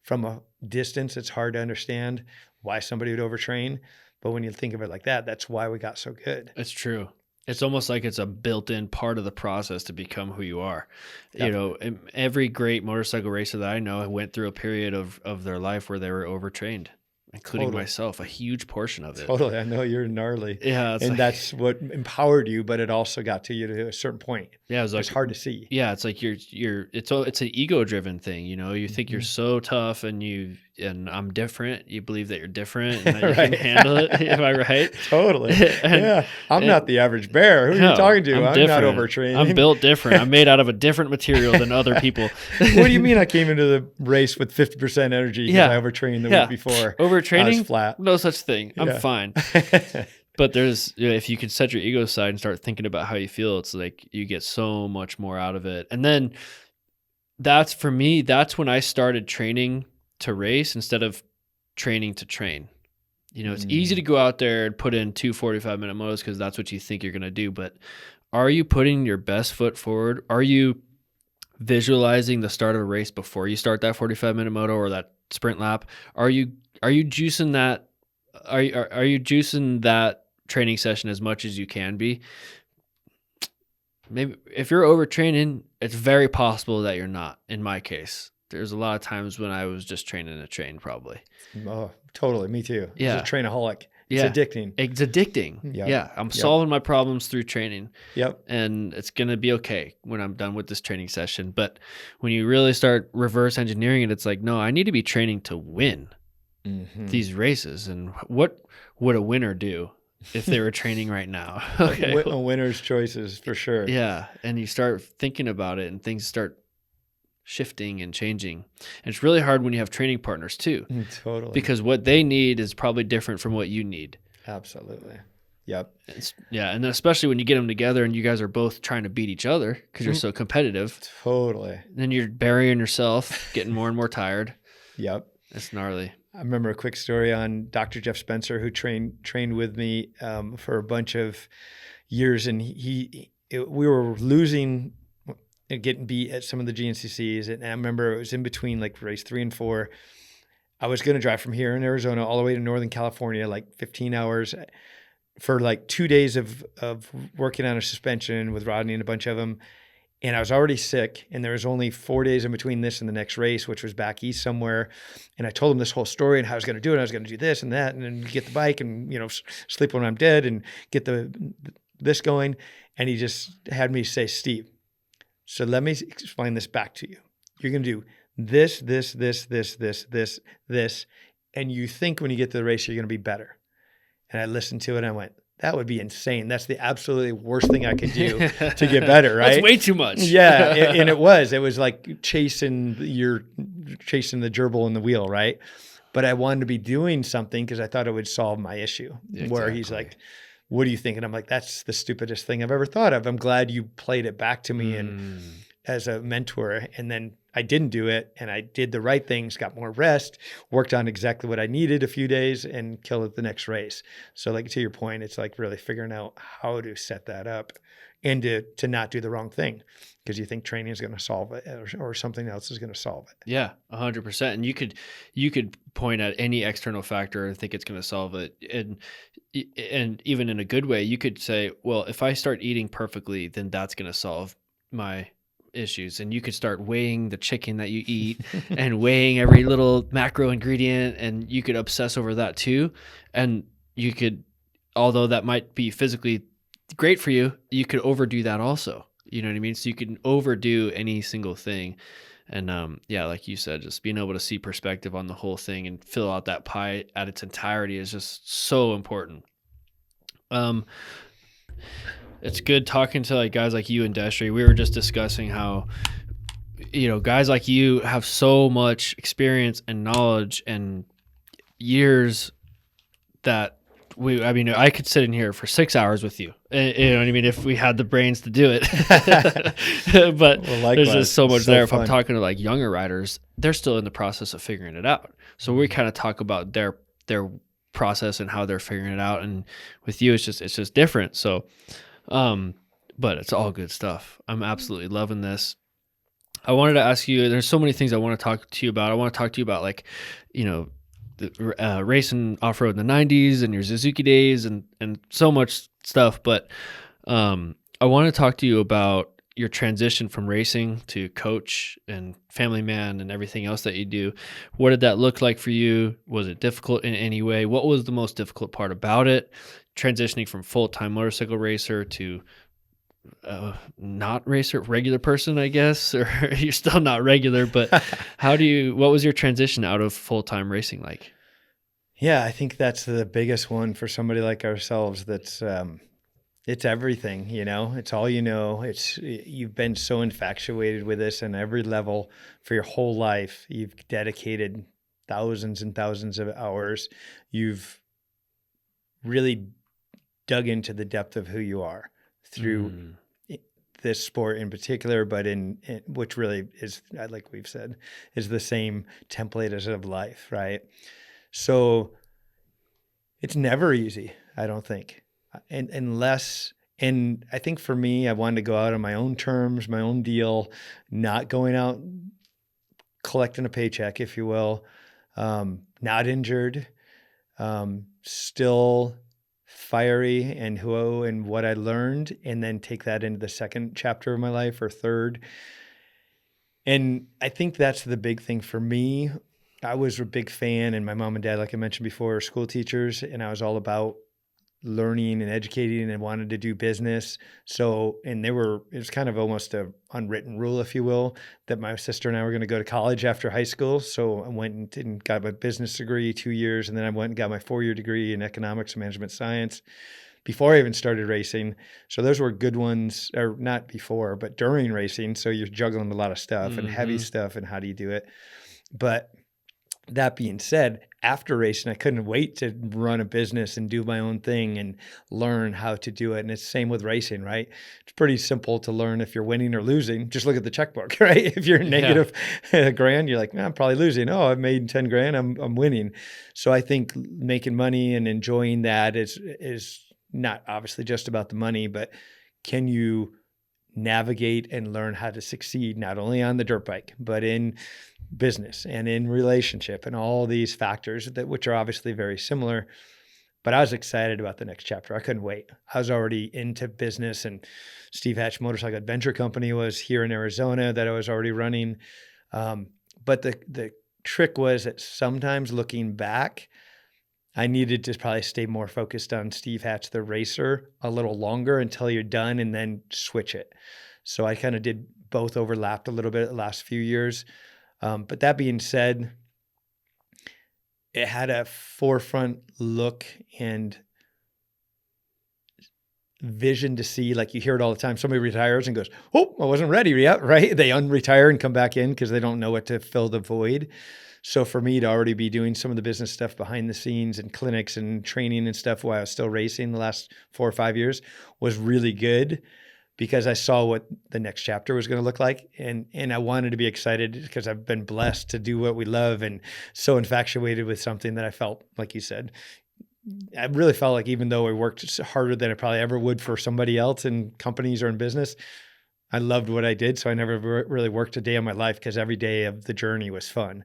from a distance, it's hard to understand why somebody would overtrain. But when you think of it like that, that's why we got so good.
It's true. It's almost like it's a built-in part of the process to become who you are. Definitely. Every great motorcycle racer that I know went through a period of their life where they were overtrained, including myself, a huge portion of it.
Totally. I know you're gnarly.
Yeah.
And that's what empowered you, but it also got to you to a certain point.
Yeah. It's
hard to see.
Yeah. It's like it's an ego driven thing. You think you're so tough, and and I'm different. You believe that you're different and that you can handle it. Am I right?
Totally. I'm not the average bear. Who are you talking to? I'm not overtraining.
I'm built different. I'm made out of a different material than other people.
What do you mean I came into the race with 50% energy because I overtrained the week before?
Overtraining?
I was flat.
No such thing. I'm fine. But there's, if you can set your ego aside and start thinking about how you feel, it's like you get so much more out of it. And then that's when I started training to race instead of training to train. It's easy to go out there and put in 2 45-minute motos because that's what you think you're going to do. But are you putting your best foot forward? Are you visualizing the start of a race before you start that 45-minute moto or that sprint lap? Are you juicing that? Are you juicing that training session as much as you can be? Maybe if you're overtraining, it's very possible that you're not. In my case, there's a lot of times when I was just training to train, probably.
Oh, totally. Me too.
Yeah.
It's a trainaholic. It's addicting.
It's addicting.
Yep.
Yeah. I'm solving my problems through training.
Yep.
And it's going to be okay when I'm done with this training session. But when you really start reverse engineering it, it's like, no, I need to be training to win these races. And what would a winner do if they were training right now? Okay.
A winner's choices for sure.
Yeah. And you start thinking about it and things start shifting and changing. And it's really hard when you have training partners too.
Totally.
Because what they need is probably different from what you need.
Absolutely. Yep.
And then especially when you get them together and you guys are both trying to beat each other because you're so competitive.
Totally.
Then you're burying yourself, getting more and more tired.
Yep.
It's gnarly.
I remember a quick story on Dr. Jeff Spencer, who trained with me for a bunch of years, and we were losing and getting beat at some of the GNCCs. And I remember it was in between like race 3 and 4. I was going to drive from here in Arizona all the way to Northern California, like 15 hours for like 2 days of working on a suspension with Rodney and a bunch of them. And I was already sick, and there was only 4 days in between this and the next race, which was back east somewhere. And I told him this whole story and how I was going to do it. I was going to do this and that, and then get the bike and, sleep when I'm dead and get this going. And he just had me say, Steve, so let me explain this back to you. You're going to do this, and you think when you get to the race, you're going to be better. And I listened to it and I went, that would be insane. That's the absolutely worst thing I could do to get better, right?
That's way too much.
Yeah, and it was like chasing the gerbil in the wheel, right? But I wanted to be doing something because I thought it would solve my issue. Exactly. Where he's like, what do you think? And I'm like, that's the stupidest thing I've ever thought of. I'm glad you played it back to me and as a mentor. And then I didn't do it, and I did the right things, got more rest, worked on exactly what I needed a few days, and killed it the next race. So like to your point, it's like really figuring out how to set that up and to not do the wrong thing because you think training is going to solve it or something else is going to solve it.
Yeah, 100%. And you could point at any external factor and think it's going to solve it. And even in a good way, you could say, well, if I start eating perfectly, then that's going to solve my issues. And you could start weighing the chicken that you eat and weighing every little macro ingredient, and you could obsess over that too. And you could, although that might be physically great for you, you could overdo that also. You know what I mean? So you can overdo any single thing. And like you said, just being able to see perspective on the whole thing and fill out that pie at its entirety is just so important. It's good talking to like guys like you and Destry. We were just discussing how, guys like you have so much experience and knowledge and years that I could sit in here for 6 hours with you. You know what I mean? If we had the brains to do it. But there's just so much there. If I'm talking to like younger riders, they're still in the process of figuring it out. So we kind of talk about their process and how they're figuring it out. And with you, it's just different. So, but it's all good stuff. I'm absolutely loving this. I wanted to ask you, there's so many things I want to talk to you about. I want to talk to you about racing off-road in the 90s and your Suzuki days and so much stuff. But I want to talk to you about your transition from racing to coach and family man and everything else that you do. What did that look like for you? Was it difficult in any way? What was the most difficult part about it? Transitioning from full-time motorcycle racer to not racer, regular person, I guess, or you're still not regular, but what was your transition out of full-time racing like?
Yeah, I think that's the biggest one for somebody like ourselves. That's it's everything, it's all, you've been so infatuated with this on every level for your whole life. You've dedicated thousands and thousands of hours. You've really dug into the depth of who you are through this sport in particular, but in which really is, like we've said, is the same template as of life, right? So it's never easy, I don't think. And I think for me, I wanted to go out on my own terms, my own deal, not going out collecting a paycheck, if you will, not injured, still fiery and what I learned, and then take that into the second chapter of my life or third. And I think that's the big thing for me. I was a big fan, and my mom and dad, like I mentioned before, are school teachers, and I was all about learning and educating and wanted to do business. So, it was kind of almost a unwritten rule, if you will, that my sister and I were going to go to college after high school. So I went and got my business degree 2 years, and then I went and got my 4-year degree in economics and management science before I even started racing. So those were good ones, or not before, but during racing. So you're juggling a lot of stuff and heavy stuff, and how do you do it? But that being said, after racing, I couldn't wait to run a business and do my own thing and learn how to do it. And it's the same with racing, right? It's pretty simple to learn if you're winning or losing. Just look at the checkbook, right? If you're negative $1,000, you're like, I'm probably losing. Oh, I've made 10 grand. I'm winning. So I think making money and enjoying that is not obviously just about the money, but can you navigate and learn how to succeed, not only on the dirt bike, but in business and in relationship and all these factors which are obviously very similar. But I was excited about the next chapter. I couldn't wait. I was already into business, and Steve Hatch Motorcycle Adventure Company was here in Arizona that I was already running. But the trick was that sometimes looking back, I needed to probably stay more focused on Steve Hatch, the racer, a little longer until you're done, and then switch it. So I kind of did both, overlapped a little bit the last few years. But that being said, it had a forefront look and vision to see, like you hear it all the time. Somebody retires and goes, oh, I wasn't ready yet, right? They unretire and come back in because they don't know what to fill the void. So for me to already be doing some of the business stuff behind the scenes and clinics and training and stuff while I was still racing the last 4 or 5 years was really good, because I saw what the next chapter was going to look like. And I wanted to be excited because I've been blessed to do what we love, and so infatuated with something that I felt, like you said, I really felt like even though I worked harder than I probably ever would for somebody else in companies or in business, I loved what I did. So I never really worked a day of my life, because every day of the journey was fun.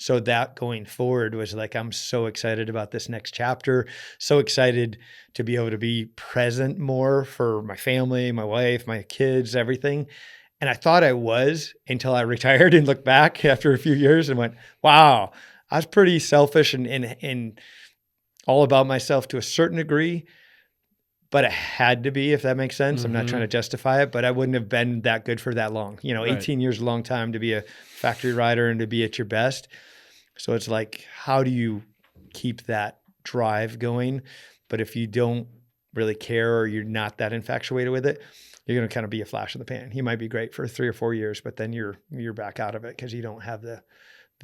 So that going forward was like, I'm so excited about this next chapter, so excited to be able to be present more for my family, my wife, my kids, everything. And I thought I was, until I retired and looked back after a few years and went, wow, I was pretty selfish and all about myself to a certain degree, but it had to be, if that makes sense. I'm not trying to justify it, but I wouldn't have been that good for that long. 18 years is a long time to be a factory rider and to be at your best. So it's like, how do you keep that drive going? But if you don't really care, or you're not that infatuated with it, you're going to kind of be a flash in the pan. You might be great for 3 or 4 years, but then you're back out of it because you don't have the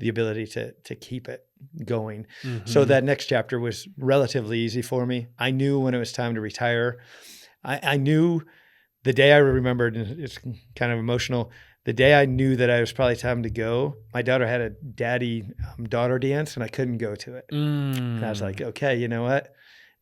ability to keep it going. So that next chapter was relatively easy for me. I knew when it was time to retire. I knew the day, I remembered, and it's kind of emotional, the day I knew that I was probably time to go, my daughter had a daddy-daughter dance, and I couldn't go to it. And I was like, okay, you know what?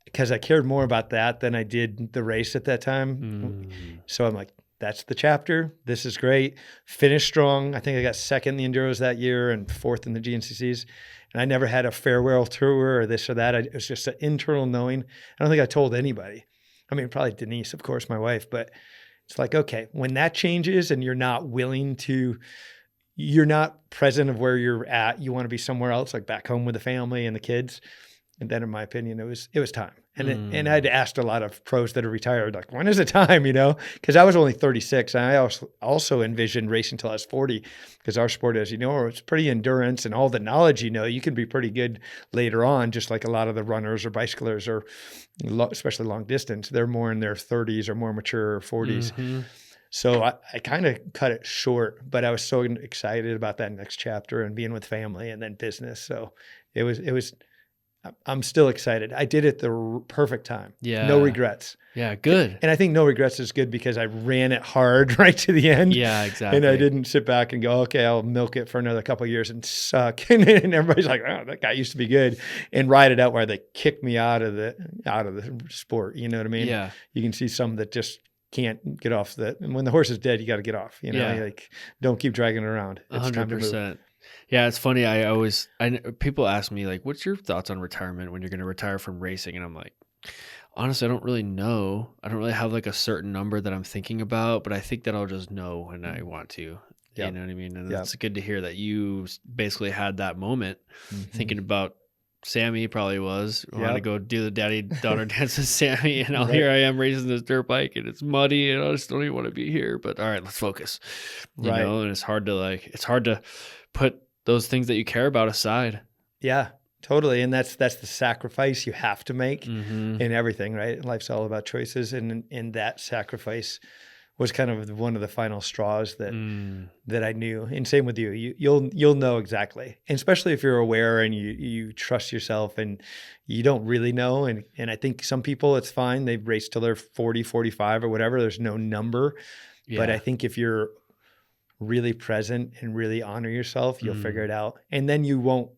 Because I cared more about that than I did the race at that time. So I'm like, that's the chapter. This is great. Finished strong. I think I got second in the Enduros that year and fourth in the GNCCs. And I never had a farewell tour or this or that. It was just an internal knowing. I don't think I told anybody. I mean, probably Denise, of course, my wife, but it's like, okay, when that changes and you're not present of where you're at, you want to be somewhere else, like back home with the family and the kids. And then in my opinion, it was time. And I'd asked a lot of pros that are retired, like, when is the time, because I was only 36. And I also envisioned racing until I was 40, because our sport, as you know, it's pretty endurance, and all the knowledge, you can be pretty good later on, just like a lot of the runners or bicyclers, or especially long distance. They're more in their 30s or more mature, or 40s. So I kind of cut it short, but I was so excited about that next chapter and being with family and then business. So I'm still excited. I did it the perfect time.
Yeah.
No regrets.
Yeah. Good.
And I think no regrets is good, because I ran it hard right to the end.
Yeah, exactly.
And I didn't sit back and go, okay, I'll milk it for another couple of years and suck. And everybody's like, oh, that guy used to be good, and ride it out where they kicked me out of the sport. You know what I mean?
Yeah.
You can see some that just can't get off and when the horse is dead, you got to get off, like, don't keep dragging it around. It's
100%.
time to move.
Yeah. It's funny. People ask me, like, what's your thoughts on retirement when you're going to retire from racing? And I'm like, honestly, I don't really know. I don't really have like a certain number that I'm thinking about, but I think that I'll just know when I want to. You know what I mean? And it's good to hear that you basically had that moment thinking about Sammy. Probably was. I want to go do the daddy-daughter dance with Sammy, and here I am racing this dirt bike, and it's muddy, and I just don't even want to be here. But all right, let's focus. You know, and it's hard to put those things that you care about aside.
Yeah, totally. And that's the sacrifice you have to make in everything, right? Life's all about choices, and that sacrifice was kind of one of the final straws that I knew. And same with you. You'll know exactly. And especially if you're aware and you trust yourself, and you don't really know. And I think some people, it's fine. They've raced till they're 40, 45 or whatever. There's no number. Yeah. But I think if you're really present and really honor yourself, you'll figure it out. And then you won't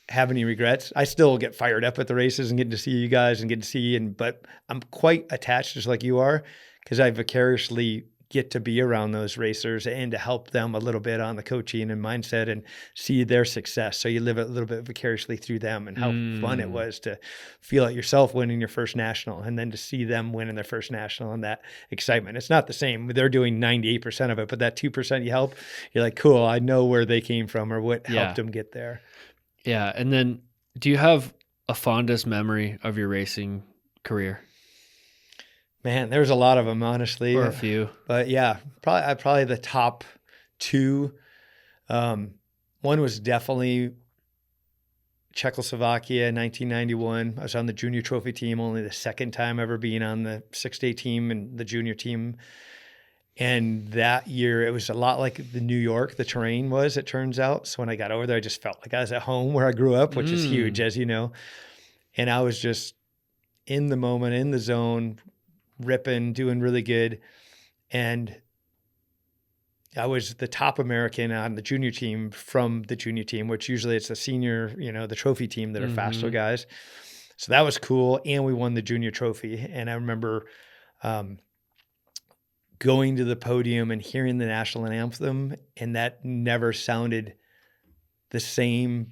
have any regrets. I still get fired up at the races and getting to see you guys and but I'm quite attached, just like you are, because I vicariously get to be around those racers and to help them a little bit on the coaching and mindset and see their success. So you live a little bit vicariously through them, and how fun it was to feel it yourself winning your first national, and then to see them winning their first national, and that excitement. It's not the same. They're doing 98% of it, but that 2% you help, you're like, cool, I know where they came from or what helped them get there.
Yeah. And then do you have a fondest memory of your racing career?
Man, there's a lot of them, honestly.
Or a few.
But yeah, probably the top two. One was definitely Czechoslovakia in 1991. I was on the junior trophy team, only the second time ever being on the 6-day team and the junior team. And that year, it was a lot like the New York, the terrain was, it turns out. So when I got over there, I just felt like I was at home where I grew up, which is huge, as you know. And I was just in the moment, in the zone, ripping, doing really good. And I was the top American on the junior team from the junior team, which usually it's the senior, the trophy team that are faster guys. So that was cool. And we won the junior trophy. And I remember going to the podium and hearing the national anthem, and that never sounded the same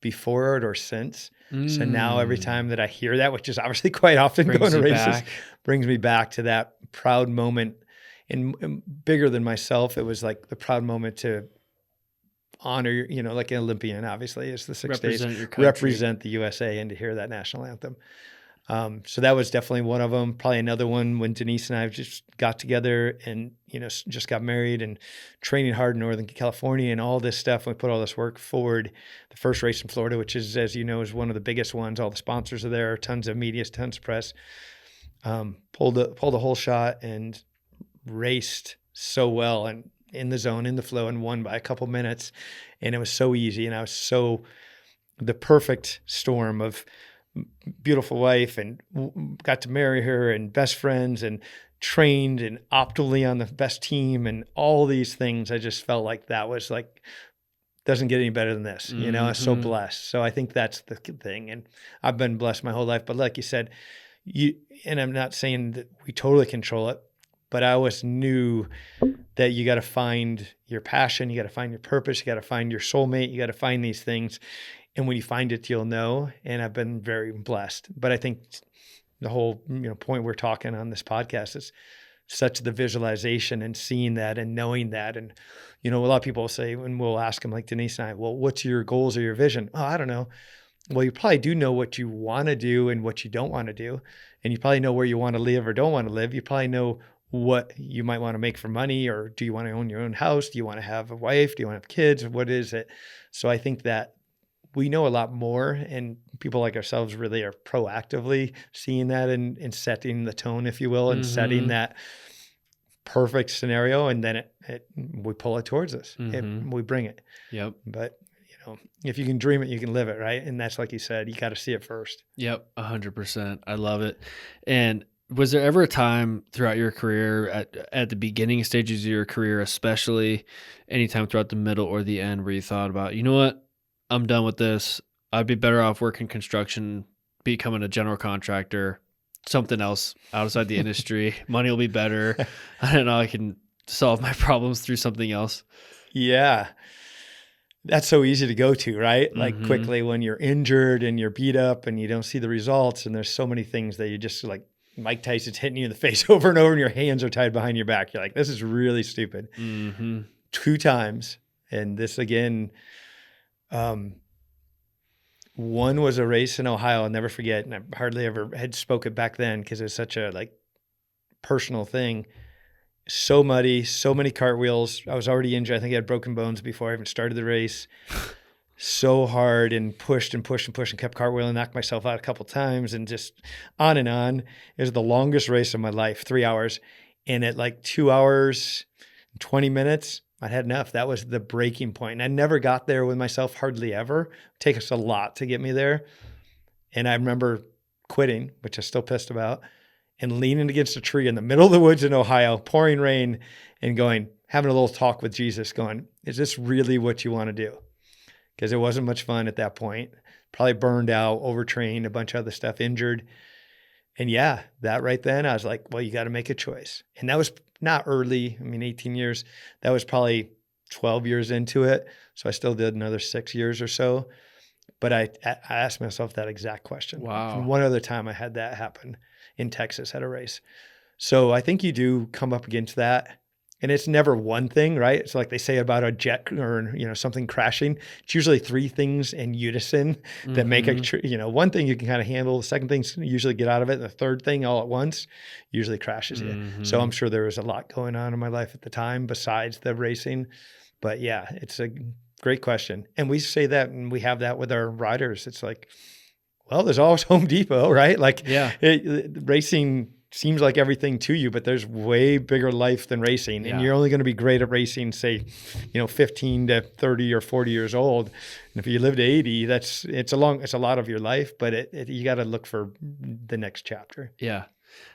before it or since. So now every time that I hear that, which is obviously quite often going to races, brings me back to that proud moment. And bigger than myself, it was like the proud moment to honor, like an Olympian, obviously, is the 6 days, represent the USA, and to hear that national anthem. So that was definitely one of them. Probably another one when Denise and I just got together and, just got married and training hard in Northern California and all this stuff. We put all this work forward. The first race in Florida, which is, as you know, is one of the biggest ones. All the sponsors are there, tons of media, tons of press. Pulled a whole shot and raced so well and in the zone, in the flow, and won by a couple minutes. And it was so easy. And I was the perfect storm of beautiful wife, and got to marry her, and best friends, and trained and optimally on the best team, and all these things. I just felt like that was like, doesn't get any better than this. I was so blessed. So I think that's the thing. And I've been blessed my whole life. But like you said, and I'm not saying that we totally control it, but I always knew that you got to find your passion, you got to find your purpose, you got to find your soulmate, you got to find these things. And when you find it, you'll know. And I've been very blessed. But I think the whole point we're talking on this podcast is such the visualization and seeing that and knowing that. And, a lot of people will say, when we'll ask them, like Denise and I, well, what's your goals or your vision? Oh, I don't know. well, you probably do know what you want to do and what you don't want to do. And you probably know where you want to live or don't want to live. You probably know what you might want to make for money, or do you want to own your own house? Do you want to have a wife? Do you want to have kids? What is it? So I think that we know a lot more, and people like ourselves really are proactively seeing that and setting the tone, if you will, and setting that perfect scenario. And then we pull it towards us. We bring it.
Yep.
But if you can dream it, you can live it, right? And that's, like you said, you got to see it first.
Yep, 100%. I love it. And was there ever a time throughout your career, at the beginning stages of your career, especially anytime throughout the middle or the end, where you thought about, you know what, I'm done with this. I'd be better off working construction, becoming a general contractor, something else outside the industry. Money will be better. I don't know. I can solve my problems through something else.
Yeah. That's so easy to go to, right? Like quickly when you're injured and you're beat up and you don't see the results, and there's so many things that you just like, Mike Tyson's hitting you in the face over and over and your hands are tied behind your back. You're like, this is really stupid. 2 times. And this again, one was a race in Ohio. I'll never forget. And I hardly ever had spoke it back then because it was such a like personal thing. So muddy, so many cartwheels. I was already injured. I think I had broken bones before I even started the race. So hard, and pushed and pushed and pushed and kept cartwheeling, knocked myself out a couple times, and just on and on. It was the longest race of my life, 3 hours. And at like 2 hours, 20 minutes, I'd had enough. That was the breaking point. And I never got there with myself, hardly ever. It takes us a lot to get me there. And I remember quitting, which I'm still pissed about, and leaning against a tree in the middle of the woods in Ohio, pouring rain, and having a little talk with Jesus, going, is this really what you want to do? Because it wasn't much fun at that point. Probably burned out, overtrained, a bunch of other stuff, injured. And yeah, that right then, I was like, well, you got to make a choice. And that was not early. 18 years. That was probably 12 years into it. So I still did another 6 years or so. But I asked myself that exact question.
Wow.
And one other time I had that happen in Texas at a race. So I think you do come up against that. And it's never one thing, right? It's like they say about a jet or, something crashing. It's usually 3 things in unison that make one thing you can kind of handle. The second thing usually get out of it. And the third thing all at once usually crashes you. So I'm sure there was a lot going on in my life at the time besides the racing. But yeah, it's a great question. And we say that, and we have that with our riders. It's like, well, there's always Home Depot, right? Like racing seems like everything to you, but there's way bigger life than racing. And you're only going to be great at racing, say, 15 to 30 or 40 years old. And if you live to 80, it's a lot of your life, but you got to look for the next chapter.
Yeah.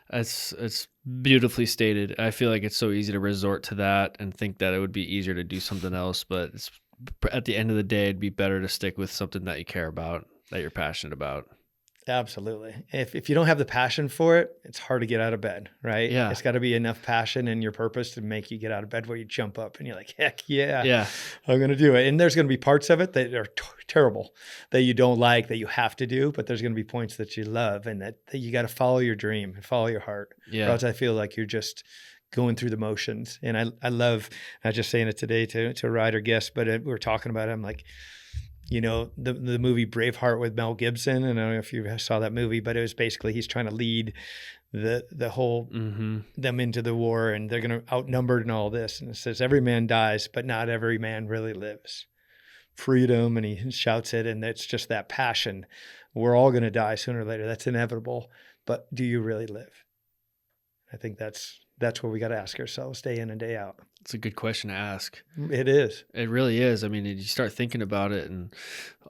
It's beautifully stated. I feel like it's so easy to resort to that and think that it would be easier to do something else, but at the end of the day, it'd be better to stick with something that you care about, that you're passionate about.
Absolutely. If you don't have the passion for it, it's hard to get out of bed, right?
Yeah.
It's got to be enough passion in your purpose to make you get out of bed where you jump up and you're like, heck yeah, I'm going to do it. And there's going to be parts of it that are terrible, that you don't like, that you have to do, but there's going to be points that you love, and that you got to follow your dream and follow your heart.
Yeah.
Or else I feel like you're just going through the motions. And I love, I was just saying it today to a rider guest, but we were talking about it. I'm like, the movie Braveheart with Mel Gibson, and I don't know if you saw that movie, but it was basically he's trying to lead the whole them into the war, and they're going to outnumbered and all this. And it says, every man dies, but not every man really lives. Freedom, and he shouts it, and it's just that passion. We're all going to die sooner or later. That's inevitable. But do you really live? I think that's what we got to ask ourselves day in and day out.
It's a good question to ask.
It is.
It really is. You start thinking about it, and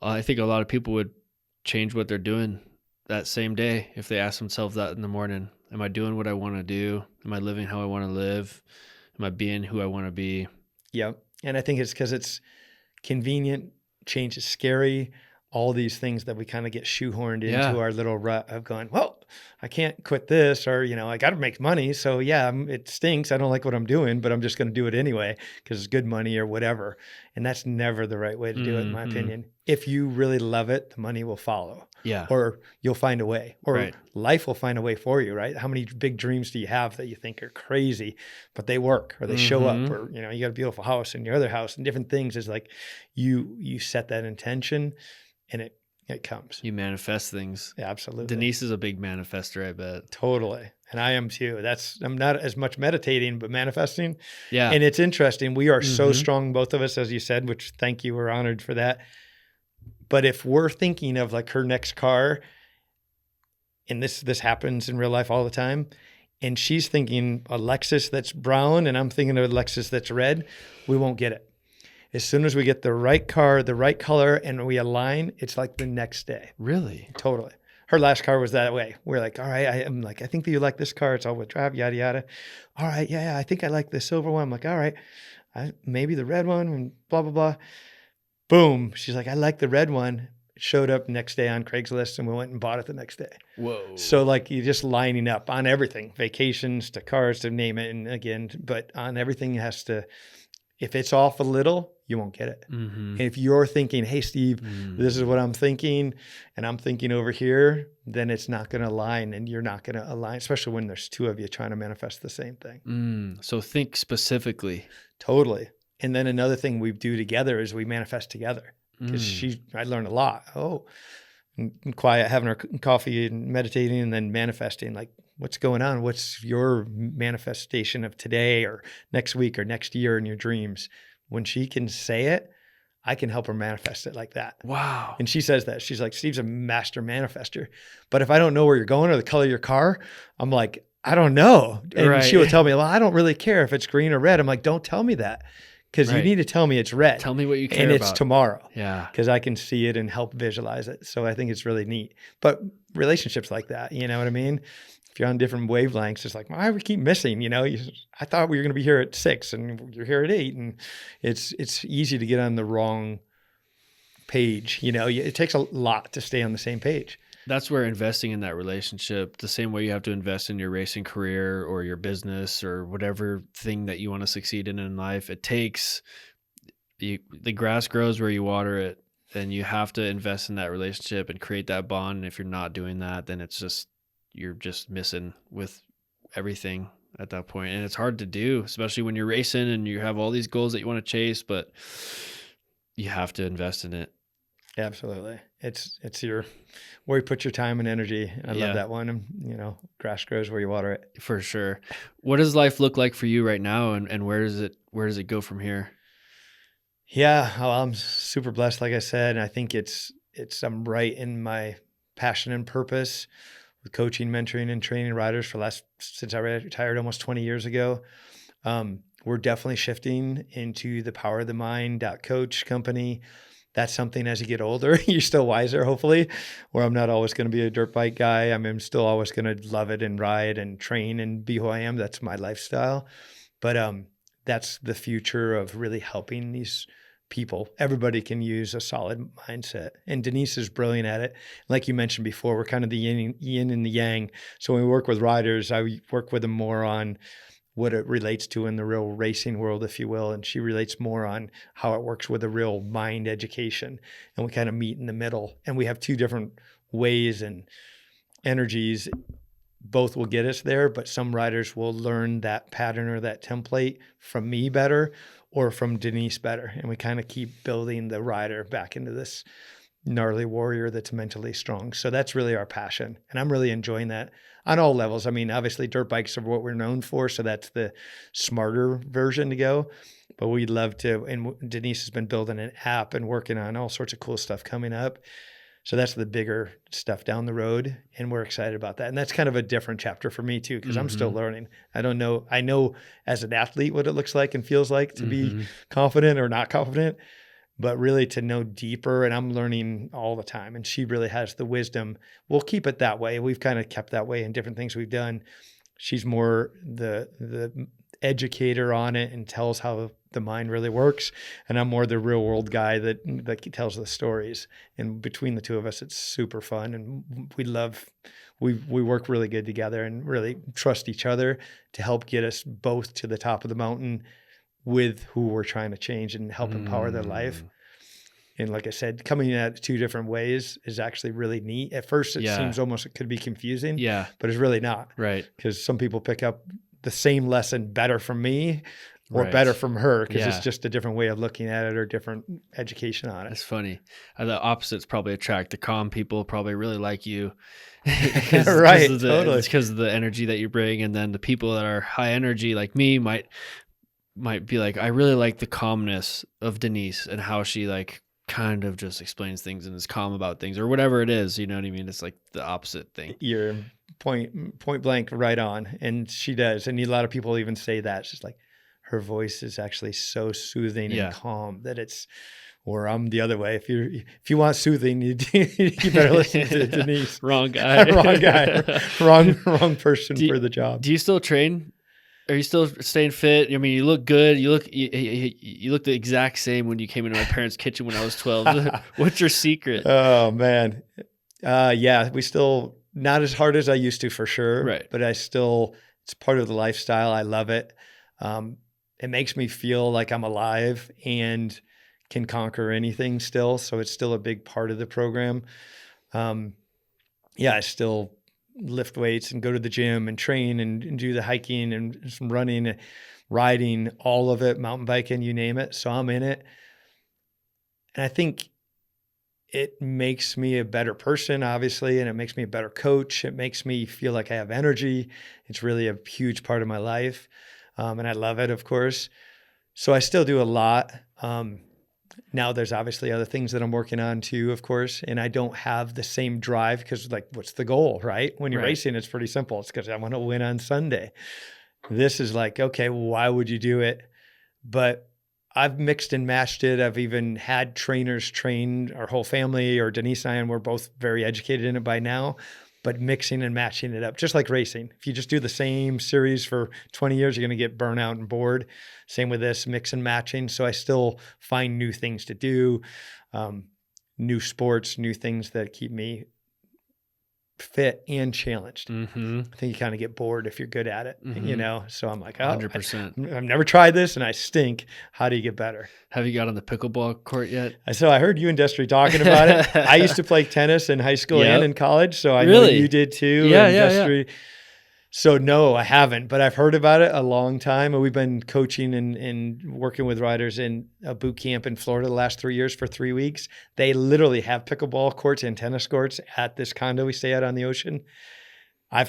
I think a lot of people would change what they're doing that same day if they ask themselves that in the morning. Am I doing what I want to do? Am I living how I want to live? Am I being who I want to be?
Yep. And I think it's because it's convenient. Change is scary. All these things that we kind of get shoehorned into our little rut of going, well, I can't quit this, or, I got to make money. So yeah, it stinks. I don't like what I'm doing, but I'm just going to do it anyway because it's good money or whatever. And that's never the right way to do it, in my opinion. If you really love it, the money will follow.
Yeah.
Or you'll find a way, or life will find a way for you, right? How many big dreams do you have that you think are crazy, but they work, or they show up, or, you got a beautiful house and your other house and different things. Is like you set that intention, and it comes.
You manifest things.
Yeah, absolutely.
Denise is a big manifester, I bet.
Totally. And I am too. I'm not as much meditating, but manifesting.
Yeah.
And it's interesting. We are so
Mhm.
strong, both of us, as you said, which thank you. We're honored for that. But if we're thinking of like her next car, and this happens in real life all the time, and she's thinking a Lexus that's brown and I'm thinking of a Lexus that's red, we won't get it. As soon as we get the right car, the right color, and we align, it's like the next day.
Really?
Totally. Her last car was that way. We're like, all right, I'm like, I think that you like this car. It's all-wheel drive, yada, yada. All right, yeah, I think I like the silver one. I'm like, all right, maybe the red one and blah, blah, blah. Boom. She's like, I like the red one. It showed up next day on Craigslist and we went and bought it the next day.
Whoa.
So like you're just lining up on everything, vacations to cars to name it. And again, but on everything has to, if it's off a little, you won't get it.
Mm-hmm.
If you're thinking, hey, Steve, this is what I'm thinking, and I'm thinking over here, then it's not going to align and you're not going to align, especially when there's two of you trying to manifest the same thing.
So think specifically.
Totally. And then another thing we do together is we manifest together because I learned a lot. And quiet, having our coffee and meditating and then manifesting, like what's going on? What's your manifestation of today or next week or next year in your dreams? When she can say it, I can help her manifest it like that.
Wow.
And she says that. She's like, Steve's a master manifester. But if I don't know where you're going or the color of your car, I'm like, I don't know. And she would tell me, well, I don't really care if it's green or red. I'm like, don't tell me that. Because you need to tell me it's red.
Tell me what you care about.
And it's tomorrow.
Yeah.
Because I can see it and help visualize it. So I think it's really neat. But relationships like that, you know what I mean? If you're on different wavelengths, it's like, why do we keep missing? You know, I thought we were going to be here at 6 and you're here at 8. And it's easy to get on the wrong page. You know, it takes a lot to stay on the same page.
That's where investing in that relationship, the same way you have to invest in your racing career or your business or whatever thing that you want to succeed in life, it takes, the grass grows where you water it, and you have to invest in that relationship and create that bond. And if you're not doing that, then you're just missing with everything at that point. And it's hard to do, especially when you're racing and you have all these goals that you want to chase, but you have to invest in it.
Absolutely. It's where you put your time and energy. I love that one. And, you know, grass grows where you water it.
For sure. What does life look like for you right now? And where does it go from here?
Yeah. Well, I'm super blessed. Like I said, and I think I'm right in my passion and purpose with coaching, mentoring, and training riders since I retired almost 20 years ago. We're definitely shifting into the power of the mind coach company. That's something as you get older, you're still wiser, hopefully, where I'm not always going to be a dirt bike guy. I'm still always going to love it and ride and train and be who I am. That's my lifestyle. But that's the future of really helping these people. Everybody can use a solid mindset. And Denise is brilliant at it. Like you mentioned before, we're kind of the yin and the yang. So when we work with riders, I work with them more on what it relates to in the real racing world, if you will. And she relates more on how it works with the real mind education. And we kind of meet in the middle. And we have two different ways and energies. Both will get us there, but some riders will learn that pattern or that template from me better or from Denise better. And we kind of keep building the rider back into this gnarly warrior that's mentally strong. So that's really our passion. And I'm really enjoying that on all levels. I mean, obviously dirt bikes are what we're known for. So that's the smarter version to go. But we'd love to, and Denise has been building an app and working on all sorts of cool stuff coming up. So that's the bigger stuff down the road. And we're excited about that. And that's kind of a different chapter for me too, because I'm still learning. I don't know. I know as an athlete what it looks like and feels like to be confident or not confident, but really to know deeper. And I'm learning all the time. And she really has the wisdom. We'll keep it that way. We've kind of kept that way in different things we've done. She's more the educator on it and tells how the mind really works. And I'm more the real world guy that tells the stories. And between the two of us, it's super fun. And we work really good together and really trust each other to help get us both to the top of the mountain with who we're trying to change and help empower their life. And like I said, coming at it two different ways is actually really neat. At first, it seems almost, it could be confusing, but it's really not.
Right.
Because some people pick up the same lesson better from me or
Right.
better from her, because
Yeah.
it's just a different way of looking at it or different education on it.
That's funny. The opposites probably attract. The calm people probably really like you.
Right, totally.
It's because of the energy that you bring. And then the people that are high energy like me might be like, I really like the calmness of Denise and how she like kind of just explains things and is calm about things or whatever it is. You know what I mean? It's like the opposite thing.
You're point blank right on. And she does. And a lot of people even say that. She's like, her voice is actually so soothing and calm that it's, or I'm the other way. If you want soothing, you better listen to Denise.
Wrong guy.
Wrong guy. Wrong person for the job.
Do you still train? Are you still staying fit? I mean, you look good. You look the exact same when you came into my parents' kitchen when I was 12. What's your secret?
Oh man. Yeah, we still not as hard as I used to for sure.
Right.
But it's part of the lifestyle. I love it. It makes me feel like I'm alive and can conquer anything still. So it's still a big part of the program. I still lift weights and go to the gym and train and do the hiking and some running and riding, all of it, mountain biking, you name it. So I'm in it. And I think it makes me a better person, obviously, and it makes me a better coach. It makes me feel like I have energy. It's really a huge part of my life. And I love it, of course. So I still do a lot. Now there's obviously other things that I'm working on too, of course, and I don't have the same drive because like, what's the goal, right? When you're racing, it's pretty simple. It's because I want to win on Sunday. This is like, okay, why would you do it? But I've mixed and matched it. I've even had trainers train our whole family, or Denise and I, and we're both very educated in it by now, but mixing and matching it up, just like racing. If you just do the same series for 20 years, you're going to get burnout and bored. Same with this, mix and matching. So I still find new things to do, new sports, new things that keep me fit and challenged.
Mm-hmm.
I think you kind of get bored if you're good at it, you know? So I'm like,
100%.
I've never tried this and I stink. How do you get better?
Have you got on the pickleball court yet?
So I heard you and Destry talking about it. I used to play tennis in high school and in college. So I know you did too.
Yeah.
So no, I haven't, but I've heard about it a long time. And we've been coaching and working with riders in a boot camp in Florida the last 3 years for 3 weeks. They literally have pickleball courts and tennis courts at this condo we stay at on the ocean.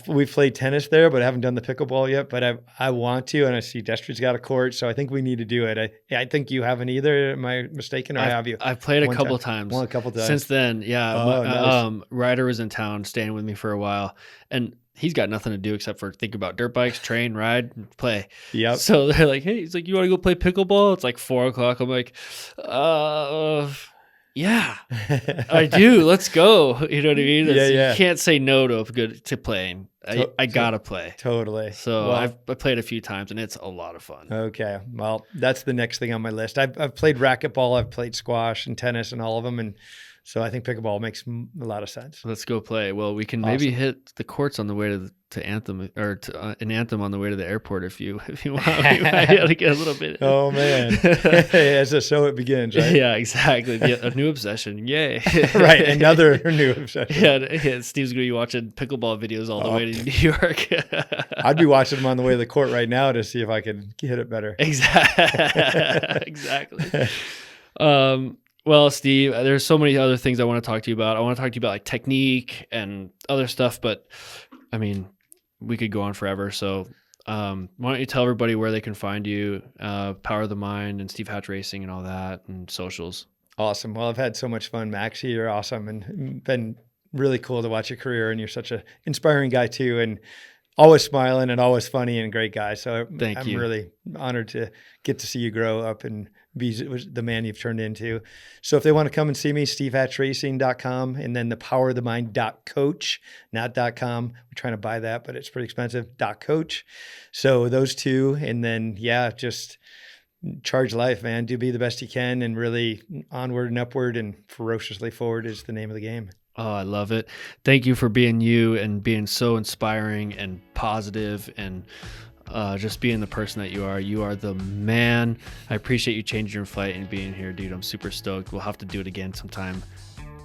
We've played tennis there, but I haven't done the pickleball yet, but I want to, and I see Destry's got a court, so I think we need to do it. I think you haven't either. Am I mistaken, or have you?
I've played a couple times.
Well, a couple times.
Since then, yeah.
Nice.
Ryder was in town staying with me for a while, and he's got nothing to do except for think about dirt bikes, train, ride, and play.
Yep.
So they're like, hey, he's like, you want to go play pickleball? It's like 4:00. I'm like, yeah, I do. Let's go. You know what I mean? You can't say no to playing. I gotta play.
Totally.
So I played a few times and it's a lot of fun.
Okay. Well, that's the next thing on my list. I've played racquetball, I've played squash and tennis and all of them. And so I think pickleball makes a lot of sense.
Let's go play. Well, we can maybe hit the courts on the way to Anthem, or to an Anthem on the way to the airport if you want. We might be able to get a little bit.
Oh man, as a show it begins, right?
Yeah, exactly. A new obsession. Yay!
Right, another new obsession.
Yeah. Steve's gonna be watching pickleball videos all the way to New York.
I'd be watching them on the way to the court right now to see if I could hit it better.
Exactly. Well, Steve, there's so many other things I want to talk to you about. I want to talk to you about like technique and other stuff, but I mean, we could go on forever. So why don't you tell everybody where they can find you, Power of the Mind and Steve Hatch Racing and all that, and socials.
Awesome. Well, I've had so much fun, Max. You're awesome and been really cool to watch your career, and you're such an inspiring guy too, and always smiling and always funny and a great guy. So I'm really honored to get to see you grow up and be the man you've turned into. So if they want to come and see me, stevehatchracing.com, and then the powerofthemind.coach, not .com. We're trying to buy that, but it's pretty expensive, .coach. So those two, and then, just charge life, man. Do be the best you can, and really onward and upward and ferociously forward is the name of the game.
Oh, I love it. Thank you for being you and being so inspiring and positive and just being the person that you are. You are the man. I appreciate you changing your flight and being here, dude. I'm super stoked. We'll have to do it again sometime.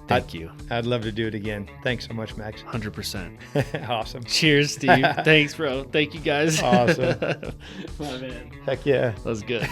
Thank you.
I'd love to do it again. Thanks so much, Max.
100%.
Awesome.
Cheers, Steve. Thanks, bro. Thank you, guys.
Awesome.
My man.
Heck yeah.
That was good.